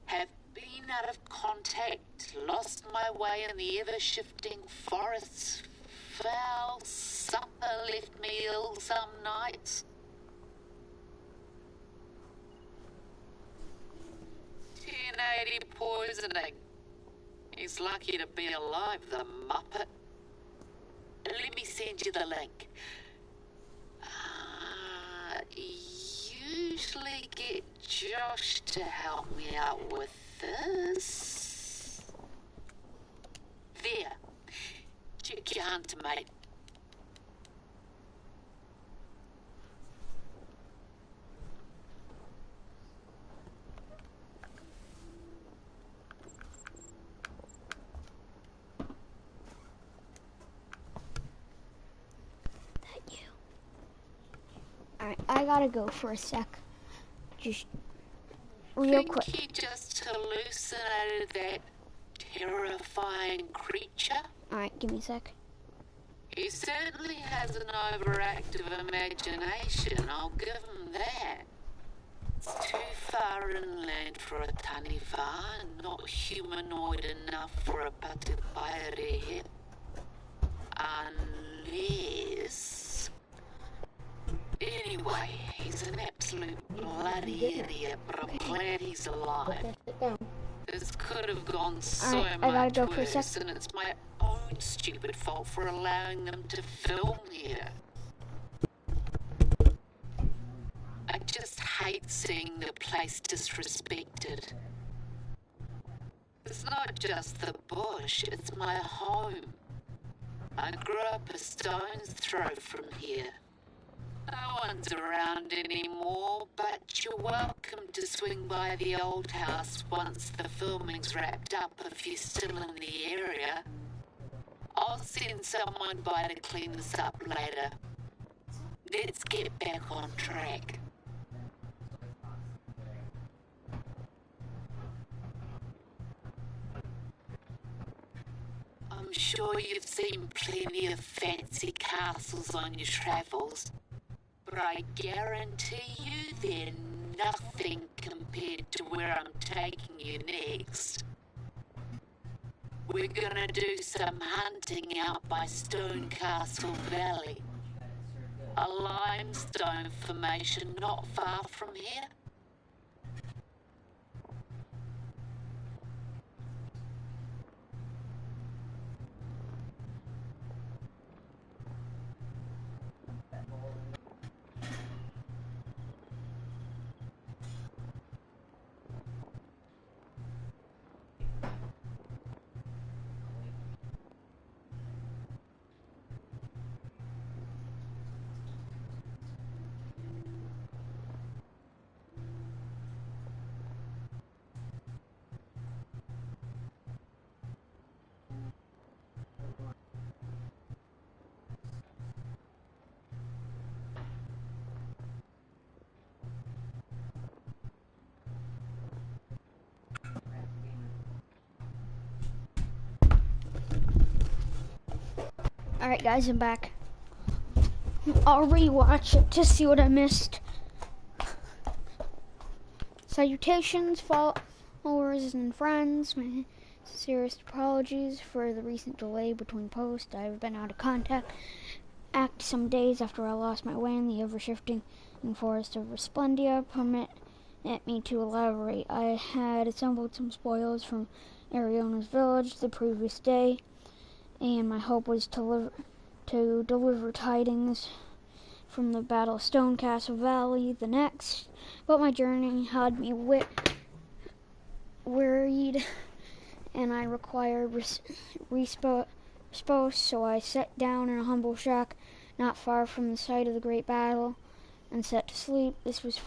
Have been out of contact, lost my way in the ever-shifting forests, foul supper left me ill some nights. 1080 poisoning. He's lucky to be alive, the muppet. Let me send you the link. Usually get Josh to help me out with this. There. Check your hunter, mate. Alright, I gotta go for a sec. Just real quick. Think he just hallucinated that terrifying creature? Alright, give me a sec. He certainly has an overactive imagination, I'll give him that. It's too far inland for a taniwha, and not humanoid enough for a patipaere. Unless... Anyway, he's an absolute bloody idiot, but I'm glad he's alive. This could have gone so much worse, and it's my own stupid fault for allowing them to film here. I just hate seeing the place disrespected. It's not just the bush, it's my home. I grew up a stone's throw from here. No one's around anymore, but you're welcome to swing by the old house once the filming's wrapped up if you're still in the area. I'll send someone by to clean this up later. Let's get back on track. I'm sure you've seen plenty of fancy castles on your travels. But I guarantee you they're nothing compared to where I'm taking you next. We're gonna do some hunting out by Stone Castle Valley. A limestone formation not far from here. Alright guys, I'm back. I'll rewatch it to see what I missed. Salutations, followers and friends. My sincerest apologies for the recent delay between posts. I've been out of contact some days after I lost my way in the ever-shifting forest of Resplendia. Permit me to elaborate. I had assembled some spoils from Ariona's village the previous day, and my hope was to deliver tidings from the Battle of Stone Castle Valley the next, but my journey had me wearied, and I required repose, so I sat down in a humble shack not far from the site of the great battle and set to sleep. This was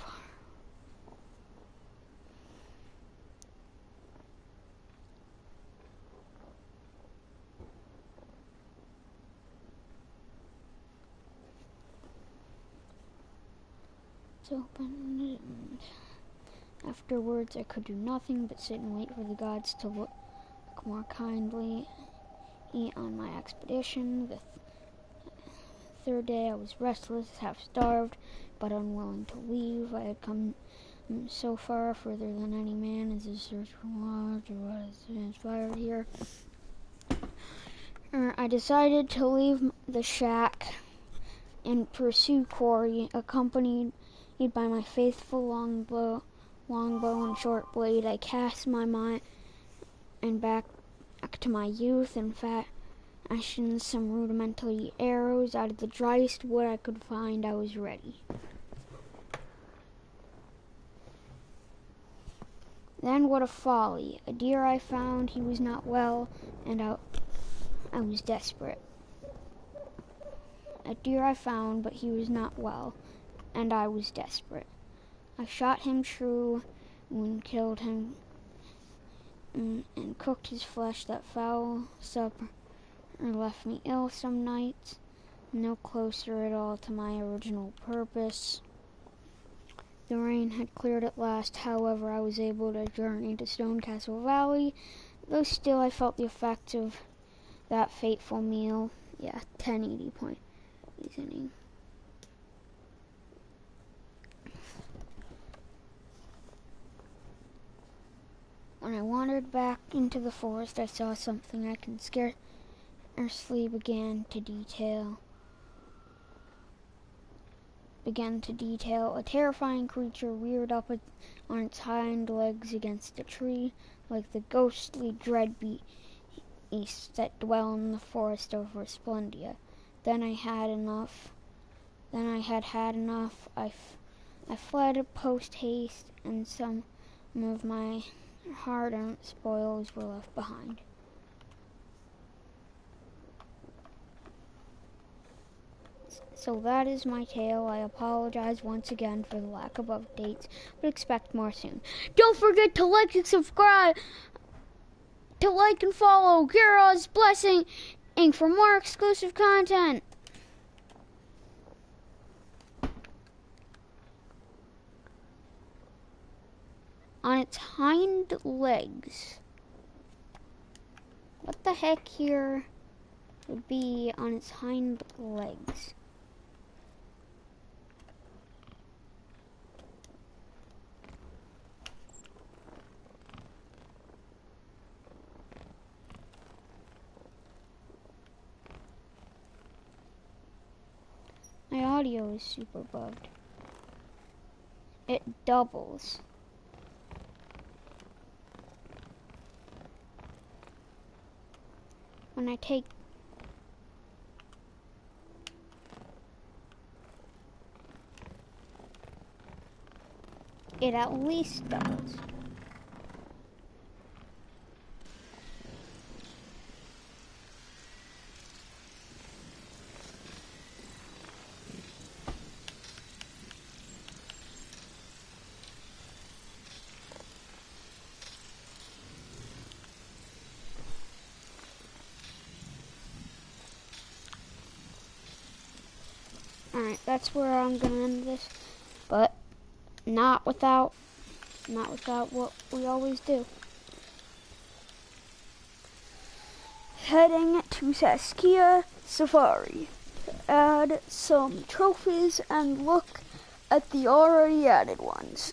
eyes open. Afterwards, I could do nothing but sit and wait for the gods to look more kindly on my expedition. The third day, I was restless, half-starved, but unwilling to leave. I had come so far, further than any man, as his search for knowledge or what has transpired here. I decided to leave the shack and pursue Corey, accompanied by my faithful longbow and short blade. I cast my mind back to my youth and fashioned some rudimentary arrows out of the driest wood I could find. I was ready. Then what a folly. A deer I found, he was not well, and I was desperate. A deer I found, but he was not well, and I was desperate. I shot him true and killed him and cooked his flesh. That foul supper left me ill some nights, no closer at all to my original purpose. The rain had cleared at last, however, I was able to journey to Stonecastle Valley, though still I felt the effects of that fateful meal. 1080 point reasoning. When I wandered back into the forest, I saw something I can scarcely begin to detail. A terrifying creature reared up on its hind legs against a tree, like the ghostly dread beasts that dwell in the forest of Resplendia. Then I had had enough. I fled post haste, and some of my hard-earned spoils were left behind. So that is my tale. I apologize once again for the lack of updates, but expect more soon. Don't forget to like and subscribe, to like and follow Kira's Blessing for more exclusive content. On its hind legs. What the heck here would be on its hind legs? My audio is super bugged. It doubles. When I take it, at least doubles. Alright, that's where I'm gonna end this, but not without what we always do. Heading to Saskia Safari to add some trophies and look at the already added ones.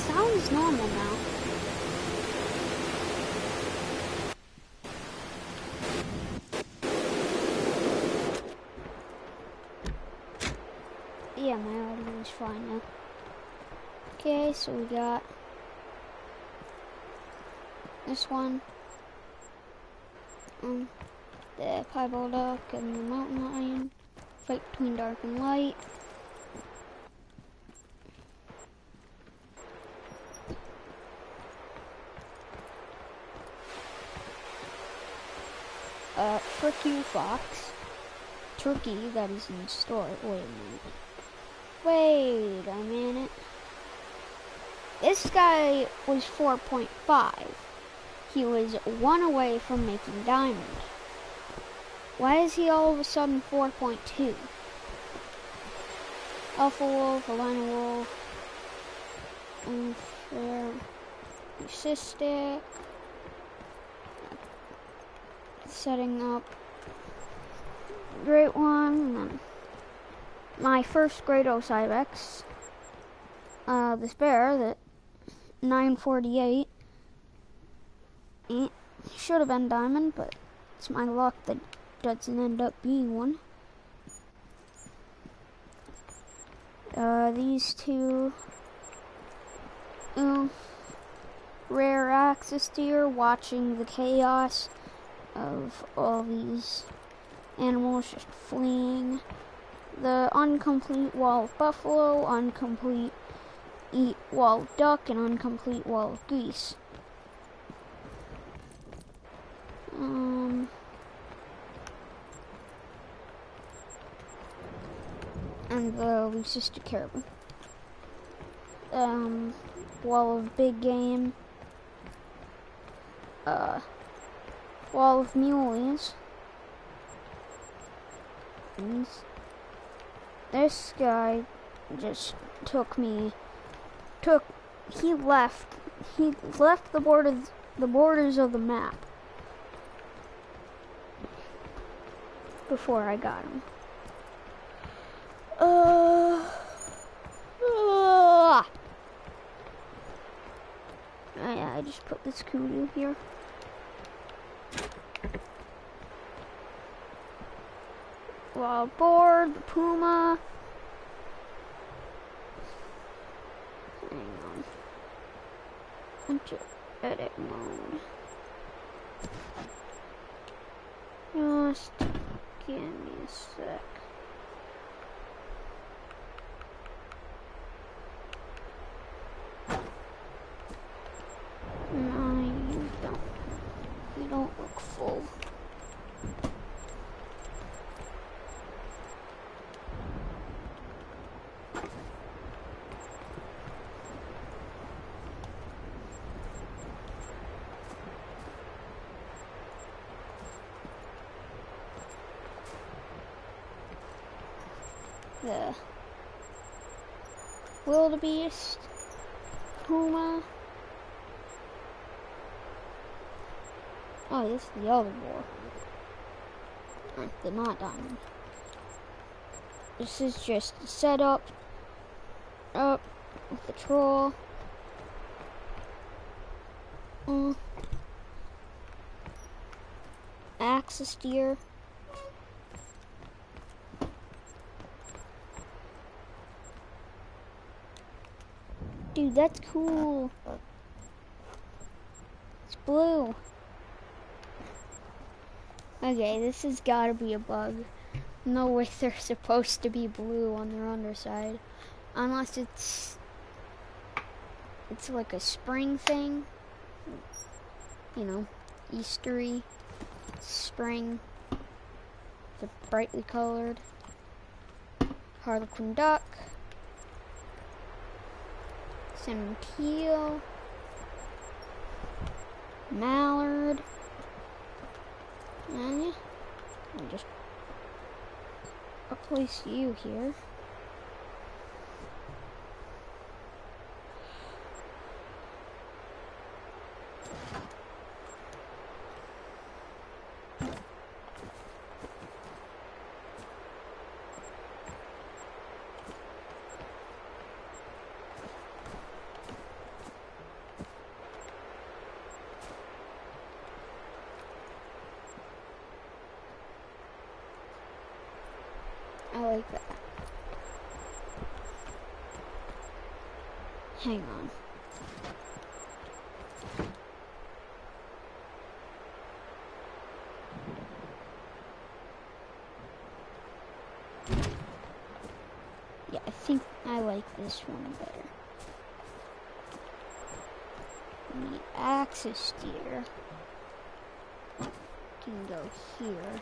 Sounds normal now. Yeah, my audio is fine now. Okay, so we got this one. The piebald duck and the mountain lion. Fight between dark and light. Frick Fox. Turkey that is in store. Wait a minute. This guy was 4.5. He was 1 away from making diamond. Why is he all of a sudden 4.2? Alpha wolf, albino wolf, unfair, cystic. Setting up great one, and then my first great Osivex, this bear that 948. It should have been diamond, but it's my luck that doesn't end up being one. These two rare axis deer, watching the chaos of all these animals just fleeing. The incomplete wild buffalo, incomplete wild duck, and incomplete wild geese. And the Leucistic caribou. Wall of big game. Wall of muleys. And this guy just he left the borders of the map before I got him. I just put this kudu here. Wild boar, the puma. Hang on. Enter edit mode. Just give me a sec. No, you don't look full. The wildebeest, puma. Oh, this is the other boar. The not diamond. This is just a setup up with the troll. Axis deer. Dude, that's cool. It's blue. Okay, this has gotta be a bug. No way they're supposed to be blue on their underside. Unless it's like a spring thing. You know, Eastery, spring. They're brightly colored. Harlequin duck. Cinnamon teal. Mallard. And yeah, I'll just place you here. I like that. Hang on. Yeah, I think I like this one better. The axis deer. can go here.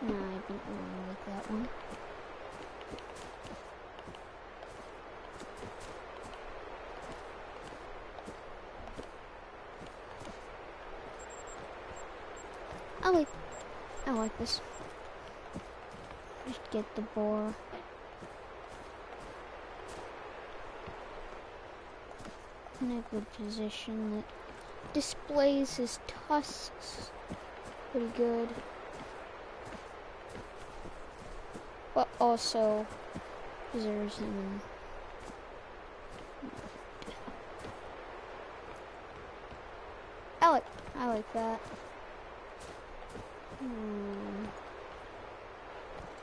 No, I didn't really like that one. I like this. Just get the boar. In a good position that displays his tusks pretty good. But also preserves him. I like that.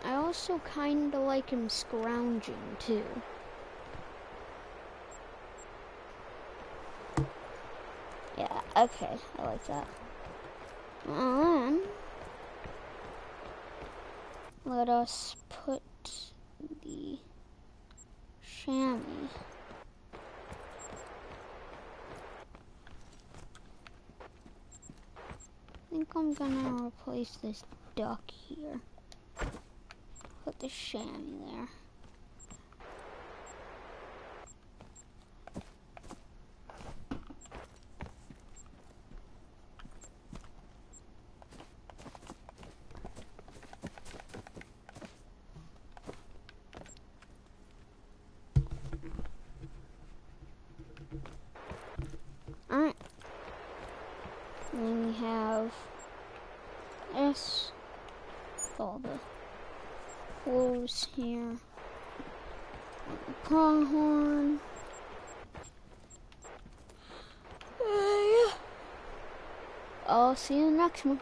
I also kinda like him scrounging too. Yeah, okay, I like that. And let us put the chamois. I think I'm gonna replace this duck here. Put the chamois there. Alright. Then we have this. All the wolves here. Pronghorn. Yeah. I'll see you in the next one.